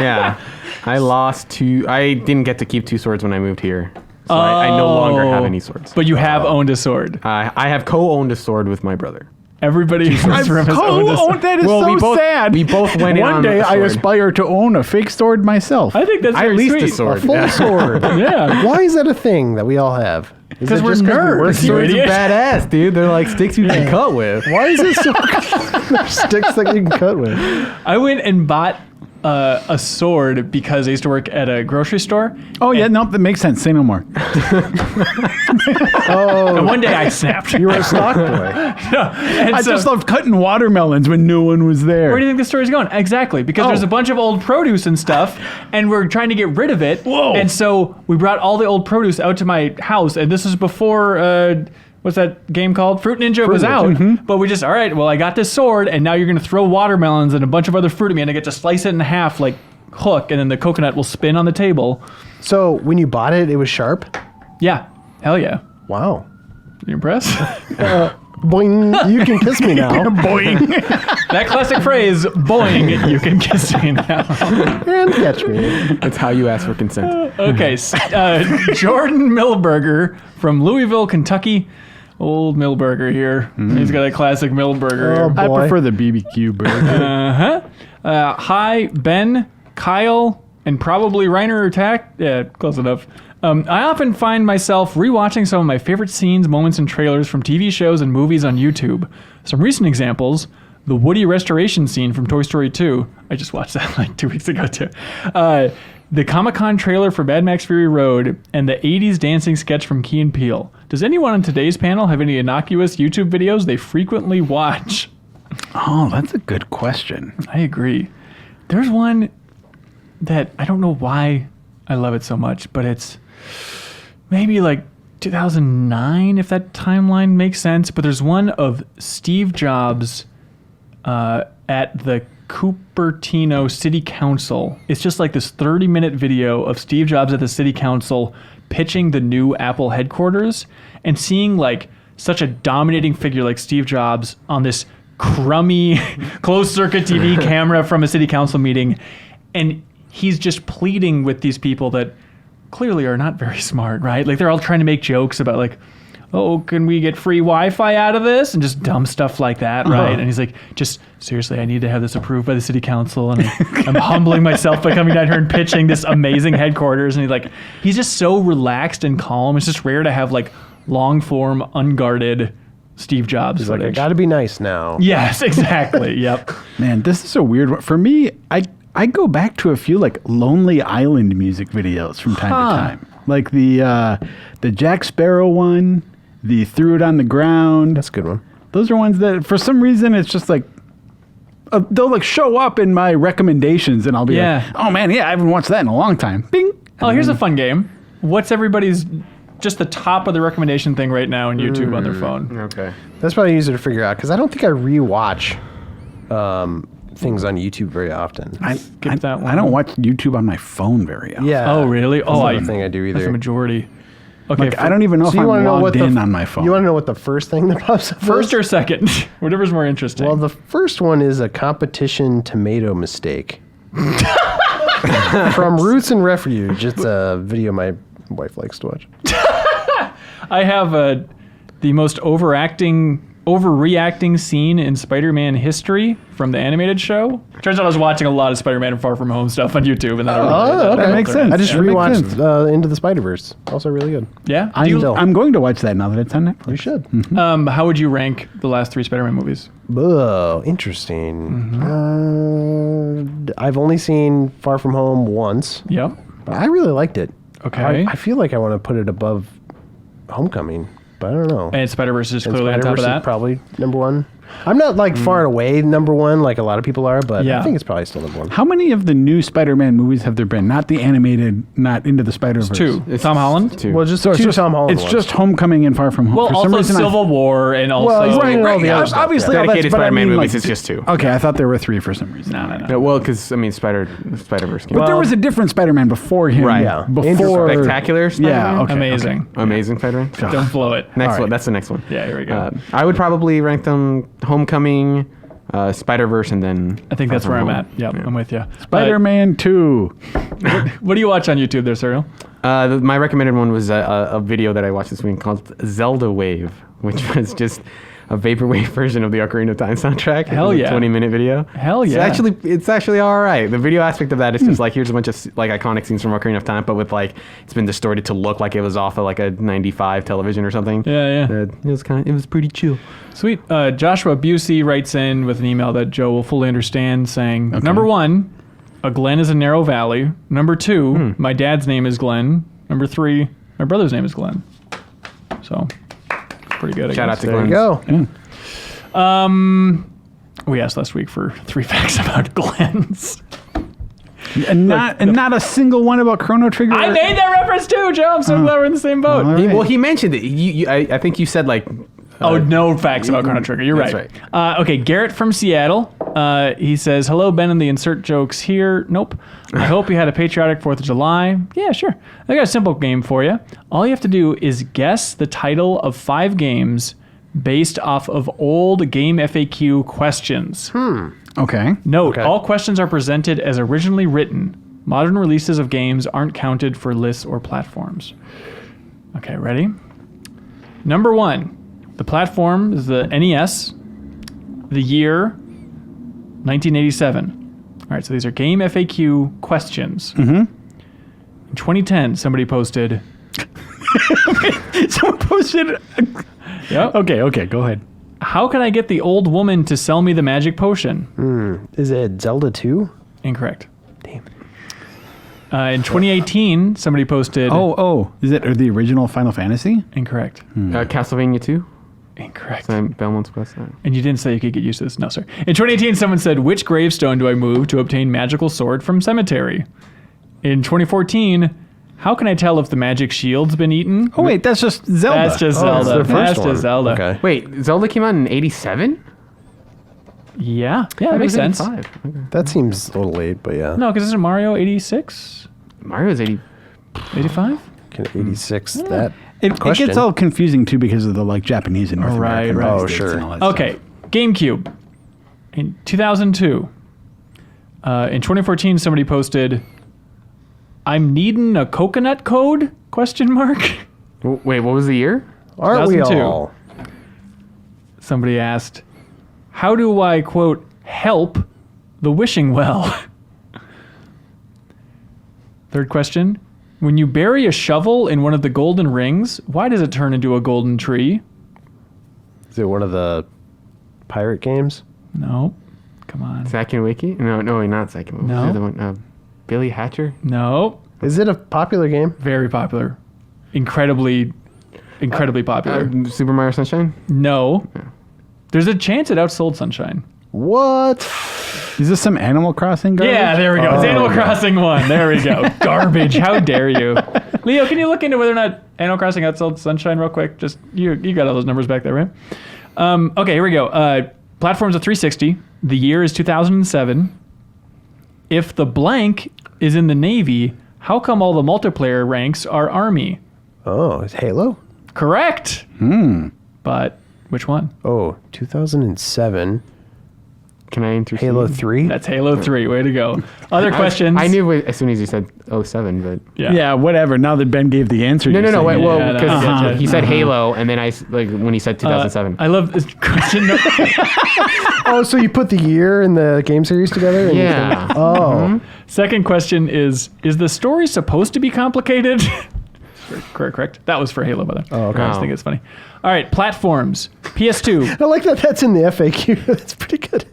Speaker 3: Yeah. I lost 2. I didn't get to keep 2 swords when I moved here. So I no longer have any swords.
Speaker 1: But you have owned a sword.
Speaker 3: I have co-owned a sword with my brother.
Speaker 1: Everybody in this room has owned a sword.
Speaker 8: That is
Speaker 3: Well,
Speaker 8: so
Speaker 3: we both-
Speaker 8: sad.
Speaker 3: we both went in
Speaker 8: One
Speaker 3: on
Speaker 8: day
Speaker 3: a
Speaker 8: I
Speaker 3: sword.
Speaker 8: aspire to own a fake sword myself.
Speaker 1: I think that's
Speaker 3: I
Speaker 1: very
Speaker 3: leased
Speaker 1: sweet.
Speaker 3: a
Speaker 7: A
Speaker 3: sword.
Speaker 7: full sword.
Speaker 1: Yeah.
Speaker 7: Why is that a thing that we all have? Is
Speaker 1: Because
Speaker 7: it
Speaker 1: we're
Speaker 7: just 'cause we
Speaker 1: nerds.
Speaker 7: work
Speaker 1: You
Speaker 7: here?
Speaker 3: Swords are
Speaker 1: idiot.
Speaker 3: badass, dude. They're like sticks you can cut with.
Speaker 7: Why is it so? There's sticks that you can cut with.
Speaker 1: I went and bought a sword because I used to work at a grocery store.
Speaker 8: Oh yeah, no, that makes sense. Say no more.
Speaker 1: And one day I snapped.
Speaker 7: You were a stock boy.
Speaker 1: And
Speaker 8: I
Speaker 1: so-
Speaker 8: just loved cutting watermelons when no one was there.
Speaker 1: Where do you think the story's going? Exactly, because there's a bunch of old produce and stuff, and we're trying to get rid of it.
Speaker 8: Whoa.
Speaker 1: And so we brought all the old produce out to my house, and this is before, what's that game called? Fruit Ninja was out. But we just, all right, well, I got this sword, and now you're going to throw watermelons and a bunch of other fruit at me, and I get to slice it in half like Hook, and then the coconut will spin on the table.
Speaker 7: So when you bought it, it was sharp.
Speaker 1: Yeah, hell yeah.
Speaker 7: Wow.
Speaker 1: You impressed?
Speaker 7: Boing! You can kiss me now.
Speaker 8: Boing.
Speaker 1: That classic phrase, boing, you can kiss me now.
Speaker 7: And catch me.
Speaker 3: That's how you ask for consent.
Speaker 1: Okay, Jordan Milberger from Louisville, Kentucky. Old Milberger here. He's got a classic Milberger.
Speaker 7: Oh,
Speaker 8: I
Speaker 7: boy.
Speaker 8: prefer the BBQ burger.
Speaker 1: Hi, Ben, Kyle, and probably Reiner or Tack. Yeah, close enough. I often find myself rewatching some of my favorite scenes, moments, and trailers from TV shows and movies on YouTube. Some recent examples: the Woody restoration scene from Toy Story 2. I just watched that like 2 weeks ago too. The Comic-Con trailer for Mad Max Fury Road, and the 80s dancing sketch from Key and Peele. Does anyone on today's panel have any innocuous YouTube videos they frequently watch?
Speaker 8: Oh, that's a good question.
Speaker 1: I agree. There's one that I don't know why I love it so much, but it's maybe like 2009, if that timeline makes sense. But there's one of Steve Jobs at the Cupertino City Council. It's just like this 30-minute video of Steve Jobs at the City Council pitching the new Apple headquarters, and seeing like such a dominating figure like Steve Jobs on this crummy closed-circuit TV camera from a city council meeting, and he's just pleading with these people that clearly are not very smart, right? Like they're all trying to make jokes about like, oh, can we get free Wi-Fi out of this? And just dumb stuff like that, right? And he's like, just seriously, I need to have this approved by the city council, and I'm humbling myself by coming down here and pitching this amazing headquarters. And he's just so relaxed and calm. It's just rare to have like long form, unguarded Steve Jobs
Speaker 7: He's like, I
Speaker 1: footage.
Speaker 7: got to be nice now.
Speaker 1: Yes, exactly. Yep.
Speaker 8: Man, this is a weird one. For me, I go back to a few like Lonely Island music videos from time to time. Like the Jack Sparrow one, the Threw It on the Ground.
Speaker 7: That's a good one.
Speaker 8: Those are ones that, for some reason, it's just like they'll like show up in my recommendations, and I'll be like, "Oh man, yeah, I haven't watched that in a long time." Bing.
Speaker 1: Oh, here's a fun game. What's everybody's just the top of the recommendation thing right now on YouTube on their phone?
Speaker 3: Okay.
Speaker 7: That's probably easier to figure out because I don't think I rewatch things on YouTube very often.
Speaker 8: I
Speaker 1: that one.
Speaker 8: I don't watch YouTube on my phone very often.
Speaker 7: Yeah.
Speaker 1: Oh, really?
Speaker 7: That's
Speaker 1: Oh,
Speaker 7: not a thing I do
Speaker 1: That's
Speaker 7: either.
Speaker 1: the majority. Okay,
Speaker 8: Like, I don't even know
Speaker 7: So
Speaker 8: if
Speaker 7: you want
Speaker 8: I'm
Speaker 7: to know what
Speaker 8: logged in on my phone.
Speaker 7: You want to know what the first thing that pops up
Speaker 1: first
Speaker 7: is?
Speaker 1: or second, whatever's more interesting.
Speaker 7: Well, the first one is a competition tomato mistake. From Roots and Refuge. It's a video my wife likes to watch.
Speaker 1: I have the most overreacting scene in Spider-Man history from the animated show. Turns out I was watching a lot of Spider-Man Far From Home stuff on YouTube, and then
Speaker 8: That makes sense.
Speaker 7: I just
Speaker 8: That makes sense.
Speaker 7: rewatched Into the Spider-Verse. Also really good.
Speaker 1: Yeah.
Speaker 8: I'm going to watch that now that it's on Netflix.
Speaker 7: You should.
Speaker 1: How would you rank the last 3 Spider-Man movies?
Speaker 7: Oh, interesting. I've only seen Far From Home once.
Speaker 1: Yep.
Speaker 7: But I really liked it.
Speaker 1: Okay.
Speaker 7: I feel like I want to put it above Homecoming, but I don't know.
Speaker 1: And Spider-Verse is
Speaker 7: And
Speaker 1: clearly on top of
Speaker 7: Spider-Verse is
Speaker 1: that.
Speaker 7: probably number one. I'm not like far and away number one like a lot of people are, but
Speaker 1: Yeah.
Speaker 7: I think it's probably still number one.
Speaker 8: How many of the new Spider-Man movies have there been? Not the animated, not Into the Spider-Verse.
Speaker 1: 2. Tom Holland?
Speaker 3: 2.
Speaker 7: Well, just
Speaker 8: So it's
Speaker 7: two
Speaker 8: just
Speaker 7: Tom Holland
Speaker 8: It's
Speaker 7: ones.
Speaker 8: just Homecoming and Far From Home.
Speaker 1: Well,
Speaker 8: For some
Speaker 1: also
Speaker 8: reason,
Speaker 1: Civil War and also...
Speaker 7: Well, right, and all the other stuff,
Speaker 8: obviously,
Speaker 7: yeah.
Speaker 8: all that's-
Speaker 3: Dedicated
Speaker 8: but I
Speaker 3: Spider-Man
Speaker 8: mean,
Speaker 3: movies
Speaker 8: like,
Speaker 3: is just 2.
Speaker 8: Okay, I thought there were 3 for some reason.
Speaker 1: No.
Speaker 3: Yeah, well, because I mean, Spider-Verse. Came
Speaker 8: But
Speaker 3: out.
Speaker 8: there was a different Spider-Man before him.
Speaker 3: Right.
Speaker 7: Yeah.
Speaker 8: Before.
Speaker 3: Spectacular Spider-Man?
Speaker 8: Yeah, okay.
Speaker 1: Amazing.
Speaker 3: Amazing Spider-Man.
Speaker 1: Don't blow it.
Speaker 3: Next
Speaker 8: All right.
Speaker 3: one. That's the next one.
Speaker 1: Yeah, here we go.
Speaker 3: I would probably rank them Homecoming, Spider-Verse, and then.
Speaker 1: I think that's
Speaker 3: Far
Speaker 1: where
Speaker 3: From
Speaker 1: I'm
Speaker 3: Home.
Speaker 1: at. Yep, I'm with you.
Speaker 8: Spider-Man 2.
Speaker 1: What do you watch on YouTube there, Cyril?
Speaker 3: My recommended one was a video that I watched this week called Zelda Wave, which was just a vaporwave version of the Ocarina of Time soundtrack.
Speaker 1: Hell
Speaker 3: It was
Speaker 1: yeah.
Speaker 3: a 20-minute video.
Speaker 1: Hell yeah.
Speaker 3: It's actually all right. The video aspect of that is just like, here's a bunch of like iconic scenes from Ocarina of Time, but with like, it's been distorted to look like it was off of like a 95 television or something.
Speaker 1: Yeah.
Speaker 3: It was pretty chill.
Speaker 1: Sweet. Joshua Busey writes in with an email that Joe will fully understand, saying, Number 1, a Glen is a narrow valley. Number 2, my dad's name is Glenn. Number 3, my brother's name is Glenn. So, pretty good. I
Speaker 3: Shout out
Speaker 1: guess.
Speaker 3: to
Speaker 7: There
Speaker 3: Glenn.
Speaker 7: you go.
Speaker 1: We asked last week for 3 facts about Glens.
Speaker 8: And not a single one about Chrono Trigger.
Speaker 1: I made that reference too, Joe. I'm so glad we're in the same boat.
Speaker 8: All right.
Speaker 3: Well, he mentioned it. I think you said like.
Speaker 1: No facts about Chrono Trigger. You're
Speaker 3: That's
Speaker 1: right. Okay, Garrett from Seattle. He says, "Hello, Ben, and the insert jokes here." Nope. I hope you had a patriotic 4th of July. Yeah, sure. I got a simple game for you. All you have to do is guess the title of 5 games based off of old game FAQ questions.
Speaker 8: Okay.
Speaker 1: Note, all questions are presented as originally written. Modern releases of games aren't counted for lists or platforms. Okay, ready? Number 1. The platform is the NES. The year, 1987. All right, so these are game FAQ questions. In 2010, somebody posted...
Speaker 8: Someone posted.
Speaker 1: Yep.
Speaker 8: Okay, go ahead.
Speaker 1: How can I get the old woman to sell me the magic potion?
Speaker 7: Is it Zelda 2?
Speaker 1: Incorrect. Damn. In 2018, somebody posted...
Speaker 8: Oh, is it the original Final Fantasy?
Speaker 1: Incorrect.
Speaker 3: Castlevania 2?
Speaker 1: Incorrect.
Speaker 3: Belmont's Quest.
Speaker 1: And you didn't say you could get used to this. No, sir. In 2018, someone said, which gravestone do I move to obtain magical sword from cemetery? In 2014, how can I tell if the magic shield's been eaten?
Speaker 8: Oh wait, that's just Zelda.
Speaker 1: That's just
Speaker 7: Oh, that's
Speaker 1: Zelda.
Speaker 7: the first
Speaker 1: That's
Speaker 7: one.
Speaker 1: just Zelda.
Speaker 7: Okay.
Speaker 3: Wait, Zelda came out in 87?
Speaker 1: Yeah, that makes sense.
Speaker 3: Okay.
Speaker 7: That seems a little late, but yeah.
Speaker 1: No, because isn't Mario 86?
Speaker 3: Mario's 80.
Speaker 1: 85?
Speaker 7: Can 86 that?
Speaker 8: It
Speaker 7: Question.
Speaker 8: gets all confusing too because of the like Japanese and North
Speaker 1: Right,
Speaker 8: American.
Speaker 1: right.
Speaker 8: release
Speaker 7: Oh,
Speaker 8: dates
Speaker 7: sure.
Speaker 8: and all that stuff.
Speaker 1: Okay, GameCube. In 2002. In 2014, somebody posted, I'm needing a coconut code? Question mark.
Speaker 3: Wait, what was the year?
Speaker 7: Aren't we
Speaker 1: 2002.
Speaker 7: all?
Speaker 1: Somebody asked, how do I, quote, help the wishing well? Third question, When you bury a shovel in one of the golden rings, why does it turn into a golden tree?
Speaker 7: Is it one of the pirate games?
Speaker 1: No. Come on.
Speaker 3: Zack and Wiki? No, not Zack and Wiki.
Speaker 1: No.
Speaker 3: The other one, Billy Hatcher?
Speaker 1: No.
Speaker 7: Is it a popular game?
Speaker 1: Very popular. Incredibly popular.
Speaker 3: Super Mario Sunshine?
Speaker 1: No. There's a chance it outsold Sunshine.
Speaker 7: What?
Speaker 8: Is this some Animal Crossing garbage?
Speaker 1: Yeah, there we go. It's Animal Crossing 1. There we go. Garbage. How dare you? Leo, can you look into whether or not Animal Crossing outsold Sunshine real quick? Just you got all those numbers back there, right? Okay, here we go. Platform's a 360. The year is 2007. If the blank is in the Navy, how come all the multiplayer ranks are Army?
Speaker 7: Oh, it's Halo?
Speaker 1: Correct. But which one?
Speaker 7: Oh, 2007.
Speaker 3: Can I intercede?
Speaker 7: Halo 3?
Speaker 1: That's Halo 3. Way to go. Other questions?
Speaker 3: I knew it as soon as you said 07, but...
Speaker 8: Yeah, whatever. Now that Ben gave the answer.
Speaker 3: No,
Speaker 8: you're
Speaker 3: wait,
Speaker 8: saying
Speaker 3: well,
Speaker 1: Yeah,
Speaker 3: because
Speaker 1: that's-
Speaker 3: he said Halo, and then when he said 2007.
Speaker 1: I love this question.
Speaker 7: Oh, so you put the year and the game series together? And
Speaker 3: Yeah.
Speaker 7: Oh.
Speaker 1: Second question is the story supposed to be complicated? Correct. That was for Halo, by the way.
Speaker 7: Oh, okay.
Speaker 1: I just think it's funny. All right, platforms. PS2.
Speaker 7: I like that that's in the FAQ. That's pretty good.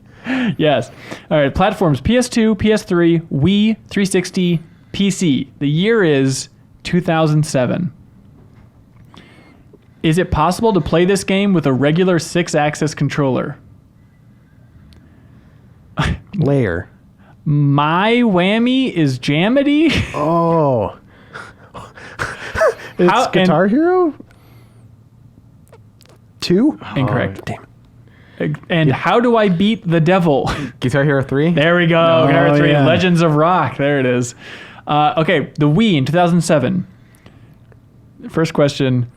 Speaker 1: Yes. All right, platforms. PS2, PS3, Wii, 360, PC. The year is 2007. Is it possible to play this game with a regular 6-axis controller?
Speaker 7: Layer.
Speaker 1: My whammy is Jamity.
Speaker 7: Oh. It's
Speaker 1: How-
Speaker 7: Guitar Hero 2?
Speaker 1: Incorrect.
Speaker 7: Damn.
Speaker 1: And how do I beat the devil?
Speaker 3: Guitar Hero 3?
Speaker 1: There we go. Guitar
Speaker 8: Oh,
Speaker 1: 3,
Speaker 8: yeah.
Speaker 1: Legends of Rock. There it is. Okay, the Wii in 2007. First question.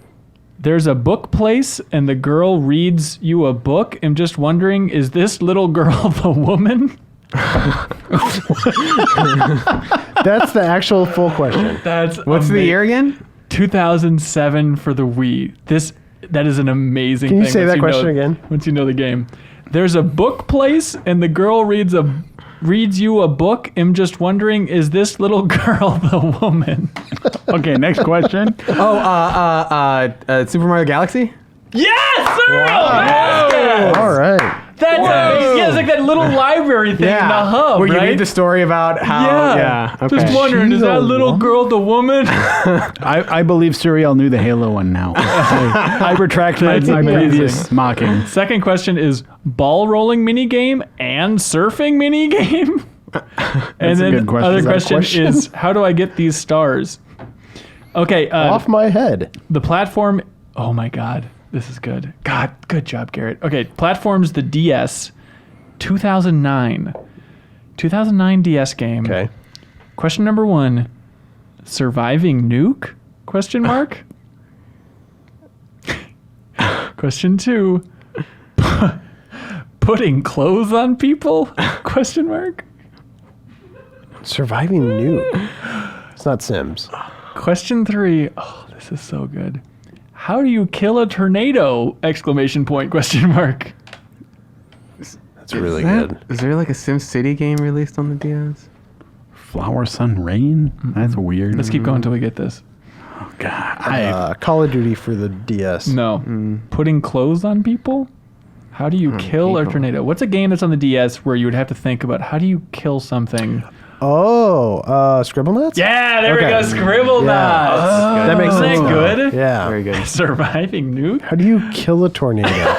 Speaker 1: There's a book place and the girl reads you a book. I'm just wondering, is this little girl the woman?
Speaker 7: That's the actual full question.
Speaker 1: That's
Speaker 3: What's the year again?
Speaker 1: 2007 for the Wii. That is an amazing
Speaker 7: Can
Speaker 1: thing.
Speaker 7: you say
Speaker 1: once
Speaker 7: that question
Speaker 1: know-
Speaker 7: again?
Speaker 1: Once you know the game. There's a book place and the girl reads you a book. I'm just wondering, is this little girl the woman?
Speaker 8: Okay, next question.
Speaker 3: Super Mario Galaxy?
Speaker 1: Yes, sir! Yes!
Speaker 7: All right.
Speaker 1: That's it's like that little library thing in the hub,
Speaker 3: Where you
Speaker 1: right?
Speaker 3: read the story about how...
Speaker 1: yeah.
Speaker 3: okay.
Speaker 1: Just wondering, is
Speaker 7: She's
Speaker 1: that
Speaker 7: a
Speaker 1: little
Speaker 7: woman?
Speaker 1: girl the woman?
Speaker 8: I believe Suriel knew the Halo one now. I retract my
Speaker 1: That's amazing.
Speaker 8: previous mocking.
Speaker 1: Second question is ball rolling minigame and surfing minigame? And
Speaker 8: a
Speaker 1: then
Speaker 8: good question.
Speaker 1: other
Speaker 8: Is that a
Speaker 1: question
Speaker 7: question?
Speaker 1: is, how do I get these stars? Okay,
Speaker 7: Off my head.
Speaker 1: the platform. Oh my God, this is good. God, good job, Garrett. Okay, platforms, the DS, 2009 DS game.
Speaker 7: Okay.
Speaker 1: Question number 1, surviving nuke? Question mark. Question 2, putting clothes on people? Question mark.
Speaker 7: Surviving nuke. It's not Sims.
Speaker 1: Question 3. Oh, this is so good. How do you kill a tornado? Exclamation point, question mark.
Speaker 7: That's really good.
Speaker 3: Is there like a Sim City game released on the DS?
Speaker 8: Flower, Sun, Rain? That's weird.
Speaker 1: Let's keep going until we get this.
Speaker 8: God,
Speaker 7: Call of Duty for the DS.
Speaker 1: No. Putting clothes on people? How do you kill a
Speaker 3: people.
Speaker 1: tornado? What's a game that's on the DS where you would have to think about how do you kill something?
Speaker 7: Oh, Scribble Nuts?
Speaker 1: Yeah, there we
Speaker 7: Okay.
Speaker 1: go. Scribble
Speaker 7: Yeah.
Speaker 1: nuts.
Speaker 7: That makes
Speaker 1: Isn't
Speaker 7: sense
Speaker 1: that
Speaker 7: now.
Speaker 1: good?
Speaker 7: Yeah.
Speaker 3: Very good.
Speaker 1: Surviving nuke?
Speaker 7: How do you kill a tornado?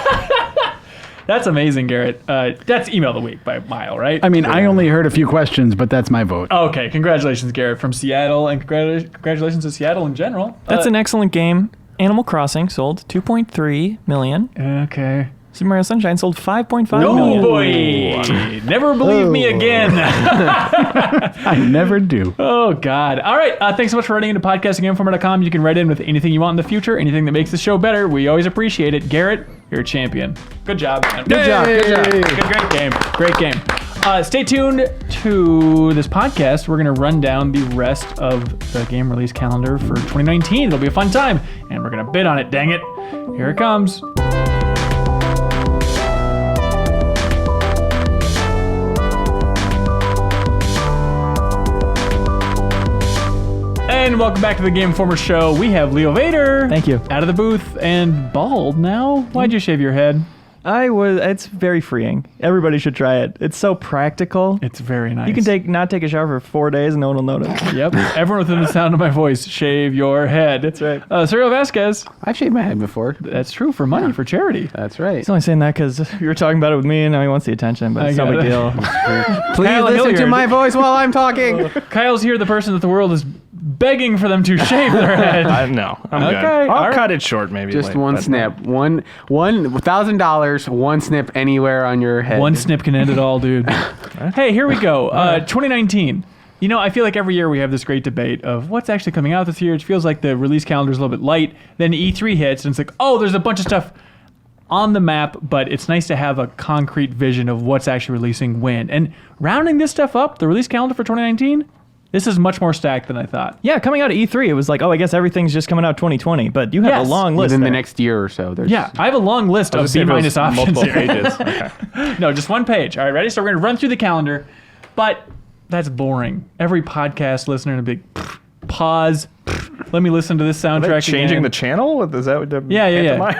Speaker 1: That's amazing, Garrett. That's email of the week by a mile, right?
Speaker 8: I mean, I only heard a few questions, but that's my vote.
Speaker 1: Okay, congratulations, Garrett, from Seattle, and congratulations to Seattle in general.
Speaker 4: That's an excellent game. Animal Crossing sold 2.3 million.
Speaker 1: Okay.
Speaker 4: Super Mario Sunshine sold 5.5
Speaker 1: Oh
Speaker 4: million.
Speaker 1: boy! Never believe me again.
Speaker 8: I never do.
Speaker 1: Oh God! All right. Thanks so much for writing into podcastinginformer.com. You can write in with anything you want in the future, anything that makes the show better. We always appreciate it. Garrett, you're a champion. Good job. Man. Good job. Good job. Great game. Great game. Stay tuned to this podcast. We're going to run down the rest of the game release calendar for 2019. It'll be a fun time, and we're going to bid on it. Dang it! Here it comes. And And welcome back to the Game Informer Show. We have Leo Vader.
Speaker 4: Thank you.
Speaker 1: Out of the booth and bald now. Why'd you shave your head?
Speaker 4: It's very freeing. Everybody should try it. It's so practical.
Speaker 1: It's very nice.
Speaker 4: You can not take a shower for 4 days and no one will notice.
Speaker 1: Yep. Everyone within the sound of my voice, shave your head.
Speaker 4: That's right.
Speaker 1: Cyril Vasquez.
Speaker 3: I've shaved my head before.
Speaker 1: That's true, for money, for charity.
Speaker 3: That's right.
Speaker 4: He's only saying that because you were talking about it with me and now he wants the attention, but it's no big deal.
Speaker 3: Please
Speaker 1: Kyle
Speaker 3: listen to
Speaker 1: Hilliard.
Speaker 3: my voice while I'm talking.
Speaker 1: Kyle's here, the person that the world is begging for them to shave their head.
Speaker 2: No, I'm
Speaker 1: Okay,
Speaker 2: good.
Speaker 1: all
Speaker 2: I'll
Speaker 1: right.
Speaker 2: cut it short, maybe.
Speaker 3: Just
Speaker 2: later,
Speaker 3: one
Speaker 2: but-
Speaker 3: snip. One $1,000, one snip anywhere on your head.
Speaker 1: One snip can end it all, dude. Hey, here we go. 2019. You know, I feel like every year we have this great debate of what's actually coming out this year. It feels like the release calendar is a little bit light. Then E3 hits, and it's like, oh, there's a bunch of stuff on the map, but it's nice to have a concrete vision of what's actually releasing when. And rounding this stuff up, the release calendar for 2019, this is much more stacked than I thought.
Speaker 4: Yeah, coming out of E3, it was like, oh, I guess everything's just coming out 2020, but you have
Speaker 1: Yes.
Speaker 4: a long list
Speaker 3: Within the
Speaker 4: there.
Speaker 3: next year or so. There's,
Speaker 1: Yeah, I have a long list of
Speaker 2: Just see if it was
Speaker 1: B- options
Speaker 2: multiple
Speaker 1: here.
Speaker 2: pages. Okay.
Speaker 1: No, just one page. All right, ready? So we're going to run through the calendar, but that's boring. Every podcast listener in a big pause. Let me listen to this
Speaker 2: Are they
Speaker 1: soundtrack
Speaker 2: changing
Speaker 1: again.
Speaker 2: the channel? Is that what the
Speaker 1: Yeah.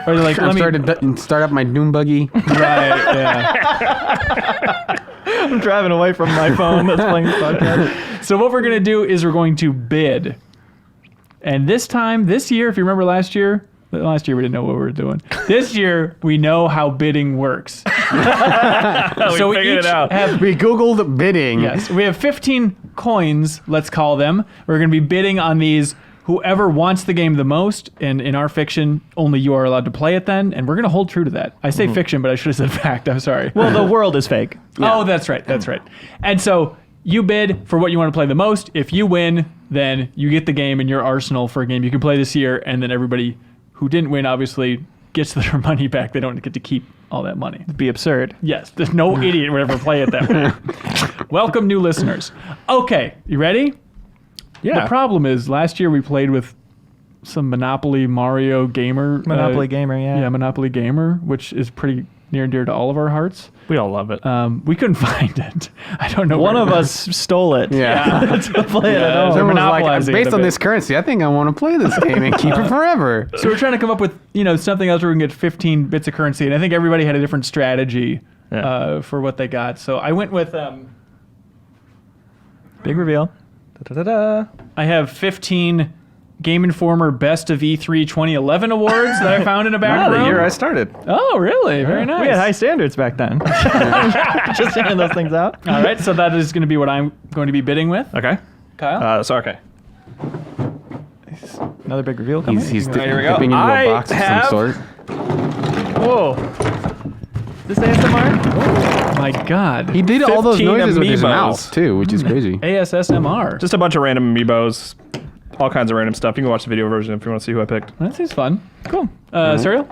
Speaker 1: Or they're like,
Speaker 3: I'm
Speaker 1: let me
Speaker 3: starting to start up my dune buggy.
Speaker 1: right, yeah.
Speaker 4: I'm driving away from my phone that's playing this podcast.
Speaker 1: So what we're going to do is we're going to bid. And this year, if you remember last year we didn't know what we were doing. This year, we know how bidding works. So we
Speaker 2: figured
Speaker 1: each
Speaker 2: it out.
Speaker 1: have
Speaker 3: We Googled bidding.
Speaker 1: Yes, we have 15 coins, let's call them. We're going to be bidding on these. Whoever wants the game the most, and in our fiction, only you are allowed to play it then, and we're going to hold true to that. I say fiction, but I should have said fact. I'm sorry.
Speaker 4: Well, the world is fake.
Speaker 1: Oh, that's right. That's right. And so you bid for what you want to play the most. If you win, then you get the game in your arsenal for a game you can play this year, and then everybody who didn't win, obviously, gets their money back. They don't get to keep all that money.
Speaker 4: It'd be absurd.
Speaker 1: Yes, there's no idiot would ever play it that way. Welcome, new listeners. Okay, you ready?
Speaker 2: Yeah.
Speaker 1: The problem is, last year we played with some Monopoly Mario Gamer.
Speaker 4: Monopoly Gamer, yeah.
Speaker 1: Yeah, Monopoly Gamer, which is pretty near and dear to all of our hearts.
Speaker 2: We all love it.
Speaker 1: We couldn't find it. I don't know.
Speaker 4: One
Speaker 1: where
Speaker 4: of us stole it.
Speaker 3: Yeah.
Speaker 4: To play it at home.
Speaker 1: they're
Speaker 3: Someone was like,
Speaker 1: monopolizing it
Speaker 3: based
Speaker 1: a
Speaker 3: on
Speaker 1: bit.
Speaker 3: this currency, I think I want to play this game and keep it forever.
Speaker 1: So we're trying to come up with something else where we can get 15 bits of currency, and I think everybody had a different strategy for what they got. So I went with
Speaker 4: Big reveal.
Speaker 2: Da-da-da-da.
Speaker 1: I have 15 Game Informer Best of E3 2011 awards that I found in a back
Speaker 2: Ah,
Speaker 1: room.
Speaker 2: the year I started.
Speaker 1: Oh, really? Very nice.
Speaker 4: We had high standards back then. Just handing those things out.
Speaker 1: All right, so that is going to be what I'm going to be bidding with.
Speaker 2: Okay.
Speaker 1: Kyle?
Speaker 2: Okay.
Speaker 4: Another big reveal coming.
Speaker 3: He's
Speaker 2: here we go.
Speaker 3: dipping into
Speaker 2: I
Speaker 3: a box of some
Speaker 2: have-
Speaker 3: sort.
Speaker 4: Whoa. Is this ASMR?
Speaker 1: My God.
Speaker 3: He did all those
Speaker 2: 15
Speaker 3: noises with his
Speaker 2: amiibos.
Speaker 3: mouth, too, which is crazy.
Speaker 1: ASSMR.
Speaker 2: Just a bunch of random amiibos, all kinds of random stuff. You can watch the video version if you want to see who I picked.
Speaker 1: That seems fun. Cool. Cereal?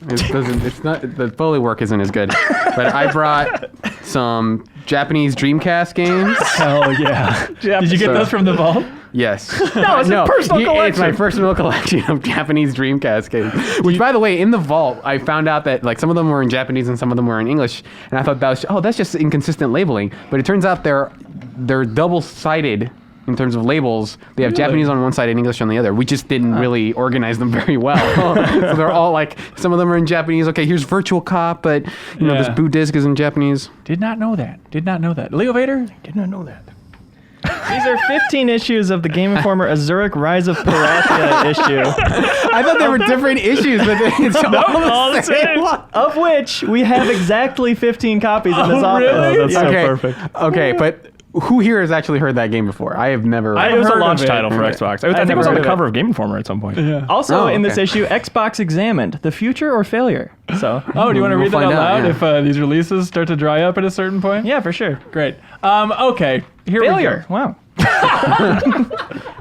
Speaker 3: It's not, the Foley work isn't as good. But I brought some Japanese Dreamcast games.
Speaker 1: Hell yeah. Did you get those from the vault?
Speaker 3: Yes.
Speaker 2: No, it's a personal collection.
Speaker 3: It's my personal collection of Japanese Dreamcast games. Which, by the way, in the vault, I found out that like some of them were in Japanese and some of them were in English, and I thought that's just inconsistent labeling. But it turns out they're double-sided in terms of labels. They have Japanese on one side and English on the other. We just didn't really organize them very well. So they're all like, some of them are in Japanese. Okay, here's Virtual Cop, but this boot disc is in Japanese.
Speaker 1: Did not know that. Leo Vader?
Speaker 2: Did not know that.
Speaker 4: These are 15 issues of the Game Informer Azuric Rise of Parathia issue,
Speaker 3: I thought they were different issues, but it's all the same.
Speaker 4: of which we have exactly 15 copies in this office.
Speaker 1: really?
Speaker 2: That's so
Speaker 3: Okay.
Speaker 2: perfect.
Speaker 3: Okay, but who here has actually heard that game before? I have never.
Speaker 2: It was a
Speaker 1: heard
Speaker 2: launch
Speaker 1: of it.
Speaker 2: title for Xbox. I think it was on the cover of Game Informer at some point.
Speaker 1: Yeah.
Speaker 4: Also
Speaker 3: Oh,
Speaker 4: in this
Speaker 3: okay.
Speaker 4: issue, Xbox Examined, the future or failure. So,
Speaker 1: Oh, do you want to
Speaker 3: We'll
Speaker 1: read that out
Speaker 3: find out,
Speaker 1: loud
Speaker 3: yeah.
Speaker 1: if these releases start to dry up at a certain point?
Speaker 4: yeah, for sure.
Speaker 1: Great. Okay. Here
Speaker 4: Failure. Wow.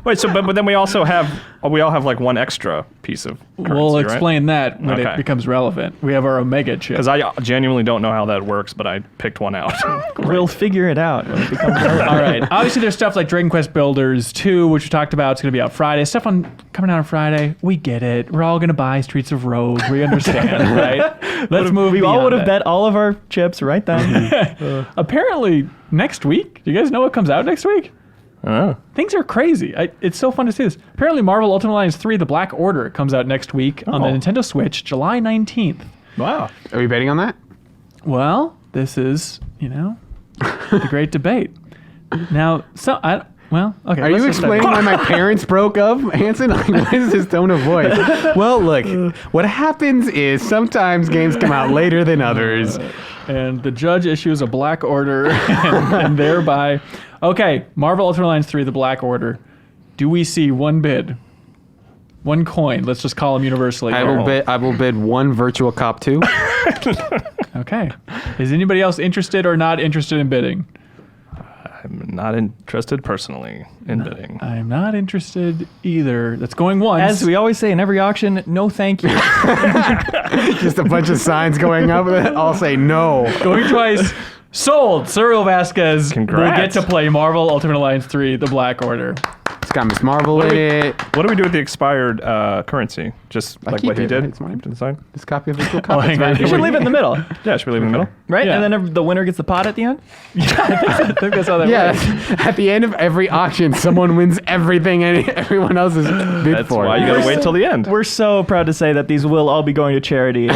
Speaker 2: Wait, so but then we all have like one extra piece of currency,
Speaker 1: We'll
Speaker 2: right?
Speaker 1: explain that when it
Speaker 2: Okay.
Speaker 1: becomes relevant. We have our Omega chip.
Speaker 2: Because I genuinely don't know how that works, but I picked one out.
Speaker 4: We'll figure it out when it becomes relevant.
Speaker 1: All right. Obviously, there's stuff like Dragon Quest Builders 2, which we talked about. It's going to be out Friday. Stuff coming out on Friday. We get it. We're all going to buy Streets of Rogue. We understand, right? Let's move.
Speaker 4: We all
Speaker 1: beyond
Speaker 4: would have
Speaker 1: that.
Speaker 4: bet all of our chips right then.
Speaker 1: Apparently, next week. Do you guys know what comes out next week?
Speaker 2: Oh.
Speaker 1: Things are crazy. It's so fun to see this. Apparently, Marvel Ultimate Alliance 3: The Black Order comes out next week on the Nintendo Switch, July 19th.
Speaker 2: Wow.
Speaker 3: Are we betting on that?
Speaker 1: Well, this is, the great debate. Now, okay.
Speaker 3: Are
Speaker 1: let's
Speaker 3: you
Speaker 1: just-
Speaker 3: explaining why my parents broke up, Hanson? Like, what is this tone of voice? Well, look, what happens is sometimes games come out later than others.
Speaker 1: And the judge issues a black order, and thereby, okay, Marvel Ultimate Alliance 3: The Black Order. Do we see one bid, one coin? Let's just call them universally.
Speaker 3: I will bid one Virtual Cop 2.
Speaker 1: Okay. Is anybody else interested or not interested in bidding?
Speaker 2: I'm not interested personally in bidding.
Speaker 1: I'm not interested either. That's going once.
Speaker 4: As we always say in every auction, no thank you.
Speaker 3: Just a bunch of signs going up that all say no.
Speaker 1: Going twice. Sold. Cyril Vasquez will
Speaker 2: Congrats.
Speaker 1: get to play Marvel Ultimate Alliance 3: The Black Order.
Speaker 3: It's got Miss Marvel in it.
Speaker 2: What do we do with the expired currency? Just like
Speaker 3: keep
Speaker 2: what he
Speaker 3: it.
Speaker 2: did?
Speaker 3: It's mine.
Speaker 2: Keep it inside?
Speaker 3: This copy of Virtual Cop.
Speaker 1: hang
Speaker 3: It's
Speaker 1: on.
Speaker 3: right
Speaker 4: You should
Speaker 3: here.
Speaker 4: leave it in the middle,
Speaker 2: Yeah, should we leave it in the middle?
Speaker 4: right?
Speaker 1: Yeah.
Speaker 4: And then the winner gets the pot at the end?
Speaker 1: I think that's how that
Speaker 3: Yeah,
Speaker 1: works.
Speaker 3: at the end of every auction, someone wins everything and everyone else is bid
Speaker 2: That's
Speaker 3: for.
Speaker 2: why you gotta wait till the end.
Speaker 4: We're so proud to say that these will all be going to charity.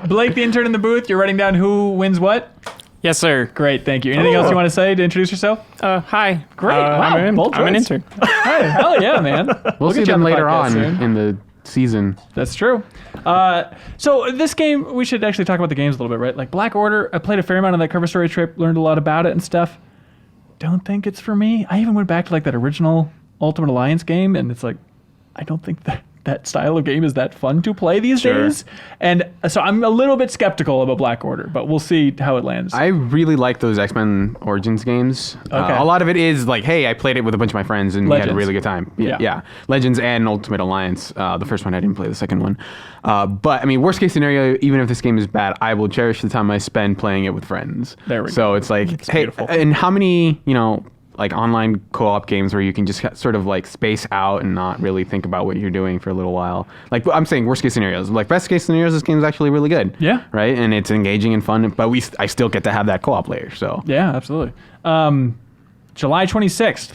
Speaker 1: Blake, the intern in the booth, you're writing down who wins what?
Speaker 9: Yes, sir.
Speaker 1: Great, thank you. Anything else you want to say to introduce yourself?
Speaker 9: Hi.
Speaker 1: Great. Wow, bold
Speaker 9: I'm an
Speaker 1: choice.
Speaker 9: intern.
Speaker 1: Hey, hell yeah, man.
Speaker 3: We'll see
Speaker 1: get you
Speaker 3: them
Speaker 1: on the
Speaker 3: later
Speaker 1: podcast
Speaker 3: on
Speaker 1: soon.
Speaker 3: in the season.
Speaker 1: That's true. So this game, we should actually talk about the games a little bit, right? Like Black Order, I played a fair amount on that cover story trip, learned a lot about it and stuff. Don't think it's for me. I even went back to like that original Ultimate Alliance game, and it's like, I don't think that style of game is that fun to play these days. And so I'm a little bit skeptical about Black Order, but we'll see how it lands.
Speaker 3: I really like those X-Men Origins games.
Speaker 1: Okay.
Speaker 3: A lot of it is like, hey, I played it with a bunch of my friends and we had a
Speaker 1: Legends.
Speaker 3: really good time.
Speaker 1: Yeah.
Speaker 3: Yeah. Legends and Ultimate Alliance. The first one I didn't play, the second one. But I mean, worst case scenario, even if this game is bad, I will cherish the time I spend playing it with friends.
Speaker 1: There we
Speaker 3: So it's like, hey,
Speaker 2: beautiful.
Speaker 3: and how many, like online co-op games where you can just sort of like space out and not really think about what you're doing for a little while. Like I'm saying worst case scenarios. Like best case scenarios, this game is actually really good.
Speaker 1: Yeah.
Speaker 3: Right? And it's engaging and fun, but I still get to have that co-op layer. So
Speaker 1: Yeah, absolutely. July 26th,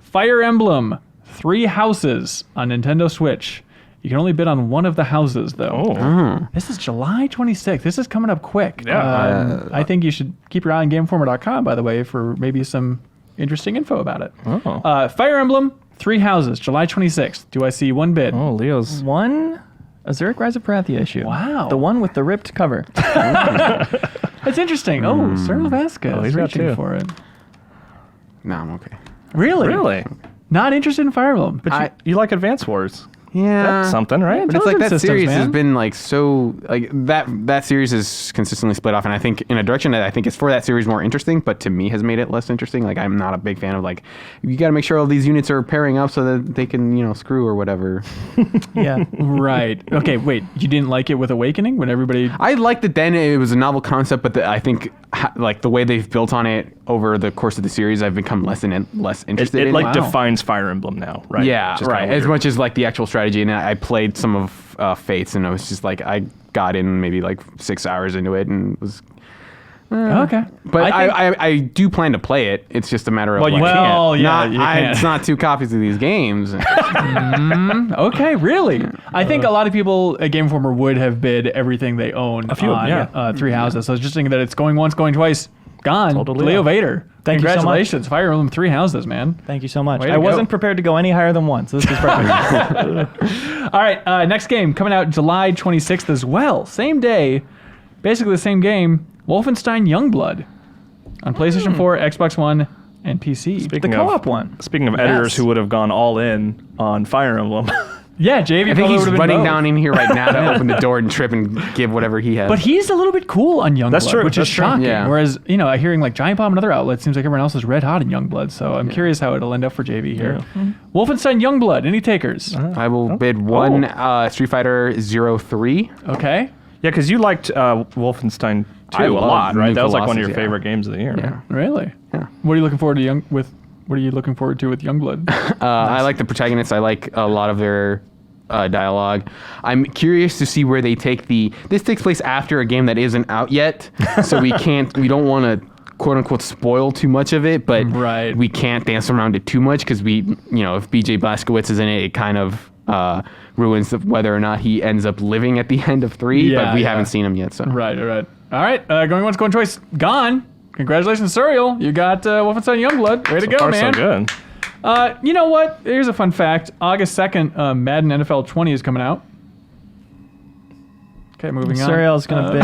Speaker 1: Fire Emblem 3 Houses on Nintendo Switch. You can only bid on one of the houses, though.
Speaker 2: Oh.
Speaker 1: This is July 26th. This is coming up quick.
Speaker 2: Yeah.
Speaker 1: I think you should keep your eye on GameInformer.com, by the way, for maybe some interesting info about it.
Speaker 2: Oh.
Speaker 1: Fire Emblem 3 Houses, July 26th. Do I see one bid?
Speaker 2: Oh, Leo's.
Speaker 4: One, a Zurich Rise of Parathia issue.
Speaker 1: Wow.
Speaker 4: The one with the ripped cover.
Speaker 1: That's interesting. Oh, Cyril Vasquez.
Speaker 2: Oh, he's got
Speaker 1: reaching
Speaker 2: two.
Speaker 1: for it.
Speaker 3: no, I'm okay.
Speaker 1: Really?
Speaker 2: Really?
Speaker 1: Not interested in Fire Emblem.
Speaker 2: But you like Advance Wars.
Speaker 3: Yeah.
Speaker 2: That's something, right?
Speaker 3: But it's like that
Speaker 1: Intelligent systems,
Speaker 3: series has
Speaker 1: man.
Speaker 3: been like so like that series is consistently split off, and I think in a direction that I think is for that series more interesting, but to me has made it less interesting. Like I'm not a big fan of like you got to make sure all these units are pairing up so that they can screw or whatever.
Speaker 4: Yeah.
Speaker 1: Right. Okay, wait. You didn't like it with Awakening when everybody...
Speaker 3: I liked it then; it was a novel concept, but I think like the way they've built on it over the course of the series, I've become less and less interested
Speaker 2: It
Speaker 3: in.
Speaker 2: like
Speaker 1: Wow.
Speaker 2: defines Fire Emblem now, right?
Speaker 3: Yeah,
Speaker 2: Which is kinda
Speaker 3: right. As
Speaker 2: weird.
Speaker 3: much as like the actual strategy, and I played some of Fates, and I was just like, I got in maybe like 6 hours into it, and was.
Speaker 1: Okay.
Speaker 3: But
Speaker 1: I think-
Speaker 3: I do plan to play it. It's just a matter of
Speaker 2: Well, you
Speaker 3: like,
Speaker 2: can't.
Speaker 1: Well, yeah,
Speaker 3: not,
Speaker 1: you can't.
Speaker 3: it's not 2 copies of these games.
Speaker 1: Okay, really? I think a lot of people at Game Informer would have bid everything they own
Speaker 2: few,
Speaker 1: on
Speaker 2: yeah.
Speaker 1: 3 Houses. So I was just thinking that it's going once, going twice, gone.
Speaker 2: Totally.
Speaker 1: Leo Vader.
Speaker 4: Thank you so much.
Speaker 1: Congratulations. Fire Emblem 3 Houses, man.
Speaker 4: Thank you so much.
Speaker 1: Way to
Speaker 4: I wasn't
Speaker 1: go.
Speaker 4: prepared to go any higher than one, so this is perfect.
Speaker 1: All right, next game coming out July 26th as well. Same day, basically the same game, Wolfenstein Youngblood on PlayStation 4, Xbox One, and PC.
Speaker 4: The co-op one.
Speaker 2: Speaking of editors
Speaker 1: Yes.
Speaker 2: who would have gone all in on Fire Emblem,
Speaker 1: Yeah, JV.
Speaker 3: I think he's running
Speaker 1: both.
Speaker 3: down in here right now to open the door and trip and give whatever he has.
Speaker 1: But he's a little bit cool on Youngblood,
Speaker 2: That's true,
Speaker 1: which
Speaker 2: that's
Speaker 1: is
Speaker 2: true.
Speaker 1: shocking.
Speaker 3: Yeah.
Speaker 1: Whereas, hearing like Giant Bomb and other outlets, seems like everyone else is red hot in Youngblood. So I'm curious how it'll end up for JV here. Wolfenstein Youngblood, any takers?
Speaker 3: I will bid one Street Fighter 03.
Speaker 1: Okay.
Speaker 2: Yeah, because you liked Wolfenstein 2
Speaker 3: I
Speaker 2: a
Speaker 3: love
Speaker 2: lot, right?
Speaker 3: New
Speaker 2: That was like one of your
Speaker 3: Colossus, yeah.
Speaker 2: favorite games of the year.
Speaker 3: Yeah.
Speaker 2: Right?
Speaker 1: Really?
Speaker 3: Yeah.
Speaker 1: What are you looking forward to What are you looking forward to with Youngblood?
Speaker 3: I like the protagonists. I like a lot of their dialogue. I'm curious to see where they take this takes place after a game that isn't out yet, so we don't want to quote unquote spoil too much of it, but
Speaker 1: Right.
Speaker 3: we can't dance around it too much because if BJ Blazkowicz is in it, it kind of ruins whether or not he ends up living at the end of 3,
Speaker 1: Yeah,
Speaker 3: but we
Speaker 1: yeah.
Speaker 3: haven't seen him yet. So
Speaker 1: Right. All right. Going once, going twice. Gone. Congratulations, Suriel. You got Wolfenstein Youngblood. Way to go,
Speaker 2: Far
Speaker 1: man.
Speaker 2: so good.
Speaker 1: You know what? Here's a fun fact. August 2nd, Madden NFL 20 is coming out. Okay, moving on.
Speaker 4: Suriel's gonna bid.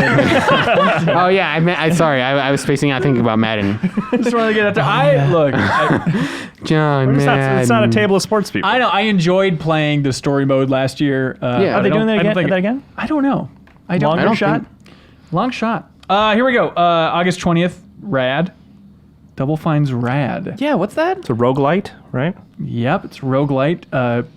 Speaker 3: oh yeah, I was spacing out thinking about Madden.
Speaker 1: Just wanted to get out there.
Speaker 3: John Madden.
Speaker 2: It's not a table of sports people.
Speaker 1: I know. I enjoyed playing the story mode last year.
Speaker 3: Yeah.
Speaker 4: Are they doing that again?
Speaker 1: I don't know. I don't.
Speaker 4: Longer
Speaker 1: I don't
Speaker 4: shot?
Speaker 1: think- Long shot. Here we go. August 20th. Rad. Double Fine's Rad.
Speaker 4: Yeah, what's that?
Speaker 2: It's a roguelite, right?
Speaker 1: Yep, it's roguelite,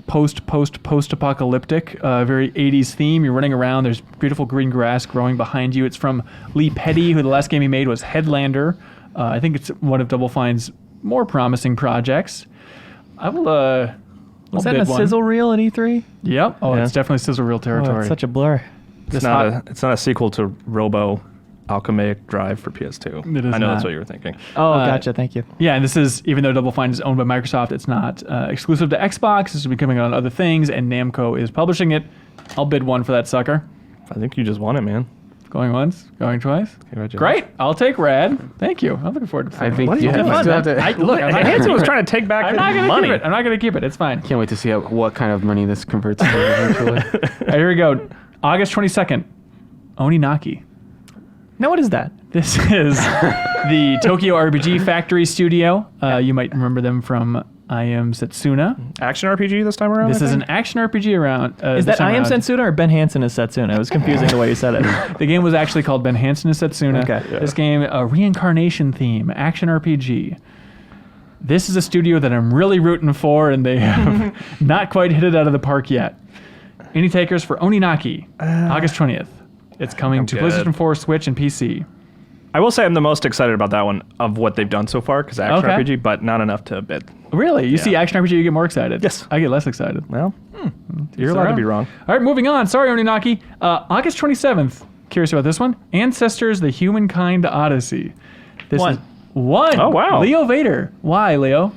Speaker 1: post-apocalyptic, very 80s theme. You're running around, there's beautiful green grass growing behind you. It's from Lee Petty, who the last game he made was Headlander. I think it's one of Double Fine's more promising projects. I will,
Speaker 4: Was that in a sizzle reel at E3?
Speaker 1: Yep. Oh,
Speaker 2: Yeah.
Speaker 1: it's definitely sizzle reel
Speaker 4: Oh,
Speaker 1: territory.
Speaker 4: it's such a blur.
Speaker 2: It's not a sequel to Robo Alchemaic Drive for PS2.
Speaker 1: It is
Speaker 2: I know
Speaker 1: not.
Speaker 2: that's what you were thinking.
Speaker 4: Oh, gotcha. Thank you.
Speaker 1: Yeah, and this is, even though Double Fine is owned by Microsoft, it's not exclusive to Xbox. This will be coming on other things, and Namco is publishing it. I'll bid one for that sucker.
Speaker 2: I think you just won it, man.
Speaker 1: Going once, going twice.
Speaker 2: Congratulations.
Speaker 1: Great. I'll take Rad. Thank you. I'm looking forward to
Speaker 3: I
Speaker 1: playing
Speaker 3: think
Speaker 2: What are
Speaker 3: you
Speaker 2: you
Speaker 3: have,
Speaker 2: doing?
Speaker 3: still have to.
Speaker 1: Look, I'm not
Speaker 2: Hanson
Speaker 1: gonna
Speaker 2: was
Speaker 1: keep it.
Speaker 2: trying to take back
Speaker 1: I'm
Speaker 2: his
Speaker 1: not gonna
Speaker 2: money.
Speaker 1: keep it. I'm not gonna keep it. It's fine.
Speaker 3: Can't wait to see what kind of money this converts to eventually.
Speaker 1: All right, here we go. August 22nd. Oninaki.
Speaker 4: Now, what is that?
Speaker 1: This is the Tokyo RPG Factory Studio. You might remember them from I Am Setsuna.
Speaker 2: Action RPG this time around?
Speaker 1: This
Speaker 2: I
Speaker 1: is an
Speaker 2: think?
Speaker 1: action RPG around.
Speaker 4: Is that I Am Setsuna or Ben Hansen is Setsuna? It was confusing the way you said it.
Speaker 1: The game was actually called Ben Hansen is Setsuna.
Speaker 4: Okay.
Speaker 1: This game, a reincarnation theme, action RPG. This is a studio that I'm really rooting for, and they have not quite hit it out of the park yet. Any takers for Oninaki, August 20th. It's coming to
Speaker 2: good.
Speaker 1: PlayStation 4, Switch, and PC.
Speaker 2: I will say I'm the most excited about that one of what they've done so far because action
Speaker 1: Okay.
Speaker 2: RPG, but not enough to bid.
Speaker 1: Really? You see action RPG, you get more excited?
Speaker 2: Yes.
Speaker 1: I get less excited.
Speaker 2: Well, you're allowed to be wrong.
Speaker 1: All right, moving on. Sorry, Oninaki. August 27th. Curious about this one. Ancestors, the Humankind Odyssey. This
Speaker 4: One.
Speaker 1: is one.
Speaker 2: Oh, wow.
Speaker 1: Leo Vader. Why, Leo?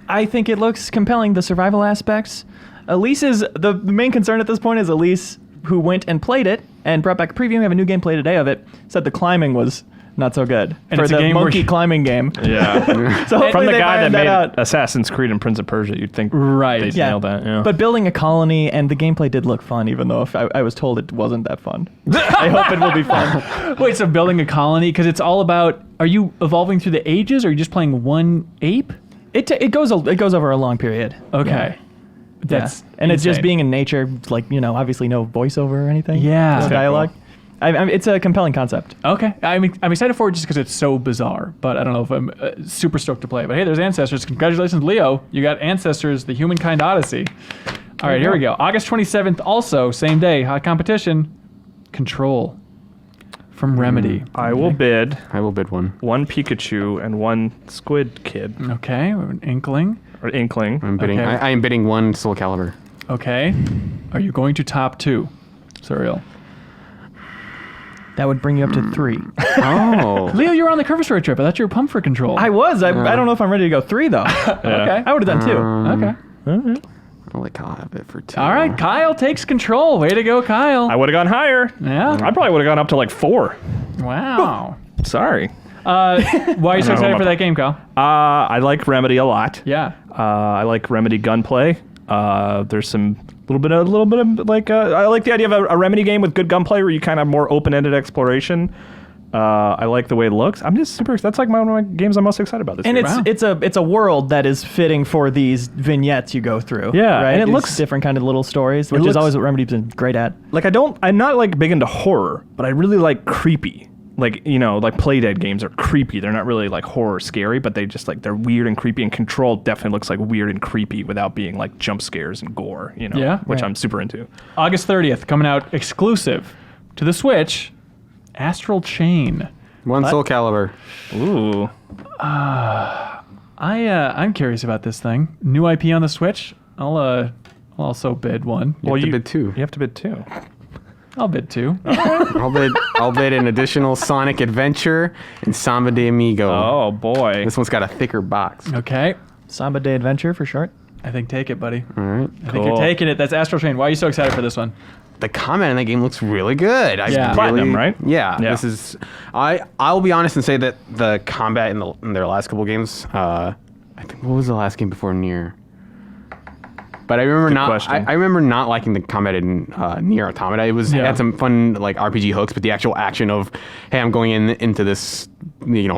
Speaker 4: I think it looks compelling, the survival aspects. The main concern at this point is Elise, who went and played it and brought back a preview. We have a new gameplay today of it. Said the climbing was not so good
Speaker 1: And
Speaker 4: for
Speaker 1: it's a
Speaker 4: the
Speaker 1: game where
Speaker 4: monkey
Speaker 1: you-
Speaker 4: climbing game.
Speaker 2: Yeah.
Speaker 4: So hopefully
Speaker 2: From the
Speaker 4: they
Speaker 2: guy that
Speaker 4: ironed
Speaker 2: made
Speaker 4: out.
Speaker 2: Assassin's Creed and Prince of Persia, you'd think
Speaker 1: Right.
Speaker 2: they'd
Speaker 4: Yeah.
Speaker 2: nail that. Yeah.
Speaker 4: But building a colony and the gameplay did look fun, even though if I was told it wasn't that fun. I hope it will be fun.
Speaker 1: Wait, so building a colony? Because it's all about, are you evolving through the ages, or are you just playing one ape?
Speaker 4: It goes over a long period.
Speaker 1: Okay.
Speaker 4: Yeah.
Speaker 1: That's
Speaker 4: And it's just
Speaker 1: insane.
Speaker 4: being in nature, like, obviously no voiceover or anything.
Speaker 1: Yeah.
Speaker 4: No
Speaker 1: That's
Speaker 4: dialogue. It's a compelling concept.
Speaker 1: Okay. I'm excited for it just because it's so bizarre, but I don't know if I'm super stoked to play it. But hey, there's Ancestors. Congratulations, Leo. You got Ancestors, the Humankind Odyssey. All right, here we go. August 27th, also, same day, hot competition. Control from Remedy.
Speaker 2: I will bid
Speaker 3: I will bid one.
Speaker 2: one Pikachu and one Squid Kid
Speaker 1: Okay, we have an Inkling.
Speaker 2: or Inkling.
Speaker 3: I'm bidding.
Speaker 1: Okay.
Speaker 3: I am bidding one Soul Calibur.
Speaker 1: Okay. Are you going to top two? Suriel.
Speaker 4: That would bring you up to 3.
Speaker 3: Oh.
Speaker 1: Leo, you were on the Curve Story trip. I thought you were pumped for Control.
Speaker 4: I was. I don't know if I'm ready to go 3, though.
Speaker 1: Okay.
Speaker 4: I would have done 2.
Speaker 1: Okay.
Speaker 3: I'll let Kyle have it for 2.
Speaker 1: All right, Kyle takes Control. Way to go, Kyle.
Speaker 2: I would have gone higher.
Speaker 1: Yeah.
Speaker 2: I probably would have gone up to like 4.
Speaker 1: Wow.
Speaker 2: Sorry.
Speaker 1: Why are you so
Speaker 2: know
Speaker 1: excited
Speaker 2: about
Speaker 1: for that game, Kyle?
Speaker 2: I like Remedy a lot.
Speaker 1: Yeah.
Speaker 2: I like Remedy gunplay. There's some little bit of like I like the idea of a Remedy game with good gunplay where you kind of have more open-ended exploration. I like the way it looks. I'm just super. That's like one of my games I'm most excited about this
Speaker 4: And
Speaker 2: year.
Speaker 4: it's a world that is fitting for these vignettes you go through.
Speaker 2: Yeah,
Speaker 4: right.
Speaker 2: and it
Speaker 4: These
Speaker 2: looks-
Speaker 4: different kind of little stories, which is
Speaker 2: looks-
Speaker 4: always what Remedy's been great at.
Speaker 2: Like I'm not like big into horror, but I really like creepy. Like, like Playdead games are creepy. They're not really like horror scary, but they just like they're weird and creepy. And Control definitely looks like weird and creepy without being like jump scares and gore.
Speaker 1: Yeah.
Speaker 2: which
Speaker 1: Right.
Speaker 2: I'm super into.
Speaker 1: August 30th, coming out exclusive to the Switch, Astral Chain.
Speaker 3: One Soul Calibur.
Speaker 2: Ooh,
Speaker 1: I'm curious about this thing. New IP on the Switch. I'll also bid one.
Speaker 3: You have to bid 2.
Speaker 2: You have to bid 2.
Speaker 1: I'll bid 2.
Speaker 3: I'll bid an additional Sonic Adventure and Samba de Amigo.
Speaker 2: Oh boy.
Speaker 3: This one's got a thicker box.
Speaker 1: Okay.
Speaker 4: Samba de Adventure for short.
Speaker 1: I think take it, buddy.
Speaker 3: All right.
Speaker 1: I think you're
Speaker 2: Cool.
Speaker 1: taking it. That's Astral Chain. Why are you so excited for this one?
Speaker 3: The combat in that game looks really good.
Speaker 1: Yeah.
Speaker 2: Platinum, right?
Speaker 3: Yeah.
Speaker 2: Yeah.
Speaker 3: This is. I'll be honest and say that the combat in their last couple games. I think what was the last game before Nier? But I remember
Speaker 2: question.
Speaker 3: I remember not liking the combat in Nier Automata. It had some fun like RPG hooks, but the actual action of, hey, I'm going into this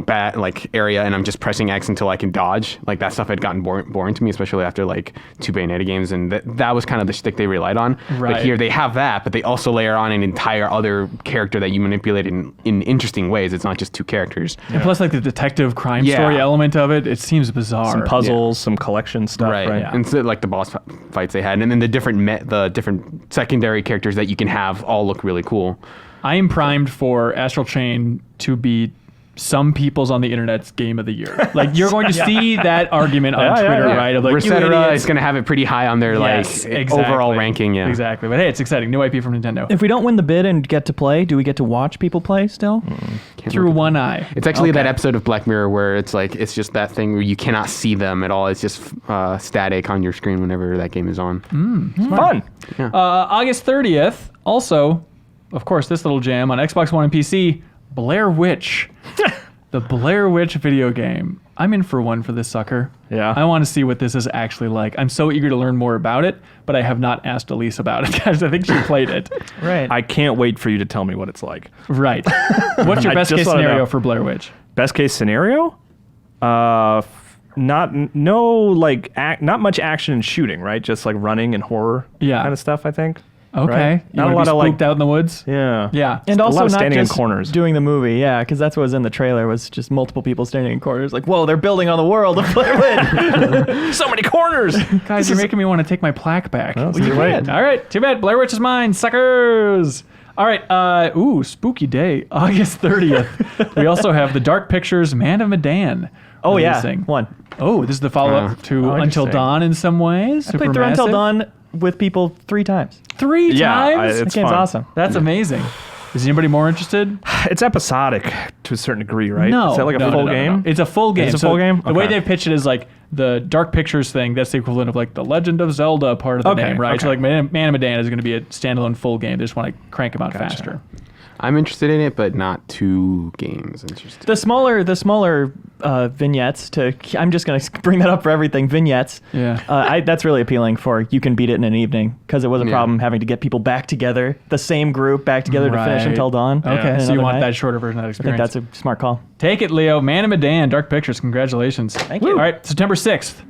Speaker 3: bat like area and I'm just pressing X until I can dodge. Like that stuff had gotten boring to me, especially after like 2 Bayonetta games, and that was kind of the shtick they relied on.
Speaker 1: Right.
Speaker 3: But here they have that, but they also layer on an entire other character that you manipulate in interesting ways. It's not just 2 characters.
Speaker 1: And plus, like the detective crime
Speaker 3: Yeah.
Speaker 1: story element of it, it seems bizarre.
Speaker 2: Some puzzles, some collection stuff, right?
Speaker 3: Right. And so, like the boss fights they had, and then the different secondary characters that you can have all look really cool.
Speaker 1: I am primed for Astral Chain to be some people's on the internet's game of the year. Like you're going to see that argument on Twitter, right? Of like, you
Speaker 3: Resetera
Speaker 1: idiots.
Speaker 3: is going to have it pretty high on their
Speaker 1: Yes, exactly.
Speaker 3: overall ranking. Yeah.
Speaker 1: Exactly. But hey, it's exciting. New IP from Nintendo.
Speaker 4: If we don't win the bid and get to play, do we get to watch people play still?
Speaker 1: Through one eye.
Speaker 3: It's actually that episode of Black Mirror where it's like it's just that thing where you cannot see them at all. It's just static on your screen whenever that game is on.
Speaker 2: Fun.
Speaker 1: August 30th, also, of course, this little jam on Xbox One and PC, Blair Witch. The Blair Witch video game. I'm in for one for this sucker.
Speaker 2: Yeah.
Speaker 1: I want to see what this is actually like. I'm so eager to learn more about it, but I have not asked Elise about it because I think she played it.
Speaker 4: Right.
Speaker 2: I can't wait for you to tell me what it's like.
Speaker 1: Right. What's your
Speaker 2: I
Speaker 1: best
Speaker 2: just
Speaker 1: case
Speaker 2: wanna
Speaker 1: scenario
Speaker 2: know.
Speaker 1: for Blair Witch?
Speaker 2: Best case scenario? Not much action and shooting, right? Just like running and horror
Speaker 1: Yeah.
Speaker 2: kind of stuff, I think.
Speaker 1: Okay.
Speaker 2: Right?
Speaker 1: You
Speaker 2: Not a
Speaker 1: wanna
Speaker 2: lot
Speaker 1: be
Speaker 2: of like
Speaker 1: spooked out in the woods?
Speaker 2: Yeah.
Speaker 1: Yeah.
Speaker 4: And
Speaker 2: a
Speaker 4: also
Speaker 2: lot of
Speaker 4: not
Speaker 2: standing in
Speaker 4: just
Speaker 2: corners.
Speaker 4: doing the movie, yeah, because that's what was in the trailer was just multiple people standing in corners. Like, whoa, they're building on the world of Blair Witch.
Speaker 2: So many corners.
Speaker 1: Guys, you're making me want to take my plaque back.
Speaker 2: Well, too late.
Speaker 1: All right, too bad. Blair Witch is mine, suckers. All right, spooky day, August 30th. We also have the Dark Pictures Man of Medan.
Speaker 4: Oh, yeah,
Speaker 1: releasing.
Speaker 4: one.
Speaker 1: Oh, this is the follow-up to Until
Speaker 2: interesting.
Speaker 1: Dawn in some ways.
Speaker 4: I played through Until Dawn with people 3 times.
Speaker 1: 3
Speaker 2: Yeah,
Speaker 1: times?
Speaker 2: it's
Speaker 4: That game's
Speaker 2: fun.
Speaker 4: awesome.
Speaker 1: That's amazing. Is anybody more interested?
Speaker 2: It's episodic to a certain degree, right?
Speaker 1: No.
Speaker 2: Is that like a
Speaker 1: no,
Speaker 2: full
Speaker 1: no, no,
Speaker 2: game?
Speaker 1: no. It's a full game.
Speaker 2: It's a
Speaker 1: So
Speaker 2: full game?
Speaker 1: The way
Speaker 2: Okay.
Speaker 1: they pitched it is like the Dark Pictures thing, that's the equivalent of like the Legend of Zelda part of the
Speaker 2: Okay,
Speaker 1: name, right? So
Speaker 2: okay.
Speaker 1: like Man of Medan is going to be a standalone full game. They just want to crank them out faster.
Speaker 3: I'm interested in it, but not 2 games. Interested.
Speaker 4: The smaller vignettes I'm just going to bring that up for everything, vignettes.
Speaker 1: Yeah.
Speaker 4: That's really appealing for you can beat it in an evening because it was a
Speaker 3: Yeah.
Speaker 4: problem having to get people back together, the same group back together to finish
Speaker 1: Right.
Speaker 4: Until Dawn.
Speaker 1: Okay,
Speaker 4: in
Speaker 1: so you
Speaker 4: another
Speaker 1: want
Speaker 4: night.
Speaker 1: that shorter version of that
Speaker 4: I think
Speaker 1: experience.
Speaker 4: that's a smart call.
Speaker 1: Take it, Leo. Man of Medan, Dark Pictures. Congratulations.
Speaker 4: Thank you.
Speaker 1: All right, September 6th.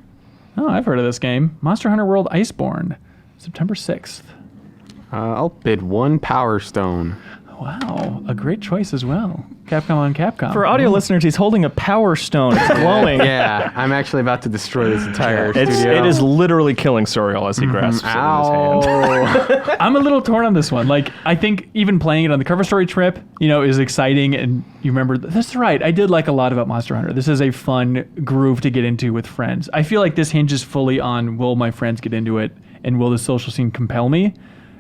Speaker 1: Oh, I've heard of this game. Monster Hunter World Iceborne. September 6th.
Speaker 3: I'll bid 1 Power Stone.
Speaker 1: Wow, a great choice as well. Capcom on Capcom.
Speaker 4: For audio listeners, he's holding a power stone. It's glowing.
Speaker 3: Yeah, I'm actually about to destroy this entire studio.
Speaker 2: It is literally killing Soriel as he grasps it in his hand.
Speaker 3: Ow.
Speaker 1: I'm a little torn on this one. Like, I think even playing it on the cover story trip, is exciting. And you remember, that's right. I did like a lot about Monster Hunter. This is a fun groove to get into with friends. I feel like this hinges fully on, will my friends get into it? And will the social scene compel me?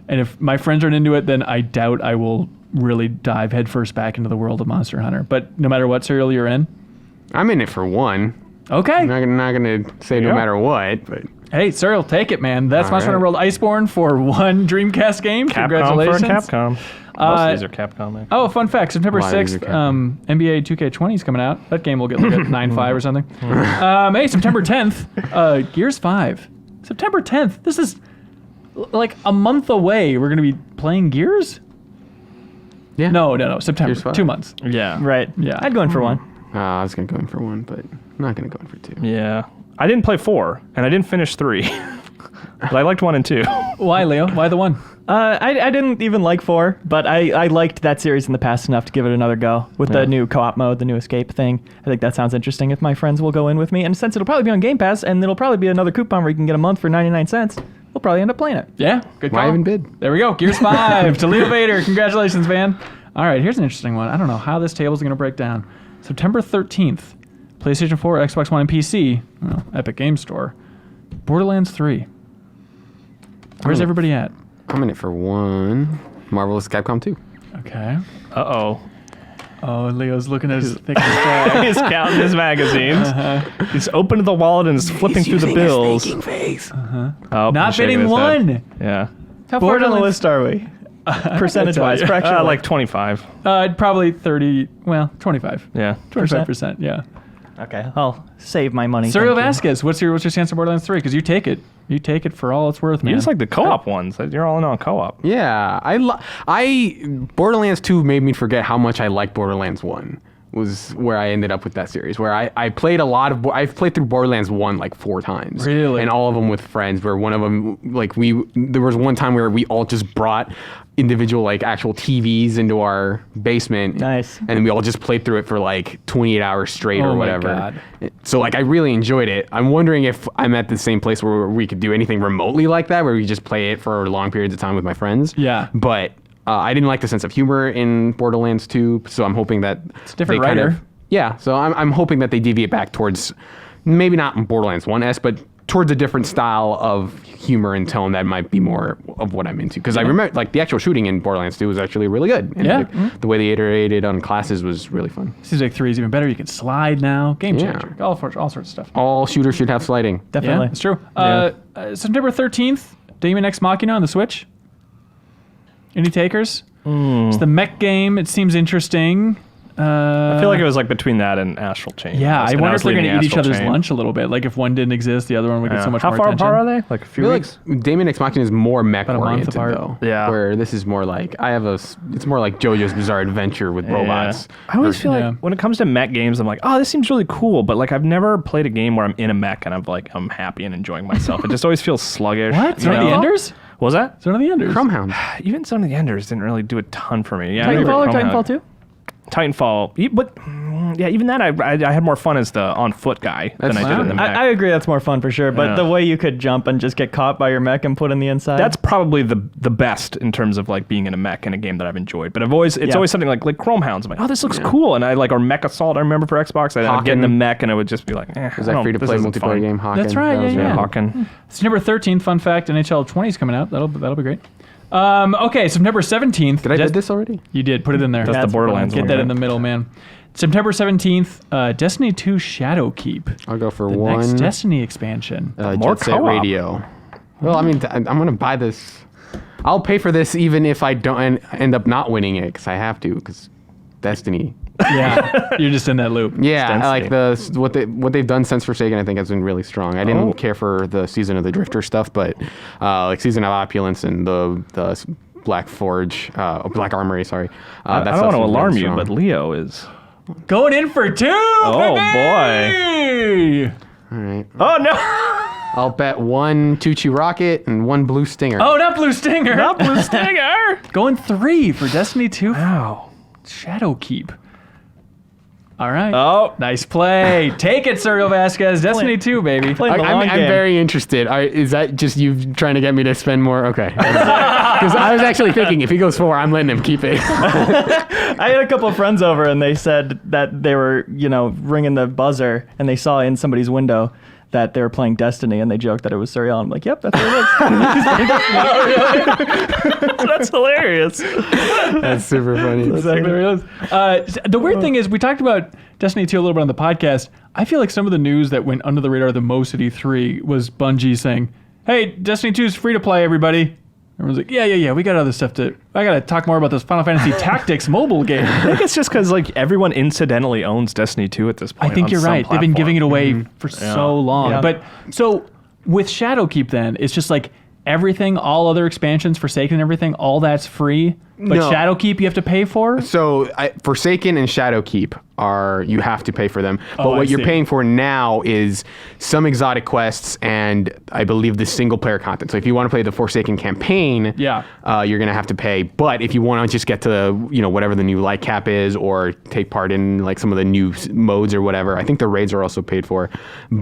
Speaker 1: And if my friends aren't into it, then I doubt I will really dive headfirst back into the world of Monster Hunter. But no matter what serial you're in.
Speaker 3: I'm in it for 1.
Speaker 1: Okay.
Speaker 3: I'm not gonna say no matter what, but
Speaker 1: Hey, Cyril, take it, man. That's
Speaker 3: All
Speaker 1: Monster Hunter
Speaker 3: right.
Speaker 1: World Iceborne for 1 Dreamcast game.
Speaker 2: Capcom
Speaker 1: Congratulations.
Speaker 2: for Capcom. Most of these are Capcom. Man.
Speaker 1: Oh, fun fact. September
Speaker 3: A lot of these
Speaker 1: 6th,
Speaker 3: are Capcom.
Speaker 1: NBA 2K20 is coming out. That game will get like a 9.5 or something. Hey, September 10th, Gears 5. September 10th. This is like a month away. We're going to be playing Gears?
Speaker 3: Yeah.
Speaker 1: No. September.
Speaker 3: Here's 5.
Speaker 1: 2 months.
Speaker 2: Yeah.
Speaker 4: Right.
Speaker 1: Yeah.
Speaker 4: I'd go in for one.
Speaker 3: I was going to go in for 1, but I'm not going to go in for 2.
Speaker 2: Yeah. I didn't play 4, and I didn't finish 3. But I liked 1 and 2.
Speaker 1: Why, Leo? Why the 1?
Speaker 4: I didn't even like 4, but I liked that series in the past enough to give it another go with the new co-op mode, the new escape thing. I think that sounds interesting if my friends will go in with me. And since it'll probably be on Game Pass and it'll probably be another coupon where you can get a month for 99 cents, we'll probably end up playing it.
Speaker 1: Yeah. Good call.
Speaker 3: Why even bid?
Speaker 1: There we go. Gears 5. Toledo Vader. Congratulations, man. All right. Here's an interesting one. I don't know how this table's going to break down. September 13th. PlayStation 4, Xbox One, and PC. Epic Game Store. Borderlands 3. Where's everybody at?
Speaker 3: I'm in it for 1. Marvelous Capcom 2.
Speaker 1: Okay.
Speaker 2: Uh-oh.
Speaker 1: Oh, Leo's looking at his thick stack.
Speaker 2: He's counting his magazines. He's opened the wallet and is flipping through the bills. Oh,
Speaker 1: Not
Speaker 2: he's shaking
Speaker 1: bidding
Speaker 2: his head.
Speaker 1: 1.
Speaker 2: Yeah.
Speaker 4: How far down the list are we? Percentage-wise, fractionally.
Speaker 2: Like 25.
Speaker 1: Probably 30. Well, 25.
Speaker 2: Yeah.
Speaker 1: 25%. Yeah.
Speaker 4: Okay, I'll save my money.
Speaker 1: Sergio
Speaker 4: thank you.
Speaker 1: Vasquez, what's your stance on Borderlands 3? Because you take it. You take it for all it's worth, man.
Speaker 2: You just like the co-op ones. You're all in on co-op.
Speaker 3: Yeah, Borderlands 2 made me forget how much I liked Borderlands 1. Was where I ended up with that series. Where I played a lot of. I've played through Borderlands 1 like 4 times.
Speaker 1: Really?
Speaker 3: And all of them with friends. Where one of them, there was one time where we all just brought individual like actual TVs into our basement.
Speaker 4: Nice.
Speaker 3: And we all just played through it for like 28 hours straight
Speaker 1: Oh
Speaker 3: or
Speaker 1: my
Speaker 3: whatever.
Speaker 1: God.
Speaker 3: So like I really enjoyed it. I'm wondering if I'm at the same place where we could do anything remotely like that, where we just play it for long periods of time with my friends.
Speaker 1: Yeah.
Speaker 3: But I didn't like the sense of humor in Borderlands 2, so I'm hoping that it's
Speaker 1: a different writer.
Speaker 3: So I'm hoping that they deviate back towards maybe not Borderlands 1S, but towards a different style of humor and tone that might be more of what I'm into. Because I remember like the actual shooting in Borderlands 2 was actually really good. And
Speaker 1: Yeah.
Speaker 3: like, the way they iterated on classes was really fun.
Speaker 1: Seems like 3 is even better. You can slide now. Game
Speaker 3: Yeah.
Speaker 1: changer. All sorts of stuff.
Speaker 3: All shooters should have sliding.
Speaker 4: Definitely.
Speaker 1: Yeah, it's true. September 13th, Daemon X Machina on the Switch. Any takers? It's the mech game. It seems interesting.
Speaker 2: I feel like it was like between that and Astral Chain.
Speaker 1: Yeah, I
Speaker 2: And
Speaker 1: wonder
Speaker 2: was
Speaker 1: if they're going
Speaker 2: leading
Speaker 1: to eat each
Speaker 2: Astral
Speaker 1: other's
Speaker 2: Chain.
Speaker 1: lunch a little bit. Like if one didn't exist, the other one would get so much
Speaker 2: How
Speaker 1: more
Speaker 2: far
Speaker 1: attention.
Speaker 2: apart are they? Like a
Speaker 3: I
Speaker 2: few
Speaker 3: feel
Speaker 2: weeks?
Speaker 3: like Daemon X Machina is more mech
Speaker 1: About a month
Speaker 3: oriented
Speaker 1: apart.
Speaker 3: though.
Speaker 2: Yeah.
Speaker 3: Where this is more like it's more like JoJo's Bizarre Adventure with robots.
Speaker 2: I always feel
Speaker 1: Yeah.
Speaker 2: like when it comes to mech games, I'm like, oh, this seems really cool, but like I've never played a game where I'm in a mech and I'm happy and enjoying myself. It just always feels sluggish.
Speaker 1: What?
Speaker 2: you
Speaker 1: Zone of the
Speaker 2: know?
Speaker 1: Enders?
Speaker 2: Was that?
Speaker 1: Zone of the Enders.
Speaker 3: Chromehound.
Speaker 2: Even Zone of the Enders didn't really do a ton for me. Yeah, I remember
Speaker 4: Titanfall or
Speaker 2: Chromehound.
Speaker 4: Titanfall 2?
Speaker 2: Titanfall, but yeah, even that I had more fun as the on foot guy than I did in the mech.
Speaker 4: I agree that's more fun for sure, but
Speaker 2: Yeah.
Speaker 4: the way you could jump and just get caught by your mech and put in the inside.
Speaker 2: That's probably the best in terms of like being in a mech in a game that I've enjoyed. But it's always something like Chrome Hounds. I'm like, oh, this looks cool, and I like or Mech Assault. I remember for Xbox, I'd get in the mech and it would just be like,
Speaker 3: Is that free to play multiplayer game? Hawken?
Speaker 1: That's right,
Speaker 3: That was
Speaker 1: yeah.
Speaker 2: Hawken.
Speaker 1: September 13th, fun fact, NHL 20 is coming out. That'll be great. Okay, September 17th.
Speaker 3: Did I bid this already?
Speaker 1: You did. Put it in there.
Speaker 2: That's the Borderlands
Speaker 1: Get
Speaker 2: one,
Speaker 1: that
Speaker 2: right?
Speaker 1: in the middle, man. September 17th, Destiny 2 Shadowkeep.
Speaker 3: I'll go for
Speaker 1: The
Speaker 3: one.
Speaker 1: next Destiny expansion.
Speaker 2: More
Speaker 3: Jet Set
Speaker 2: co-op.
Speaker 3: Radio. Well, I mean, I'm going to buy this. I'll pay for this even if I don't end up not winning it because I have to because Destiny.
Speaker 1: Yeah, you're just in that loop.
Speaker 3: Yeah, I
Speaker 2: Destiny.
Speaker 3: like what they've done since Forsaken. I think has been really strong. I didn't care for the Season of the Drifter stuff, but like Season of Opulence and the Black Forge, Black Armory. Sorry.
Speaker 2: I don't want to alarm you, but Leo is.
Speaker 1: Going in for 2.
Speaker 2: Oh,
Speaker 1: boy.
Speaker 3: All right.
Speaker 2: Oh no!
Speaker 3: I'll bet 1 Tucci Rocket and 1 Blue Stinger.
Speaker 1: Oh, not Blue Stinger.
Speaker 2: Not Blue Stinger.
Speaker 1: Going 3 for Destiny 2
Speaker 2: Wow.
Speaker 1: Shadowkeep. All right.
Speaker 2: Oh.
Speaker 1: Nice play. Take it, Sergio Vasquez. Destiny 2, baby.
Speaker 4: Playing the
Speaker 3: I'm
Speaker 4: long game.
Speaker 3: very interested. Is that just you trying to get me to spend more? Okay. Because I was actually thinking if he goes 4, I'm letting him keep it.
Speaker 4: I had a couple of friends over and they said that they were, ringing the buzzer and they saw in somebody's window that they were playing Destiny and they joked that it was Serial. I'm like, yep, that's what it is.
Speaker 2: That's hilarious.
Speaker 3: That's super funny.
Speaker 1: Exactly what it is. The weird thing is, we talked about Destiny 2 a little bit on the podcast. I feel like some of the news that went under the radar the most at E3 was Bungie saying, hey, Destiny 2 is free to play, everybody. Everyone's like, yeah, we got other stuff I got to talk more about this Final Fantasy Tactics mobile game.
Speaker 2: I think it's just because like everyone incidentally owns Destiny 2 at this point.
Speaker 1: I think
Speaker 2: on
Speaker 1: you're
Speaker 2: some
Speaker 1: right. They've been
Speaker 2: platform.
Speaker 1: giving it away for so long.
Speaker 4: Yeah.
Speaker 1: But so with Shadowkeep then, it's just like everything, all other expansions, Forsaken and everything, all that's free. But
Speaker 3: No.
Speaker 1: Shadowkeep you have to pay for?
Speaker 3: So Forsaken and Shadowkeep you have to pay for them. But
Speaker 1: I
Speaker 3: what you're
Speaker 1: see.
Speaker 3: paying for now is some exotic quests and I believe the single player content. So if you want to play the Forsaken campaign,
Speaker 1: Yeah.
Speaker 3: You're gonna have to pay. But if you want to just get to whatever the new light cap is or take part in like some of the new modes or whatever, I think the raids are also paid for.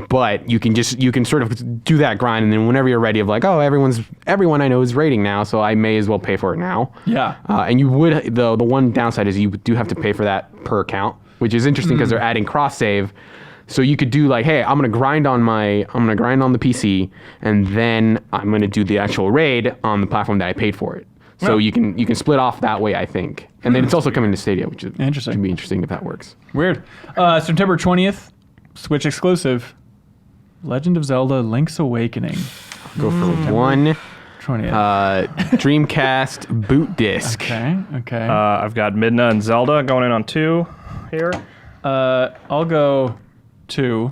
Speaker 3: But you can sort of do that grind, and then whenever you're ready of like, oh, everyone I know is raiding now, so I may as well pay for it now.
Speaker 1: Yeah.
Speaker 3: And you would the one downside is you do have to pay for that per account, which is interesting because they're adding cross save. So you could do like, hey, I'm gonna grind on the PC, and then I'm gonna do the actual raid on the platform that I paid for it. So you can split off that way, I think. And then it's also coming to Stadia, which is
Speaker 1: Interesting.
Speaker 3: Should be interesting if that works.
Speaker 1: Weird. September 20th, Switch exclusive, Legend of Zelda Link's Awakening.
Speaker 3: Go for one
Speaker 1: 20th.
Speaker 3: Dreamcast boot disc.
Speaker 1: Okay.
Speaker 2: I've got Midna and Zelda going in on 2 here.
Speaker 1: I'll go 2,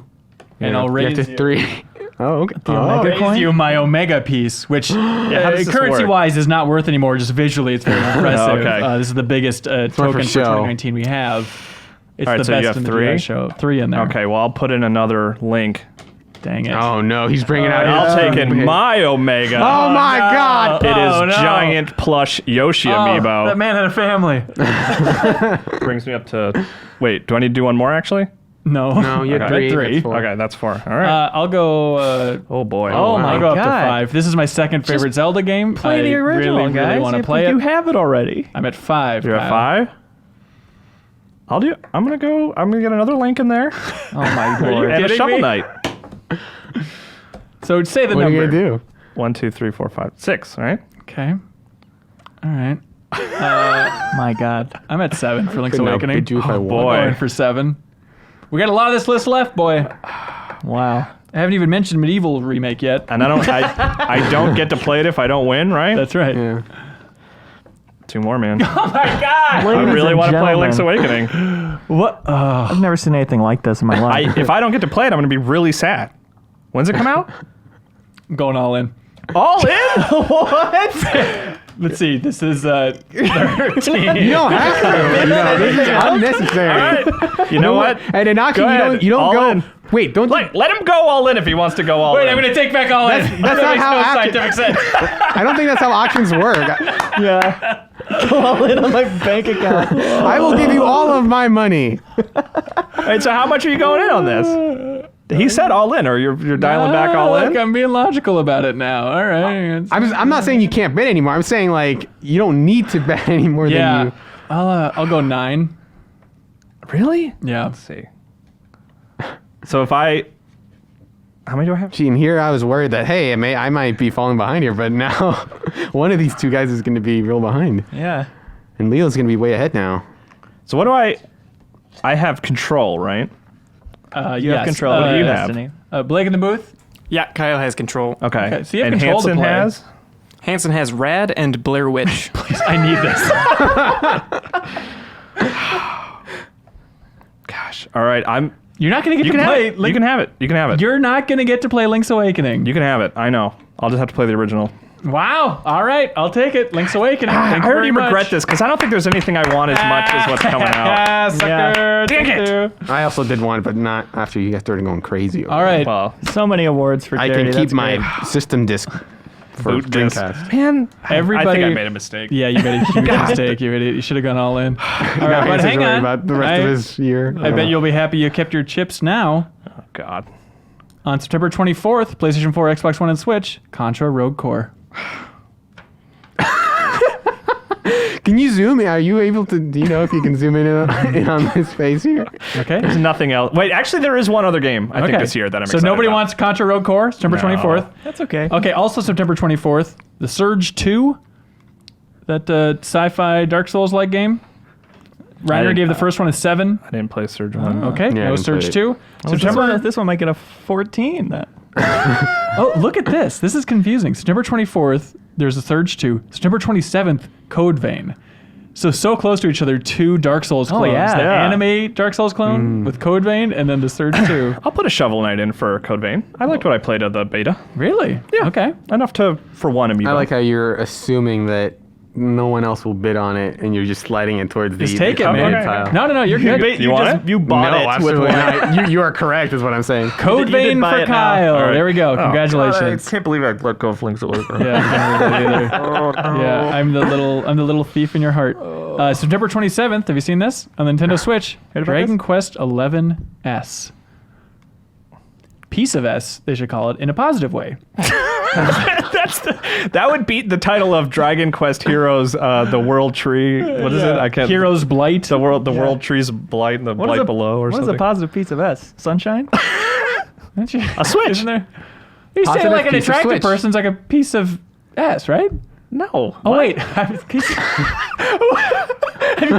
Speaker 1: and I'll
Speaker 3: You
Speaker 1: raise
Speaker 3: have to 3. Oh, okay.
Speaker 1: I'll raise you my Omega piece, which
Speaker 2: how does this
Speaker 1: currency-wise is not worth anymore. Just visually, it's very impressive.
Speaker 2: Okay.
Speaker 1: This is the biggest token
Speaker 3: for
Speaker 1: for
Speaker 3: show.
Speaker 1: 2019 we have. It's
Speaker 2: All right,
Speaker 1: the
Speaker 2: so you
Speaker 1: best
Speaker 2: have
Speaker 1: in the
Speaker 2: 3?
Speaker 1: GI show. 3 in there.
Speaker 2: Okay, well, I'll put in another link.
Speaker 1: Dang it.
Speaker 3: Oh no, he's bringing out.
Speaker 2: I'll
Speaker 3: his-
Speaker 2: take in my Omega.
Speaker 3: Oh my God!
Speaker 2: It is
Speaker 1: Oh, no.
Speaker 2: giant plush Yoshi amiibo.
Speaker 1: That man had a family.
Speaker 2: Brings me up to. Wait, do I need to do one more actually?
Speaker 1: No.
Speaker 3: No, you had
Speaker 1: Okay.
Speaker 3: 3. That's 4.
Speaker 2: Okay, that's 4. All right.
Speaker 1: I'll go.
Speaker 2: Oh boy.
Speaker 4: Oh my
Speaker 1: I'll go up to
Speaker 4: God.
Speaker 1: 5. This is my second favorite Zelda game.
Speaker 4: Play the original,
Speaker 1: really,
Speaker 4: guys.
Speaker 1: really want to
Speaker 4: You-
Speaker 1: play
Speaker 4: you
Speaker 1: it.
Speaker 4: have it already.
Speaker 1: I'm at 5.
Speaker 2: You're at 5. I'm gonna get another link in there.
Speaker 4: Oh my
Speaker 1: you
Speaker 4: lord.
Speaker 2: And a
Speaker 1: kidding
Speaker 2: Shovel
Speaker 1: me?
Speaker 2: Knight.
Speaker 1: So say the
Speaker 3: What are
Speaker 1: number.
Speaker 3: you gonna do?
Speaker 2: 1, 2, 3, 4, 5, 6. Right.
Speaker 1: Okay. All right.
Speaker 4: My God.
Speaker 1: I'm at 7 for Link's
Speaker 3: Couldn't
Speaker 1: Awakening.
Speaker 3: outbid you if I
Speaker 2: Oh,
Speaker 3: won.
Speaker 2: boy.
Speaker 1: Going for 7. We got a lot of this list left, boy.
Speaker 4: Wow.
Speaker 1: I haven't even mentioned Medieval remake yet.
Speaker 2: And I don't get to play it if I don't win, right?
Speaker 1: That's right.
Speaker 3: Yeah.
Speaker 2: 2 more, man.
Speaker 1: Oh my God.
Speaker 2: I
Speaker 4: Ladies
Speaker 2: really
Speaker 4: and
Speaker 2: want to play
Speaker 4: gentlemen,
Speaker 2: Link's Awakening.
Speaker 1: What?
Speaker 4: I've never seen anything like this in my life.
Speaker 2: If I don't get to play it, I'm gonna be really sad. When's it come out?
Speaker 1: I'm going all in.
Speaker 2: All in?
Speaker 1: Let's see. This is 13.
Speaker 3: You don't have to. This is unnecessary.
Speaker 2: You know what?
Speaker 3: And in auction,
Speaker 2: Go ahead.
Speaker 3: you don't
Speaker 2: All
Speaker 3: go.
Speaker 2: in.
Speaker 3: Wait, don't.
Speaker 2: Let him go all in if he wants to go all
Speaker 1: Wait,
Speaker 2: in.
Speaker 1: I'm going to take back all in.
Speaker 3: That's
Speaker 1: that
Speaker 3: not
Speaker 1: makes
Speaker 3: how
Speaker 1: no
Speaker 3: action-
Speaker 1: scientific sense.
Speaker 3: I don't think that's how auctions work.
Speaker 4: Yeah. All in on my bank account.
Speaker 3: I will give you all of my money.
Speaker 2: All right, so how much are you going in on this? He said all in, or you're dialing back all
Speaker 1: Look,
Speaker 2: in?
Speaker 1: I'm being logical about it now. All right.
Speaker 3: I'm not saying you can't bet anymore. I'm saying like you don't need to bet any more than
Speaker 1: Yeah.
Speaker 3: you.
Speaker 1: I'll go 9.
Speaker 2: Really?
Speaker 1: Yeah.
Speaker 2: Let's see. So how many do I have?
Speaker 3: Gee, and here I was worried that hey, I might be falling behind here, but now one of these two guys is going to be real behind,
Speaker 4: Yeah.
Speaker 3: and Leo's going to be way ahead now.
Speaker 2: So what do I have control, right?
Speaker 4: You have control.
Speaker 2: What do you
Speaker 4: Destiny.
Speaker 1: Blake in the booth?
Speaker 9: Yeah, Kyle has control.
Speaker 2: Okay.
Speaker 1: Okay, so you have
Speaker 2: and
Speaker 1: control to
Speaker 2: Hanson
Speaker 1: play.
Speaker 2: has?
Speaker 9: Hanson has Rad and Blair Witch.
Speaker 1: I need this.
Speaker 2: Gosh. All right.
Speaker 1: You're not going to get
Speaker 2: You
Speaker 1: to
Speaker 2: can have
Speaker 1: play.
Speaker 2: it. You can have it. You can have it.
Speaker 1: You're not going to get to play Link's Awakening.
Speaker 2: You can have it. I know. I'll just have to play the original.
Speaker 1: Wow. All right. I'll take it. Link's Awakening.
Speaker 2: I
Speaker 1: Thank you
Speaker 2: already
Speaker 1: very
Speaker 2: regret
Speaker 1: much.
Speaker 2: this because I don't think there's anything I want as much as what's coming out.
Speaker 1: Ah, sucker.
Speaker 2: Dang it.
Speaker 3: I also did one, but not after you guys started going crazy.
Speaker 1: All right.
Speaker 2: Well,
Speaker 4: So many awards for
Speaker 3: I
Speaker 4: Jerry.
Speaker 3: can keep
Speaker 4: That's
Speaker 3: my
Speaker 4: great.
Speaker 3: system disc for
Speaker 2: boot disc.
Speaker 3: Dreamcast.
Speaker 2: Man,
Speaker 1: Everybody.
Speaker 2: I think I made a mistake.
Speaker 1: Yeah, you made a huge mistake. You idiot. You should have gone all in. All right, but
Speaker 3: Hanson's
Speaker 1: hang
Speaker 3: worried
Speaker 1: on.
Speaker 3: about the rest of his year.
Speaker 1: I bet you'll be happy you kept your chips now.
Speaker 2: Oh, God.
Speaker 1: On September 24th, PlayStation 4, Xbox One, and Switch, Contra Rogue Core.
Speaker 3: Can you zoom in? Are you able to? Do you know if you can zoom in on this face here?
Speaker 1: Okay.
Speaker 2: There's nothing else. Wait, actually, there is one other game I think this year that I'm
Speaker 1: So
Speaker 2: excited
Speaker 1: nobody
Speaker 2: about.
Speaker 1: wants Contra Rogue Core, September
Speaker 2: No.
Speaker 1: 24th.
Speaker 4: That's okay.
Speaker 1: Okay, also September 24th, The Surge 2, that sci-fi Dark Souls-like game. Reiner
Speaker 2: didn't-
Speaker 1: gave the first one a 7.
Speaker 2: I didn't play Surge 1.
Speaker 1: Okay,
Speaker 3: Yeah, I
Speaker 1: no
Speaker 3: didn't play
Speaker 1: Surge
Speaker 3: it.
Speaker 1: 2.
Speaker 4: This one might get a 14. That.
Speaker 1: Oh, look at this. This is confusing. September 24th, there's a Surge 2. September 27th, Code Vein. So close to each other, 2 Dark Souls clones.
Speaker 4: yeah.
Speaker 1: The
Speaker 2: Yeah.
Speaker 1: anime Dark Souls clone with Code Vein, and then the Surge 2.
Speaker 2: I'll put a Shovel Knight in for Code Vein. I liked what I played of the beta.
Speaker 1: Really?
Speaker 2: Yeah.
Speaker 1: Okay.
Speaker 2: Enough for one amiibo.
Speaker 3: I like how you're assuming that no one else will bid on it, and you're just sliding it towards
Speaker 1: Just
Speaker 3: the
Speaker 1: take it,
Speaker 3: the
Speaker 1: man.
Speaker 3: coveted pile.
Speaker 1: No, you're good.
Speaker 2: You want it?
Speaker 4: You bought
Speaker 3: No,
Speaker 4: it with
Speaker 3: absolutely
Speaker 4: one.
Speaker 3: not. You are correct, is what I'm saying.
Speaker 1: Code
Speaker 4: You did
Speaker 1: Vein
Speaker 4: buy
Speaker 1: for
Speaker 4: it now.
Speaker 1: Kyle.
Speaker 2: All right.
Speaker 1: There we go. Congratulations.
Speaker 2: can't believe I let go of Link's Awakening.
Speaker 1: Yeah, yeah, I'm the little thief in your heart. September 27th. Have you seen this on the Nintendo Switch?
Speaker 4: about
Speaker 1: Dragon Quest 11S. Piece of S, they should call it, in a positive way.
Speaker 2: That would beat the title of Dragon Quest Heroes, the World Tree. What is it? I can't.
Speaker 1: Heroes Blight.
Speaker 2: The World Tree's Blight and the
Speaker 4: What is
Speaker 2: Blight
Speaker 4: a-
Speaker 2: below, or
Speaker 4: What is
Speaker 2: something.
Speaker 4: a positive piece of S? Sunshine?
Speaker 1: A
Speaker 2: Switch.
Speaker 1: Isn't there? You say
Speaker 3: Positive
Speaker 1: like an
Speaker 3: piece of
Speaker 1: attractive
Speaker 3: Switch.
Speaker 1: person's like a piece of S, right?
Speaker 2: No.
Speaker 1: Oh wait,
Speaker 4: Have you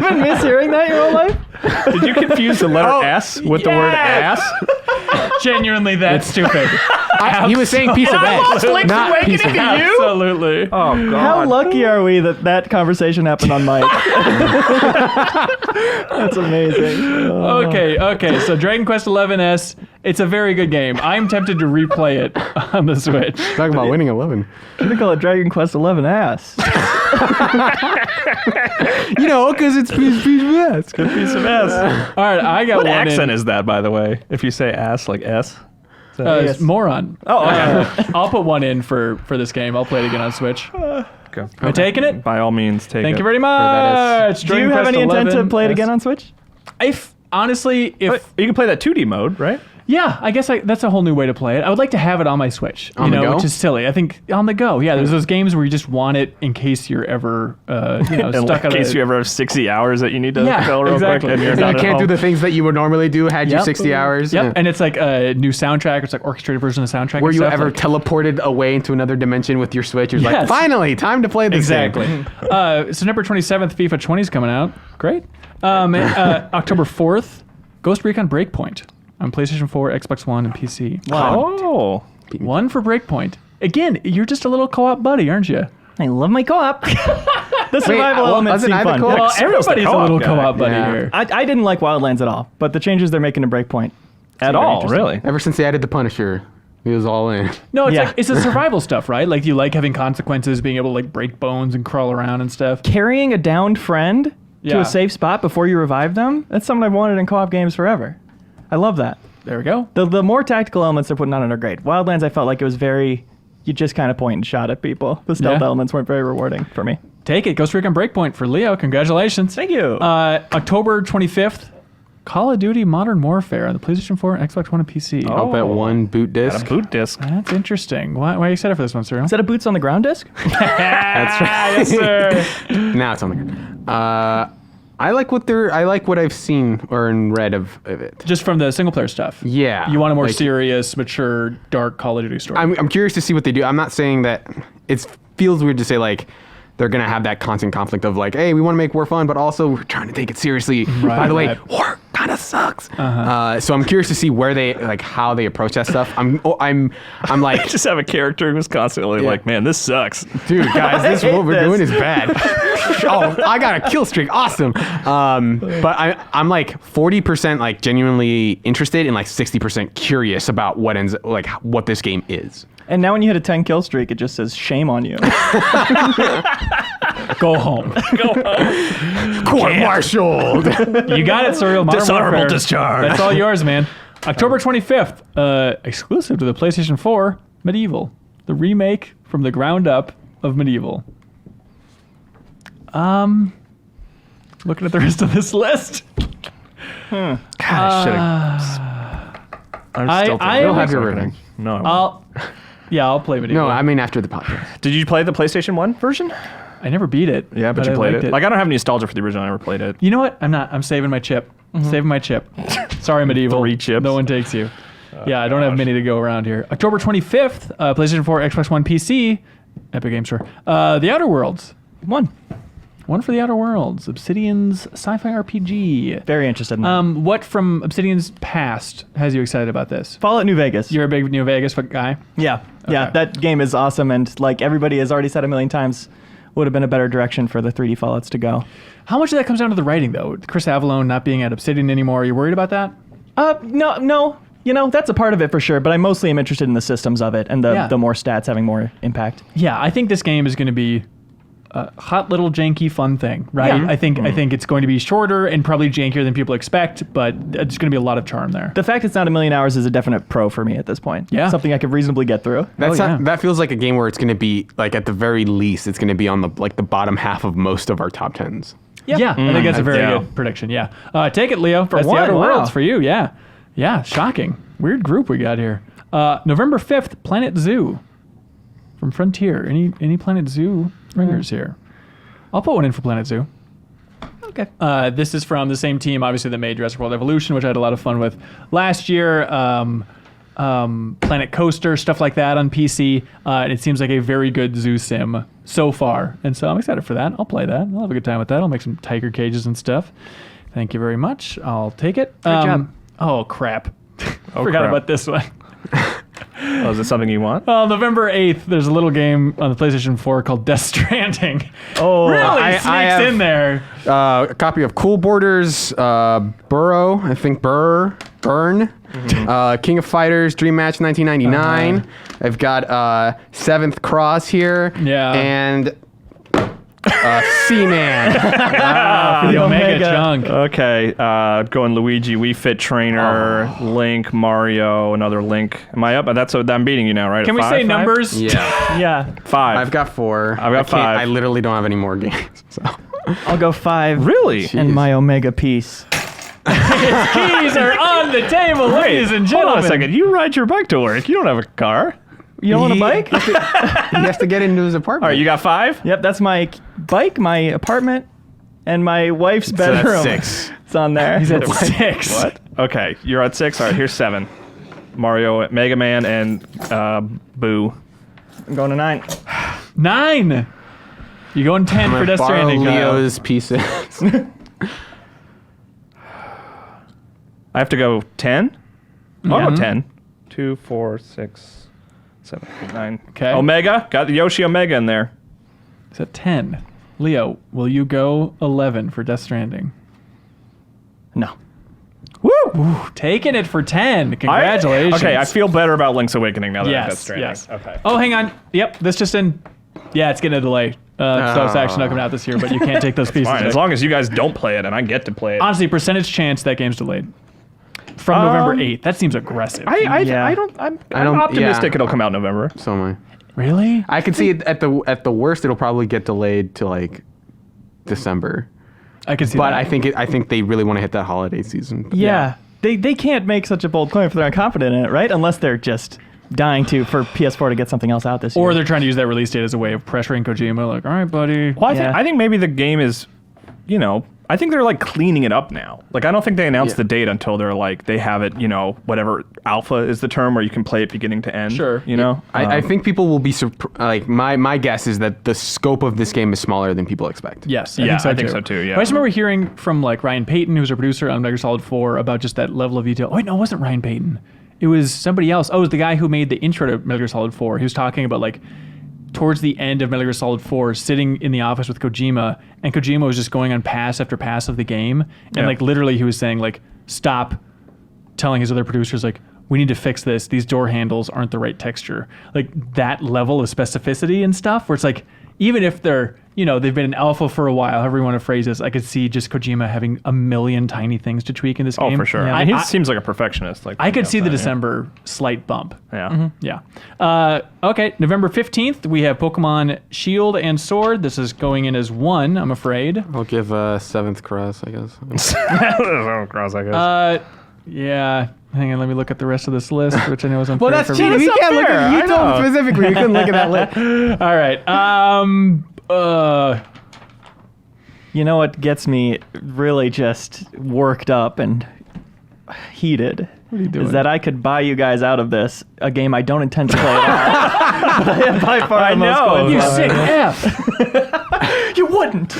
Speaker 4: been mishearing that your whole life?
Speaker 2: Did you confuse the letter S with the word
Speaker 1: yes!
Speaker 2: ass?
Speaker 1: Genuinely that stupid.
Speaker 3: He was saying piece of S, not piece of S.
Speaker 1: Absolutely.
Speaker 2: Oh God.
Speaker 4: How lucky are we that conversation happened on mic? That's amazing.
Speaker 1: Okay. So Dragon Quest 11S, it's a very good game. I'm tempted to replay it on the Switch.
Speaker 3: Talking about winning 11.
Speaker 4: You could call it Dragon Quest 11 ass.
Speaker 3: You know, because it's piece of S.
Speaker 2: Good piece of ass.
Speaker 1: All right, I got
Speaker 2: What
Speaker 1: one
Speaker 2: accent
Speaker 1: in.
Speaker 2: is that, by the way? If you say ass like S.
Speaker 1: It's moron.
Speaker 2: Oh, okay.
Speaker 1: I'll put one in for this game. I'll play it again on Switch.
Speaker 2: Okay.
Speaker 1: Am I taking it?
Speaker 2: By all means, take it.
Speaker 1: Thank you very
Speaker 3: that
Speaker 1: much.
Speaker 4: Do you have any intent to play it again on Switch?
Speaker 1: If honestly,
Speaker 2: But you can play that 2D mode, right?
Speaker 1: yeah, I guess that's a whole new way to play it. I would like to have it on my Switch,
Speaker 3: On the go?
Speaker 1: which is silly. I think on the go. Yeah, there's those games where you just want it in case you're ever, stuck
Speaker 2: In case you ever have 60 hours that you need to
Speaker 1: Yeah,
Speaker 2: fill real
Speaker 1: exactly.
Speaker 2: quick, and you're
Speaker 3: You
Speaker 2: not at
Speaker 3: can't do
Speaker 2: home.
Speaker 3: the things that you would normally do had you
Speaker 1: Yep.
Speaker 3: 60 hours.
Speaker 1: Yep,
Speaker 3: Yeah.
Speaker 1: and it's like a new soundtrack. It's like orchestrated version of the soundtrack.
Speaker 3: Were
Speaker 1: and
Speaker 3: you
Speaker 1: stuff,
Speaker 3: ever
Speaker 1: like-
Speaker 3: teleported away into another dimension with your Switch? You're like,
Speaker 1: Yes.
Speaker 3: finally, time to play this
Speaker 1: Exactly.
Speaker 3: game.
Speaker 1: September 27th, FIFA 20 is coming out. Great. October 4th, Ghost Recon Breakpoint on PlayStation 4, Xbox One, and PC.
Speaker 2: Oh.
Speaker 1: One for Breakpoint. Again, you're just a little co-op buddy, aren't you?
Speaker 4: I love my co-op. The survival
Speaker 3: well,
Speaker 4: elements
Speaker 3: doesn't
Speaker 4: seem
Speaker 3: I have a
Speaker 4: fun.
Speaker 3: co-op?
Speaker 1: Well,
Speaker 2: Cyril's the
Speaker 1: everybody's a
Speaker 2: co-op
Speaker 1: little
Speaker 2: guy.
Speaker 1: co-op buddy
Speaker 3: Yeah.
Speaker 1: here.
Speaker 4: I didn't like Wildlands at all, but the changes they're making to Breakpoint.
Speaker 2: At
Speaker 4: very
Speaker 2: all,
Speaker 4: interesting.
Speaker 2: really?
Speaker 3: Ever since they added the Punisher, he was all in.
Speaker 1: No, it's
Speaker 4: Yeah.
Speaker 1: like it's a survival stuff, right? Like you like having consequences, being able to like break bones and crawl around and stuff.
Speaker 4: Carrying a downed friend to
Speaker 1: Yeah.
Speaker 4: a safe spot before you revive them, that's something I've wanted in co-op games forever. I love that.
Speaker 1: There we go.
Speaker 4: The more tactical elements they're putting on it are great. Wildlands, I felt like it was very, you just kind of point and shot at people. The stealth
Speaker 1: Yeah.
Speaker 4: elements weren't very rewarding for me.
Speaker 1: Take it. Ghost Recon Breakpoint for Leo. Congratulations.
Speaker 4: Thank you.
Speaker 1: October 25th, Call of Duty Modern Warfare on the PlayStation 4, Xbox One, and PC.
Speaker 3: I'll bet one boot
Speaker 2: Got
Speaker 3: disc.
Speaker 2: a boot disc.
Speaker 1: That's interesting. Why are you excited for this one, Cyril?
Speaker 4: Is that a boots on the ground disc?
Speaker 3: That's right.
Speaker 1: Yes, sir.
Speaker 3: Now it's on the ground. I like what I've seen or read of it.
Speaker 1: Just from the single player stuff.
Speaker 3: Yeah.
Speaker 1: You want a more
Speaker 3: like,
Speaker 1: serious, mature, dark Call of Duty story.
Speaker 3: I'm curious to see what they do. I'm not saying that it feels weird to say like they're gonna have that constant conflict of like, hey, we want to make war fun, but also we're trying to take it seriously. By the way,
Speaker 1: right.
Speaker 3: war kind of sucks. So I'm curious to see where they how they approach that stuff. I'm like,
Speaker 2: Just have a character who's constantly like, man, this sucks.
Speaker 3: dude, guys, this what we're
Speaker 4: this.
Speaker 3: doing is bad. Oh, I got a kill streak, awesome. But I'm like 40% like genuinely interested and like 60% curious about what this game is.
Speaker 4: And now when you hit a 10 kill streak, it just says shame on you.
Speaker 1: Go home.
Speaker 3: Court-martialed.
Speaker 1: You got it, Cyril. Modern
Speaker 2: Dishonorable
Speaker 1: Warfare.
Speaker 2: discharge.
Speaker 1: That's all yours, man. October 25th, exclusive to the PlayStation 4, Medieval. The remake from the ground up of Medieval. Looking at the rest of this list.
Speaker 2: God, I still
Speaker 1: I
Speaker 3: You'll
Speaker 1: am-
Speaker 3: have your revenge.
Speaker 2: No. I won't.
Speaker 1: I'll play Medieval.
Speaker 3: No, I mean after the podcast.
Speaker 2: Did you play the PlayStation 1 version?
Speaker 1: I never beat it.
Speaker 2: Yeah, but you
Speaker 1: I
Speaker 2: played
Speaker 1: liked
Speaker 2: it. Like, I don't have any nostalgia for the original. I never played it.
Speaker 1: You know what? I'm not. I'm saving my chip. Saving my chip. Sorry, Medieval.
Speaker 2: 3 chips.
Speaker 1: No one takes you. Yeah, I don't have many to go around here. October 25th, PlayStation 4, Xbox One, PC, Epic Games Store. The Outer Worlds. One for The Outer Worlds. Obsidian's sci-fi RPG.
Speaker 4: Very interested in that.
Speaker 1: What from Obsidian's past has you excited about this?
Speaker 4: Fallout New Vegas.
Speaker 1: You're a big New Vegas guy.
Speaker 4: Yeah,
Speaker 1: Okay.
Speaker 4: that game is awesome, and like everybody has already said a million times, would have been a better direction for the 3D Fallouts to go.
Speaker 1: How much of that comes down to the writing, though? Chris Avallone not being at Obsidian anymore. Are you worried about that?
Speaker 4: No. That's a part of it for sure, but I mostly am interested in the systems of it and the more stats having more impact.
Speaker 1: Yeah, I think this game is going to be a hot little janky fun thing, right?
Speaker 4: Yeah.
Speaker 1: I think it's going to be shorter and probably jankier than people expect, but there's going to be a lot of charm there.
Speaker 4: The fact it's not 1,000,000 hours is a definite pro for me at this point.
Speaker 1: Yeah.
Speaker 4: Something I could reasonably get through.
Speaker 3: That feels like a game where it's going to be, like, at the very least, it's going to be on the bottom half of most of our top 10s.
Speaker 1: Yeah, I think that's a very good prediction, yeah. Take it, Leo. That's
Speaker 4: one,
Speaker 1: the Outer
Speaker 4: wow.
Speaker 1: Worlds for you, yeah. Yeah, shocking. Weird group we got here. November 5th, Planet Zoo from Frontier. Any Planet Zoo ringers here? I'll put one in for Planet Zoo.
Speaker 4: Okay.
Speaker 1: This is from the same team, obviously, that made Jurassic World Evolution, which I had a lot of fun with last year. Planet Coaster, stuff like that on PC. And it seems like a very good zoo sim so far. And so I'm excited for that. I'll play that. I'll have a good time with that. I'll make some tiger cages and stuff. Thank you very much. I'll take it.
Speaker 4: Good job.
Speaker 1: Oh, crap.
Speaker 2: Oh,
Speaker 1: Forgot
Speaker 2: crap.
Speaker 1: about this one.
Speaker 2: Oh, is it something you want?
Speaker 1: November 8th, there's a little game on the PlayStation 4 called Death Stranding.
Speaker 2: Oh,
Speaker 1: Really sneaks in there.
Speaker 3: A copy of Cool Borders, Burrow, I think Burn, King of Fighters, Dream Match 1999. I've got Seventh Cross here.
Speaker 1: Yeah.
Speaker 3: And Seaman.
Speaker 1: For the Omega chunk.
Speaker 2: Okay, going Luigi, Wii Fit Trainer, Link, Mario, another Link. Am I up? I'm beating you now, right?
Speaker 1: Can
Speaker 2: At
Speaker 1: we
Speaker 2: five,
Speaker 1: say
Speaker 2: five?
Speaker 1: numbers?
Speaker 3: Yeah.
Speaker 4: Yeah.
Speaker 2: 5.
Speaker 3: I've got 4.
Speaker 2: I've got 5.
Speaker 3: I literally don't have any more games. So.
Speaker 4: I'll go 5.
Speaker 2: Really?
Speaker 4: And my Omega piece.
Speaker 1: Keys are on the table, ladies and
Speaker 2: Hold
Speaker 1: gentlemen.
Speaker 2: on a second. You ride your bike to work. You don't have a car.
Speaker 4: You don't want a bike?
Speaker 3: He has to get into his apartment.
Speaker 2: All right, you got 5?
Speaker 4: Yep, that's my bike, my apartment, and my wife's
Speaker 3: So
Speaker 4: bedroom.
Speaker 3: that's 6.
Speaker 4: It's on there.
Speaker 1: He's at 6.
Speaker 2: What? Okay, you're at 6. All right, here's 7. Mario, Mega Man, and Boo.
Speaker 4: I'm going to 9.
Speaker 1: 9. You going 10 for Death
Speaker 3: Borrow
Speaker 1: Stranding, Kyle.
Speaker 3: Leo's pieces.
Speaker 2: I have to go 10? I'll go 10. 2, 4, 6, 7, 8, 9.
Speaker 1: Okay.
Speaker 2: Omega. Got the Yoshi Omega in there.
Speaker 1: It's at 10. Leo, will you go 11 for Death Stranding?
Speaker 4: No.
Speaker 1: Woo! Taking it for 10. Congratulations.
Speaker 2: Okay, I feel better about Link's Awakening now that I've got
Speaker 1: Yes,
Speaker 2: Stranding.
Speaker 1: yes.
Speaker 2: Okay.
Speaker 1: Oh, hang on. Yep, this just in. Yeah, it's getting a delay. So it's actually not coming out this year, but you can't take those pieces.
Speaker 2: Fine,
Speaker 1: away.
Speaker 2: as long as you guys don't play it and I get to play it.
Speaker 1: Honestly, percentage chance that game's delayed. From November 8th. That seems aggressive.
Speaker 2: I'm optimistic it'll come out in November.
Speaker 3: So am I.
Speaker 1: Really?
Speaker 3: I could see it at the worst. It'll probably get delayed to like December.
Speaker 1: I can see
Speaker 3: But
Speaker 1: that.
Speaker 3: I think they really want to hit that holiday season.
Speaker 4: Yeah. They can't make such a bold claim if they're not confident in it, right? Unless they're just dying for PS4 to get something else out this year.
Speaker 1: Or they're trying to use that release date as a way of pressuring Kojima. Like, all right, buddy.
Speaker 2: Well,
Speaker 4: Yeah.
Speaker 2: I think maybe the game is, I think they're like cleaning it up now. Like, I don't think they announced the date until they're like, they have it, whatever alpha is the term where you can play it beginning to end.
Speaker 1: Sure.
Speaker 3: I think people will be like my guess is that the scope of this game is smaller than people expect.
Speaker 1: Yes,
Speaker 2: Yeah,
Speaker 1: I think so too.
Speaker 2: yeah.
Speaker 1: I just remember hearing from like Ryan Payton, who's a producer on Metal Gear Solid 4, about just that level of detail. Oh, wait, no, it wasn't Ryan Payton. It was somebody else. Oh, it was the guy who made the intro to Metal Gear Solid 4. He was talking about like towards the end of Metal Gear Solid 4, sitting in the office with Kojima, and Kojima was just going on pass after pass of the game, and like literally he was saying like, stop telling his other producers like, we need to fix this. These door handles aren't the right texture. Like that level of specificity and stuff, where it's like, even if they're, they've been in alpha for a while, however you want to phrase this, I could see just Kojima having a million tiny things to tweak in this game.
Speaker 2: Oh, for sure.
Speaker 1: Yeah.
Speaker 2: I mean, he seems like a perfectionist. Like
Speaker 1: I could see the
Speaker 2: outside,
Speaker 1: December slight bump.
Speaker 2: Yeah.
Speaker 1: Yeah. Okay, November 15th, we have Pokemon Shield and Sword. This is going in as 1, I'm afraid.
Speaker 3: I'll give Seventh Cross, I guess.
Speaker 2: Cross, I guess.
Speaker 1: Yeah. Hang on, let me look at the rest of this list, which I know is unfair.
Speaker 3: Well, that's
Speaker 1: for
Speaker 3: cheating.
Speaker 1: me.
Speaker 3: We can't look at you told specifically. You couldn't look at that list.
Speaker 1: All right.
Speaker 4: You know what gets me really just worked up and heated?
Speaker 1: What are you doing?
Speaker 4: Is that I could buy you guys out of this a game I don't intend to play at all. But I have by far the most coins
Speaker 1: You
Speaker 4: on it.
Speaker 1: sick F.
Speaker 4: You wouldn't.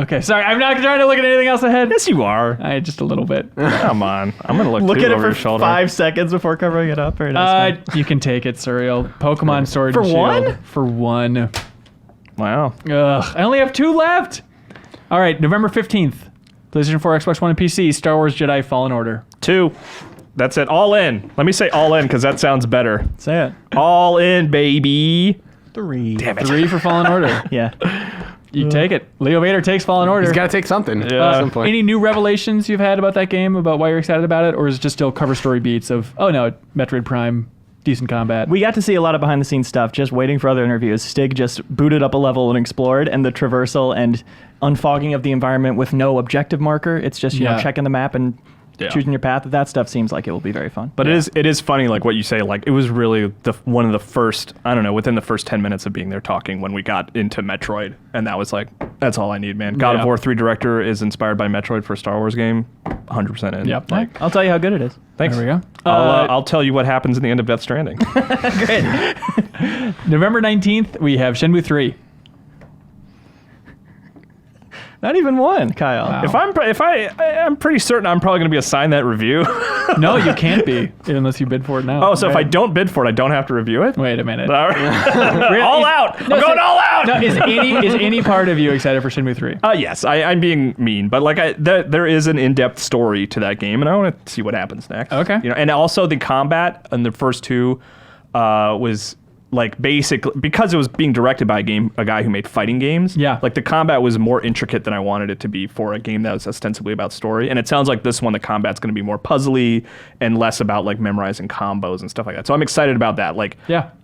Speaker 1: Okay, sorry. I'm not trying to look at anything else ahead.
Speaker 2: Yes, you are.
Speaker 1: Just a little bit.
Speaker 2: Come on. I'm going to look
Speaker 4: Look
Speaker 2: too
Speaker 4: at it
Speaker 2: over
Speaker 4: for
Speaker 2: your shoulder.
Speaker 4: 5 seconds before covering it up. Very nice.
Speaker 1: You can take it, Surreal. Pokemon Sword
Speaker 4: For
Speaker 1: and Shield.
Speaker 4: one?
Speaker 1: For one.
Speaker 2: Wow.
Speaker 1: Ugh, I only have 2 left. All right, November 15th. PlayStation 4, Xbox One, and PC. Star Wars Jedi Fallen Order.
Speaker 2: 2. That's it. All in. Let me say all in because that sounds better.
Speaker 4: Say it.
Speaker 2: All in, baby.
Speaker 4: 3.
Speaker 2: Damn it.
Speaker 1: 3 for Fallen Order.
Speaker 4: Yeah.
Speaker 1: You take it. Leo Vader takes Fallen Order.
Speaker 3: He's got to take something at some point.
Speaker 1: Any new revelations you've had about that game, about why you're excited about it, or is it just still cover story beats of, oh no, Metroid Prime, decent combat?
Speaker 4: We got to see a lot of behind the scenes stuff, just waiting for other interviews. Stig just booted up a level and explored, and the traversal and unfogging of the environment with no objective marker. It's just, you know, checking the map and choosing your path. That stuff seems like it will be very fun.
Speaker 2: But it is funny, like what you say, like it was really one of the first, I don't know, within the first 10 minutes of being there talking when we got into Metroid. And that was like, that's all I need, man. God of War 3 director is inspired by Metroid for a Star Wars game. 100% in.
Speaker 1: Yep.
Speaker 2: Like,
Speaker 4: I'll tell you how good it is.
Speaker 2: thanks.
Speaker 1: There we go.
Speaker 2: I'll tell you what happens in the end of Death Stranding.
Speaker 4: Great.
Speaker 1: November 19th, we have Shenmue 3.
Speaker 4: Not even one, Kyle.
Speaker 1: Wow.
Speaker 2: I'm pretty certain I'm probably going to be assigned that review.
Speaker 1: No, you can't be, unless you bid for it now.
Speaker 2: Oh, so if I don't bid for it, I don't have to review it?
Speaker 1: Wait a minute.
Speaker 2: All right. All out. I'm going all out.
Speaker 1: No, is any part of you excited for Shenmue 3?
Speaker 2: Yes, I'm being mean, but like there is an in-depth story to that game, and I want to see what happens next.
Speaker 1: Okay.
Speaker 2: You know, and also the combat in the first 2 was like basically because it was being directed by a guy who made fighting games.
Speaker 1: Yeah.
Speaker 2: Like the combat was more intricate than I wanted it to be for a game that was ostensibly about story. And it sounds like this one, the combat's going to be more puzzly and less about like memorizing combos and stuff like that. So I'm excited about that. Like,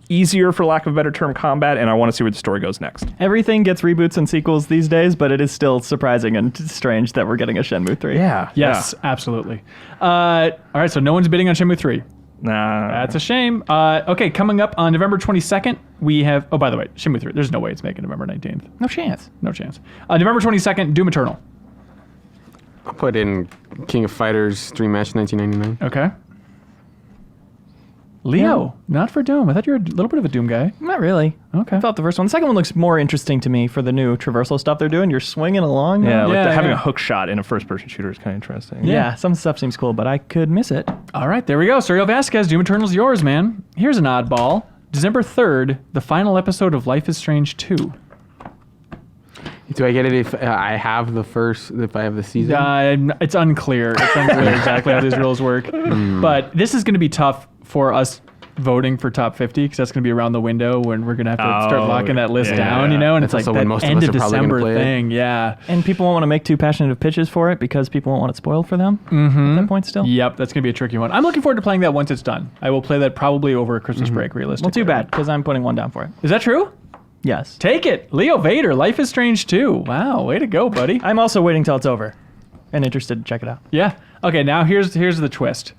Speaker 2: easier for lack of a better term combat, and I want to see where the story goes next.
Speaker 4: Everything gets reboots and sequels these days, but it is still surprising and strange that we're getting a Shenmue 3.
Speaker 2: Yeah.
Speaker 1: Yes, absolutely. All right, so no one's bidding on Shenmue 3.
Speaker 2: Nah.
Speaker 1: That's a shame. Okay, coming up on November 22nd, we have... Oh, by the way, Shenmue 3. There's no way it's making November 19th.
Speaker 4: No chance.
Speaker 1: No chance. November 22nd, Doom Eternal.
Speaker 3: I'll put in King of Fighters 3 Match 1999.
Speaker 1: Okay. Leo, not for Doom. I thought you were a little bit of a Doom guy.
Speaker 4: Not really.
Speaker 1: Okay.
Speaker 4: I thought the first one. The second one looks more interesting to me for the new traversal stuff they're doing. You're swinging along.
Speaker 2: Yeah,
Speaker 4: now.
Speaker 2: like having a hook shot in a first-person shooter is kind of interesting.
Speaker 4: Yeah, some stuff seems cool, but I could miss it.
Speaker 1: All right, there we go. Serial Vasquez, Doom Eternal's yours, man. Here's an oddball. December 3rd, the final episode of Life is Strange 2.
Speaker 3: Do I get it if I have if I have the season?
Speaker 1: It's unclear. It's unclear exactly how these rules work. But this is going to be tough for us voting for top 50 because that's going to be around the window when we're going to have to start locking that list down, you know? And
Speaker 3: That's
Speaker 1: it's like
Speaker 3: also
Speaker 1: that
Speaker 3: when most of
Speaker 1: end
Speaker 3: us
Speaker 1: of
Speaker 3: are probably gonna
Speaker 1: December
Speaker 3: play it.
Speaker 1: thing. Yeah.
Speaker 4: And people won't want to make too passionate of pitches for it because people won't want it spoiled for them at that point still.
Speaker 1: Yep, that's going to be a tricky one. I'm looking forward to playing that once it's done. I will play that probably over a Christmas break, realistically.
Speaker 4: Well, too bad because I'm putting one down for it.
Speaker 1: Is that true?
Speaker 4: Yes.
Speaker 1: Take it. Leo Vader, Life is Strange 2. Wow, way to go, buddy.
Speaker 4: I'm also waiting till it's over and interested to check it out.
Speaker 1: Yeah. Okay, now here's the twist.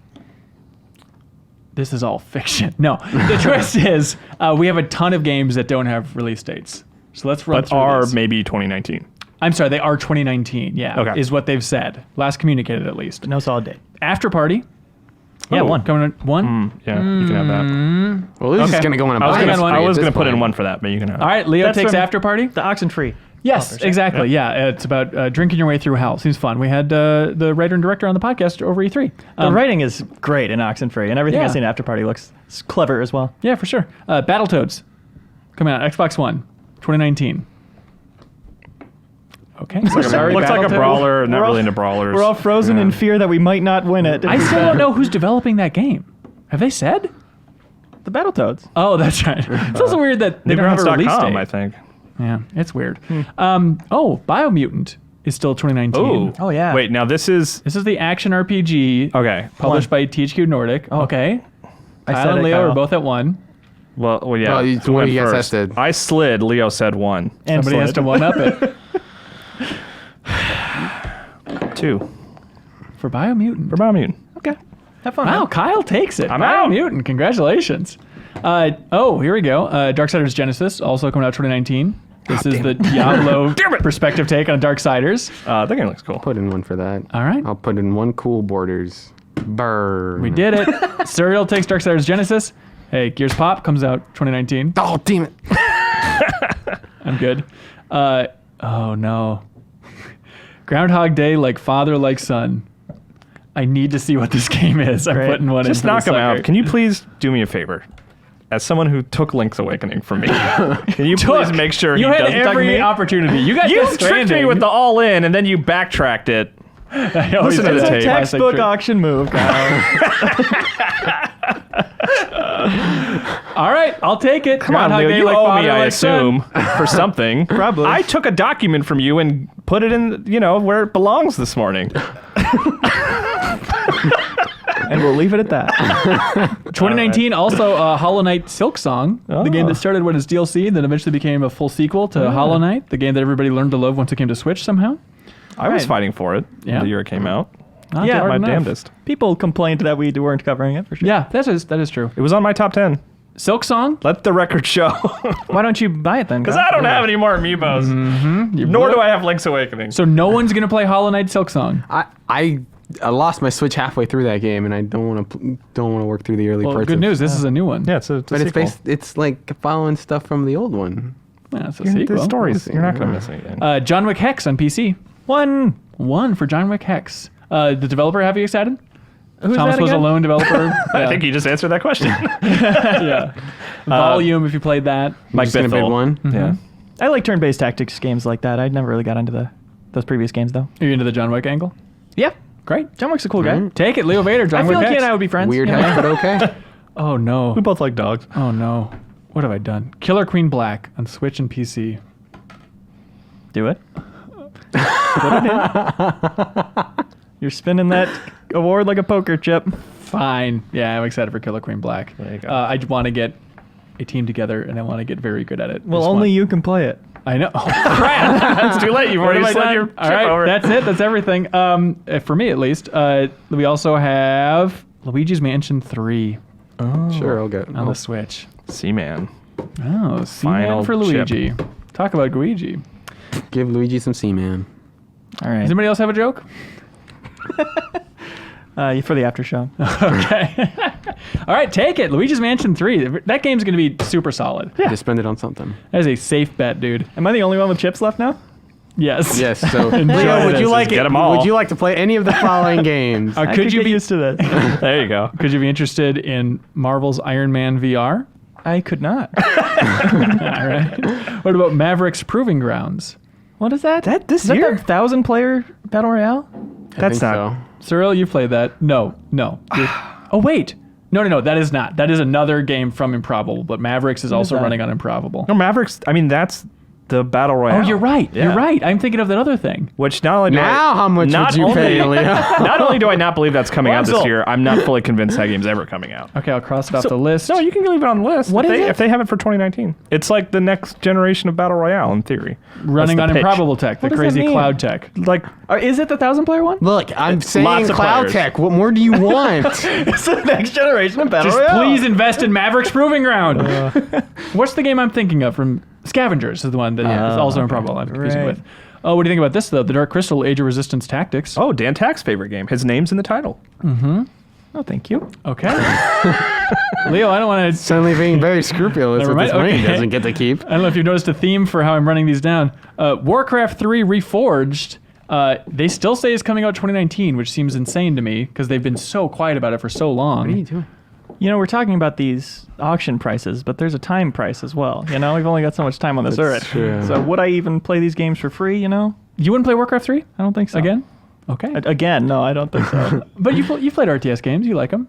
Speaker 1: This is all fiction. No, the twist is we have a ton of games that don't have release dates. So let's run
Speaker 2: But
Speaker 1: through
Speaker 2: are
Speaker 1: this.
Speaker 2: maybe 2019.
Speaker 1: I'm sorry, they are 2019. Yeah,
Speaker 2: Okay.
Speaker 1: is what they've said. Last communicated, at least.
Speaker 4: No solid date.
Speaker 1: After Party.
Speaker 4: Yeah, one.
Speaker 1: Coming in one.
Speaker 2: Yeah, you can have that.
Speaker 3: Well, this
Speaker 1: Okay.
Speaker 3: is going to go in a
Speaker 2: I was
Speaker 1: gonna-
Speaker 3: bias
Speaker 1: one.
Speaker 2: I
Speaker 3: at
Speaker 2: was
Speaker 3: this
Speaker 2: going to put in
Speaker 3: point.
Speaker 2: one for that, but you can have
Speaker 1: All right, Leo
Speaker 4: That's
Speaker 1: takes
Speaker 4: from
Speaker 1: After Party.
Speaker 4: The Oxenfree.
Speaker 1: Yes,
Speaker 4: developers, right?
Speaker 1: exactly. Yeah, it's about drinking your way through hell. Seems fun. We had the writer and director on the podcast over E3.
Speaker 4: The writing is great in Oxenfree, and everything
Speaker 1: Yeah.
Speaker 4: I've seen After Party looks clever as well.
Speaker 1: Yeah, for sure. Battletoads. Coming out Xbox One, 2019. Okay. Sorry,
Speaker 2: looks like a
Speaker 1: Battletoads.
Speaker 2: brawler. Not
Speaker 4: We're all-
Speaker 2: really into brawlers.
Speaker 4: We're all frozen in fear that we might not win it.
Speaker 1: I still don't know who's developing that game. Have they said?
Speaker 4: The Battletoads.
Speaker 1: Oh, that's right. It's also weird that they don't have a release
Speaker 2: Newgrounds.com,
Speaker 1: date.
Speaker 2: I think.
Speaker 1: Yeah, it's weird. Biomutant is still 2019.
Speaker 4: Oh, yeah.
Speaker 2: Wait, now this is
Speaker 1: This is the action RPG
Speaker 2: okay.
Speaker 1: published by THQ Nordic. Okay.
Speaker 4: I
Speaker 1: Kyle
Speaker 4: said
Speaker 1: and
Speaker 4: it,
Speaker 1: Leo
Speaker 4: Kyle.
Speaker 1: are both at one.
Speaker 2: Well, yeah.
Speaker 3: Well,
Speaker 2: who
Speaker 3: what
Speaker 2: went
Speaker 3: do you guys
Speaker 2: first?
Speaker 3: said?
Speaker 2: I slid. Leo said 1.
Speaker 4: And
Speaker 1: Somebody has
Speaker 4: slid.
Speaker 1: to one up it
Speaker 2: 2
Speaker 1: for Biomutant.
Speaker 2: for Biomutant.
Speaker 4: Okay. Have fun.
Speaker 1: Wow,
Speaker 4: man.
Speaker 1: Kyle takes it.
Speaker 2: I'm out.
Speaker 1: Biomutant, congratulations. Here we go. Darksiders Genesis, also coming out 2019. This is the Diablo perspective take on Darksiders.
Speaker 2: That game looks cool.
Speaker 3: Put in one for that.
Speaker 1: All right.
Speaker 3: I'll put in one Cool Borders. Burn.
Speaker 1: We did it. Serial takes Darksiders Genesis. Hey, Gears Pop comes out 2019.
Speaker 3: Oh, damn it.
Speaker 1: I'm good. Oh, no. Groundhog Day, like father, like son. I need to see what this game is. I'm
Speaker 4: Great.
Speaker 1: putting one
Speaker 2: Just
Speaker 1: into
Speaker 2: knock
Speaker 1: the
Speaker 2: them out.
Speaker 1: sucker.
Speaker 2: Can you please do me a favor? As someone who took Link's Awakening from me, can you please make sure
Speaker 1: You
Speaker 2: he
Speaker 1: had
Speaker 2: doesn't tuck
Speaker 1: every
Speaker 2: me?
Speaker 1: opportunity. You got
Speaker 2: You
Speaker 1: Death
Speaker 2: tricked me
Speaker 1: Stranding.
Speaker 2: with the all in, and then you backtracked it.
Speaker 1: I always
Speaker 2: Listen to
Speaker 1: do
Speaker 2: the
Speaker 1: that.
Speaker 2: tape.
Speaker 4: Textbook
Speaker 1: Classic
Speaker 4: auction move, Kyle.
Speaker 1: All right, I'll take it.
Speaker 2: Come on,
Speaker 1: Groundhog
Speaker 2: Leo,
Speaker 1: Day,
Speaker 2: you
Speaker 1: like
Speaker 2: owe
Speaker 1: father,
Speaker 2: me, I
Speaker 1: like son.
Speaker 2: assume, for something.
Speaker 4: Probably.
Speaker 2: I took a document from you and put it in, where it belongs this morning.
Speaker 4: And we'll leave it at that.
Speaker 1: 2019, also Hollow Knight Silk Song, the game that started when it's DLC, then eventually became a full sequel to Hollow Knight, the game that everybody learned to love once it came to Switch somehow.
Speaker 2: I was
Speaker 4: Right.
Speaker 2: fighting for it
Speaker 1: Yeah.
Speaker 2: the year it came out.
Speaker 1: Not
Speaker 4: Yeah,
Speaker 1: hard
Speaker 2: My
Speaker 1: enough.
Speaker 2: damnedest.
Speaker 4: People complained that we weren't covering it for sure.
Speaker 1: Yeah, that is true.
Speaker 2: It was on my top 10.
Speaker 1: Silk Song.
Speaker 2: Let the record show.
Speaker 4: Why don't you buy it then?
Speaker 2: Because
Speaker 4: Kyle?
Speaker 2: I don't have any more Amiibos. Nor do I have Link's Awakening.
Speaker 1: So no one's gonna play Hollow Knight Silk Song.
Speaker 3: I lost my Switch halfway through that game, and I don't want to work through the early
Speaker 1: Well,
Speaker 3: parts.
Speaker 1: good news. This is a new one.
Speaker 2: Yeah, it's a
Speaker 3: But it's
Speaker 2: sequel.
Speaker 3: it's like following stuff from the old one.
Speaker 1: Yeah, it's a
Speaker 2: The
Speaker 1: sequel.
Speaker 2: stories. You're not going to miss anything.
Speaker 1: John Wick Hex on PC.
Speaker 4: One.
Speaker 1: One for John Wick Hex. The developer have you excited?
Speaker 4: Who's
Speaker 1: Thomas
Speaker 4: that
Speaker 1: was a
Speaker 4: again?
Speaker 1: lone developer.
Speaker 2: I think you just answered that question.
Speaker 1: yeah. Volume, if you played that.
Speaker 2: Mike
Speaker 3: Just gonna bid
Speaker 2: Bithell.
Speaker 3: one.
Speaker 2: Yeah.
Speaker 4: I like turn-based tactics games like that. I never really got into those previous games though.
Speaker 1: Are you into the John Wick angle?
Speaker 4: Yeah,
Speaker 1: Great.
Speaker 4: John Wick's a cool guy.
Speaker 1: Take it, Leo Vader. John
Speaker 4: I feel
Speaker 1: Wick
Speaker 4: like he
Speaker 1: Hex.
Speaker 4: and I would be friends.
Speaker 3: Weird
Speaker 4: you know?
Speaker 3: heck, but okay.
Speaker 1: Oh no.
Speaker 2: We both like dogs.
Speaker 1: Oh no. What have I done? Killer Queen Black on Switch and PC.
Speaker 4: Do it. Put it in. You're spinning that award like a poker chip.
Speaker 1: Fine. Yeah, I'm excited for Killer Queen Black.
Speaker 2: There you go.
Speaker 1: I want to get a team together and I want to get very good at it.
Speaker 4: Well,
Speaker 1: Just
Speaker 4: only
Speaker 1: want-
Speaker 4: you can play it.
Speaker 1: I know. Oh, crap.
Speaker 2: It's too late. You've
Speaker 1: What
Speaker 2: already
Speaker 1: have I
Speaker 2: slid
Speaker 1: done?
Speaker 2: your
Speaker 1: All
Speaker 2: chip
Speaker 1: right,
Speaker 2: over.
Speaker 1: that's it. That's everything. For me, at least. We also have Luigi's Mansion 3
Speaker 3: Sure, I'll go.
Speaker 1: on the Switch.
Speaker 2: Seaman.
Speaker 1: Oh,
Speaker 2: Final
Speaker 1: C-Man for
Speaker 2: chip.
Speaker 1: Luigi. Talk about Luigi.
Speaker 3: Give Luigi some C-Man.
Speaker 4: All right.
Speaker 1: Does anybody else have a joke?
Speaker 4: For the after show.
Speaker 1: Okay. All right, take it. Luigi's Mansion 3. That game's going to be super solid.
Speaker 3: Just spend it on something.
Speaker 1: That is a safe bet, dude.
Speaker 4: Am I the only one with chips left now?
Speaker 1: Yes.
Speaker 3: Yes. So,
Speaker 1: Enjoy
Speaker 3: Leo, would
Speaker 1: this.
Speaker 3: you like
Speaker 2: Get
Speaker 3: it?
Speaker 2: 'em all.
Speaker 3: Would you like to play any of the following games?
Speaker 1: Could
Speaker 4: I
Speaker 1: you
Speaker 4: get
Speaker 1: be
Speaker 4: used to this?
Speaker 2: There you go.
Speaker 1: Could you be interested in Marvel's Iron Man VR?
Speaker 4: I could not.
Speaker 1: All right. What about Maverick's Proving Grounds?
Speaker 4: What is that?
Speaker 2: this
Speaker 4: is that
Speaker 2: year?
Speaker 4: the 1,000-player battle royale?
Speaker 2: That's
Speaker 3: I
Speaker 2: not.
Speaker 3: think
Speaker 1: Cyril, you played that? No. Oh wait. No. That is not. That is another game from Improbable, but Mavericks is also
Speaker 4: that?
Speaker 1: running on Improbable.
Speaker 2: No, Mavericks. I mean, that's the battle royale.
Speaker 1: Oh, you're right.
Speaker 2: Yeah.
Speaker 1: You're right. I'm thinking of that other thing.
Speaker 2: Which not only
Speaker 3: so.
Speaker 2: do
Speaker 3: Now, how much
Speaker 2: not
Speaker 3: would you pay,
Speaker 2: only-
Speaker 3: Leo?
Speaker 2: not only do I not believe that's coming out this
Speaker 4: Wenzel.
Speaker 2: year, I'm not fully convinced that game's ever coming out.
Speaker 1: Okay, I'll cross it off the list.
Speaker 2: No, you can leave it on the list.
Speaker 4: What
Speaker 2: if
Speaker 4: is
Speaker 2: they,
Speaker 4: it?
Speaker 2: If they have it for 2019, it's like the next generation of battle royale in theory.
Speaker 1: Running
Speaker 2: That's
Speaker 1: on
Speaker 2: the pitch.
Speaker 1: Improbable Tech, the
Speaker 4: What does that
Speaker 1: crazy
Speaker 4: mean?
Speaker 1: cloud tech.
Speaker 2: Like
Speaker 4: Is it the 1,000-player one?
Speaker 3: Look, I'm saying
Speaker 2: lots of
Speaker 3: cloud
Speaker 2: players.
Speaker 3: tech. What more do you want?
Speaker 4: It's the next generation of battle
Speaker 1: Just
Speaker 4: royale.
Speaker 1: please invest in Maverick's Proving Ground. What's the game I'm thinking of from Scavengers is the one that is also Improbable I'm confusing
Speaker 4: Right.
Speaker 1: with. Oh, what do you think about this, though? The Dark Crystal Age of Resistance Tactics.
Speaker 2: oh, Dan Tack's favorite game. His name's in the title.
Speaker 4: Oh, thank you.
Speaker 1: Okay. Leo, I don't want to...
Speaker 3: Suddenly being very scrupulous
Speaker 1: Never
Speaker 3: with
Speaker 1: mind.
Speaker 3: this money he
Speaker 1: Okay.
Speaker 3: doesn't get to keep.
Speaker 1: I don't know if you've noticed a theme for how I'm running these down. Warcraft 3 Reforged, they still say it's coming out 2019, which seems insane to me because they've been so quiet about it for so long.
Speaker 3: What are you doing?
Speaker 4: You know, we're talking about these auction prices, but there's a time price as well. You know, we've only got so much time on this earth.
Speaker 3: true.
Speaker 4: So would I even play these games for free, you know?
Speaker 1: You wouldn't play Warcraft 3
Speaker 4: I don't think so.
Speaker 1: again? Okay.
Speaker 4: Again, no, I don't think so.
Speaker 1: But you played RTS games. You like them.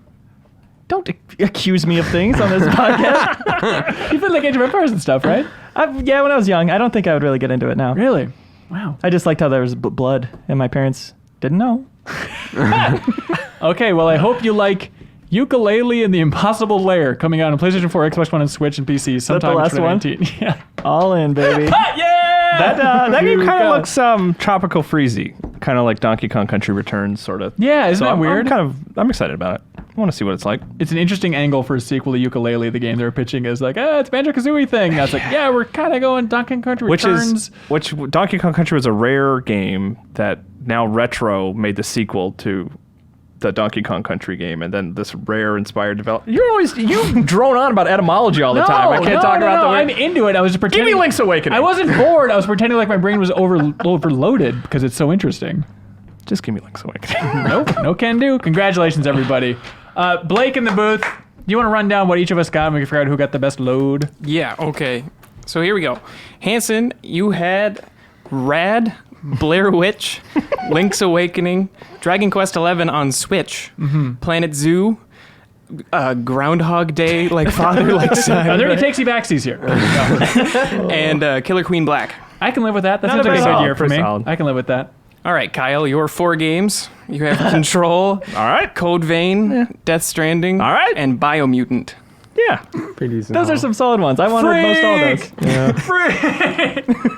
Speaker 4: Don't accuse me of things on this podcast.
Speaker 1: You played like Age of Empires and stuff, right?
Speaker 4: Yeah, when I was young. I don't think I would really get into it now.
Speaker 1: Really? Wow.
Speaker 4: I just liked how there was blood, and my parents didn't know.
Speaker 1: Okay, well, I hope you like Yooka-Laylee and the Impossible Lair coming out on PlayStation 4, Xbox One, and Switch and PC sometime
Speaker 4: last
Speaker 1: in
Speaker 4: one?
Speaker 1: 2019. Yeah.
Speaker 4: All in, baby.
Speaker 1: Yeah!
Speaker 2: That game kind
Speaker 4: go.
Speaker 2: of looks tropical freezy, kind of like Donkey Kong Country Returns, sort of.
Speaker 1: Yeah, isn't
Speaker 2: So
Speaker 1: that
Speaker 2: I'm
Speaker 1: weird?
Speaker 2: I'm excited about it. I want to see what it's like.
Speaker 1: It's an interesting angle for a sequel to Yooka-Laylee, the game they're pitching as like, it's Banjo-Kazooie thing. I was like, yeah, we're kind of going Donkey Kong Country Returns.
Speaker 2: Which Donkey Kong Country was a rare game that now Retro made the sequel to the Donkey Kong Country game, and then this Rare-inspired development. You drone on about etymology all the time. I can't talk about the.
Speaker 1: I'm into it. I was just pretending.
Speaker 2: Give me Link's Awakening.
Speaker 1: I wasn't bored. I was pretending like my brain was overloaded because it's so interesting.
Speaker 2: Just give me Link's Awakening.
Speaker 1: Nope, no can do. Congratulations, everybody. Blake in the booth. Do you want to run down what each of us got and we can figure out who got the best load?
Speaker 9: Yeah, okay. So here we go. Hanson, you had Rad, Blair Witch, Link's Awakening, Dragon Quest XI on Switch, Planet Zoo, Groundhog Day, like father, like son.
Speaker 1: Are there any takesy backsies here?
Speaker 9: And Killer Queen Black.
Speaker 1: I can live with that. That
Speaker 2: Not
Speaker 1: seems like a
Speaker 2: bad.
Speaker 1: good year for
Speaker 2: Pretty
Speaker 1: me.
Speaker 2: solid.
Speaker 1: I can live with that.
Speaker 9: All right, Kyle, your 4 games. You have Control,
Speaker 2: All right.
Speaker 9: Code Vein, Death Stranding,
Speaker 2: All right.
Speaker 9: and Biomutant.
Speaker 2: Yeah.
Speaker 3: Pretty decent.
Speaker 4: Those are some solid ones. I wanted most all those.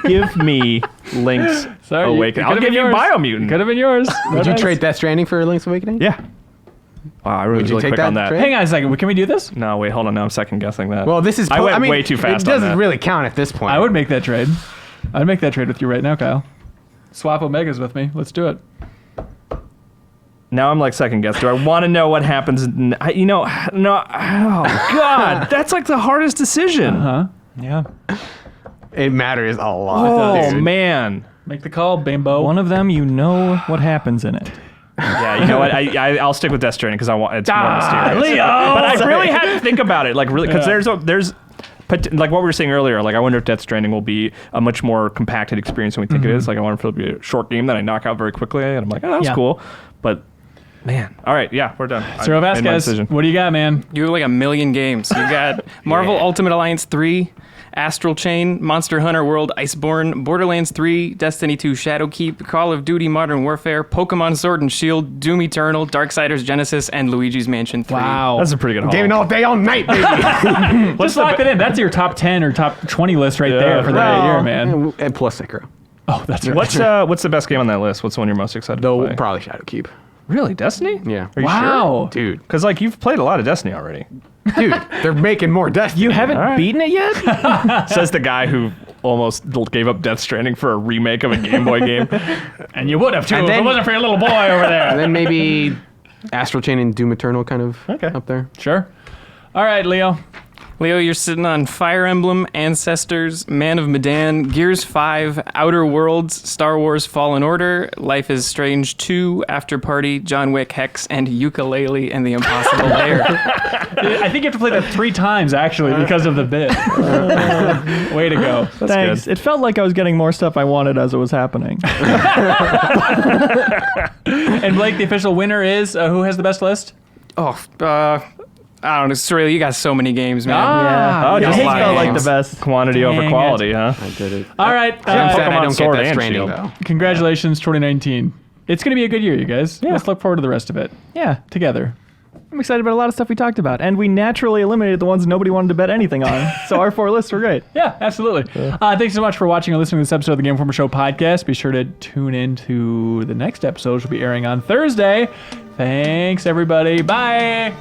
Speaker 2: Give me Link's Awakening. I'll give you Biomutant.
Speaker 1: Could have been yours.
Speaker 3: Would you trade Death Stranding for Link's Awakening?
Speaker 2: Yeah. Wow, I really
Speaker 3: Would you
Speaker 2: really
Speaker 3: take
Speaker 2: quick
Speaker 3: that
Speaker 2: on that.
Speaker 3: trade?
Speaker 1: Hang on a second. Can we do this?
Speaker 2: No, wait, hold on. Now I'm second guessing that.
Speaker 3: Well, this is.
Speaker 2: I went
Speaker 3: mean,
Speaker 2: way too fast
Speaker 3: It
Speaker 2: on
Speaker 3: doesn't
Speaker 2: that.
Speaker 3: really count at this point.
Speaker 1: I would make that trade. I'd make that trade with you right now, Kyle. Swap Omegas with me. Let's do it.
Speaker 2: Now I'm like second guess. Do I want to know what happens? No. Oh God, that's like the hardest decision.
Speaker 4: Yeah.
Speaker 3: It matters a lot.
Speaker 2: Oh
Speaker 3: dude.
Speaker 2: man.
Speaker 1: Make the call, Bimbo.
Speaker 4: One of them, you know what happens in it.
Speaker 2: Yeah, you know what? I'll stick with Death Stranding because I want it's more mysterious.
Speaker 1: Leo!
Speaker 2: But I really had to think about it, like really, because there's like what we were saying earlier. Like I wonder if Death Stranding will be a much more compacted experience than we think it is. Like I wonder if it'll be a short game that I knock out very quickly, and I'm like, oh, that's
Speaker 1: Yeah.
Speaker 2: cool. But man, all right, yeah, we're done.
Speaker 1: Cyril
Speaker 2: I made my
Speaker 1: Vasquez,
Speaker 2: decision.
Speaker 1: what do you got, man?
Speaker 9: You have like 1 million games. You got Marvel Ultimate Alliance 3, Astral Chain, Monster Hunter World Iceborne, Borderlands 3, Destiny 2 Shadowkeep, Call of Duty Modern Warfare, Pokemon Sword and Shield, Doom Eternal, Darksiders Genesis, and Luigi's Mansion 3.
Speaker 1: Wow.
Speaker 2: That's a pretty good haul.
Speaker 3: Gaming all day, all night, baby.
Speaker 1: Just lock that in. That's your top 10 or top 20 list right there for that year, man.
Speaker 3: And plus Sekiro.
Speaker 1: Oh, that's right.
Speaker 2: What's the best game on that list? What's the one you're most excited to
Speaker 3: Though
Speaker 2: play?
Speaker 3: probably Shadowkeep.
Speaker 2: Really, Destiny?
Speaker 3: Yeah.
Speaker 2: Are you
Speaker 1: Wow.
Speaker 3: Dude.
Speaker 2: Because like you've played a lot of Destiny already.
Speaker 3: Dude, they're making more Destiny.
Speaker 4: You haven't beaten it yet?
Speaker 2: Says the guy who almost gave up Death Stranding for a remake of a Game Boy game.
Speaker 1: And you would have, too,
Speaker 3: And
Speaker 1: if
Speaker 3: then-
Speaker 1: it wasn't for your little boy over
Speaker 3: And
Speaker 1: there.
Speaker 3: then maybe Astral Chain and Doom Eternal kind of up there.
Speaker 1: Sure. All right, Leo.
Speaker 9: Leo, you're sitting on Fire Emblem, Ancestors, Man of Medan, Gears 5, Outer Worlds, Star Wars Fallen Order, Life is Strange 2, After Party, John Wick Hex, and Ukulele and the Impossible Lair.
Speaker 1: I think you have to play that 3 times, actually, because of the bit. Way to go.
Speaker 4: Thanks. It felt like I was getting more stuff I wanted as it was happening.
Speaker 1: And Blake, the official winner is, who has the best list?
Speaker 9: I don't know, Cyril, you got so many games, man.
Speaker 1: Ah.
Speaker 2: Oh,
Speaker 4: It
Speaker 2: just
Speaker 4: felt
Speaker 2: like
Speaker 4: like
Speaker 9: games.
Speaker 4: the best.
Speaker 2: quantity
Speaker 1: Dang
Speaker 2: over
Speaker 1: it.
Speaker 2: quality, huh?
Speaker 3: I did it.
Speaker 1: All right.
Speaker 3: I'm sad I
Speaker 2: Pokemon
Speaker 3: don't
Speaker 2: Sword
Speaker 3: get Death
Speaker 2: and
Speaker 3: Stranding,
Speaker 2: Shield.
Speaker 3: though.
Speaker 1: Congratulations, 2019. It's going to be a good year, you guys. Let's look forward to the rest of it
Speaker 4: Yeah.
Speaker 1: together.
Speaker 4: I'm excited about a lot of stuff we talked about. And we naturally eliminated the ones nobody wanted to bet anything on. So our 4 lists were great.
Speaker 1: Yeah, absolutely. Thanks so much for watching and listening to this episode of the Game Informer Show podcast. Be sure to tune in to the next episode, which will be airing on Thursday. Thanks, everybody. Bye.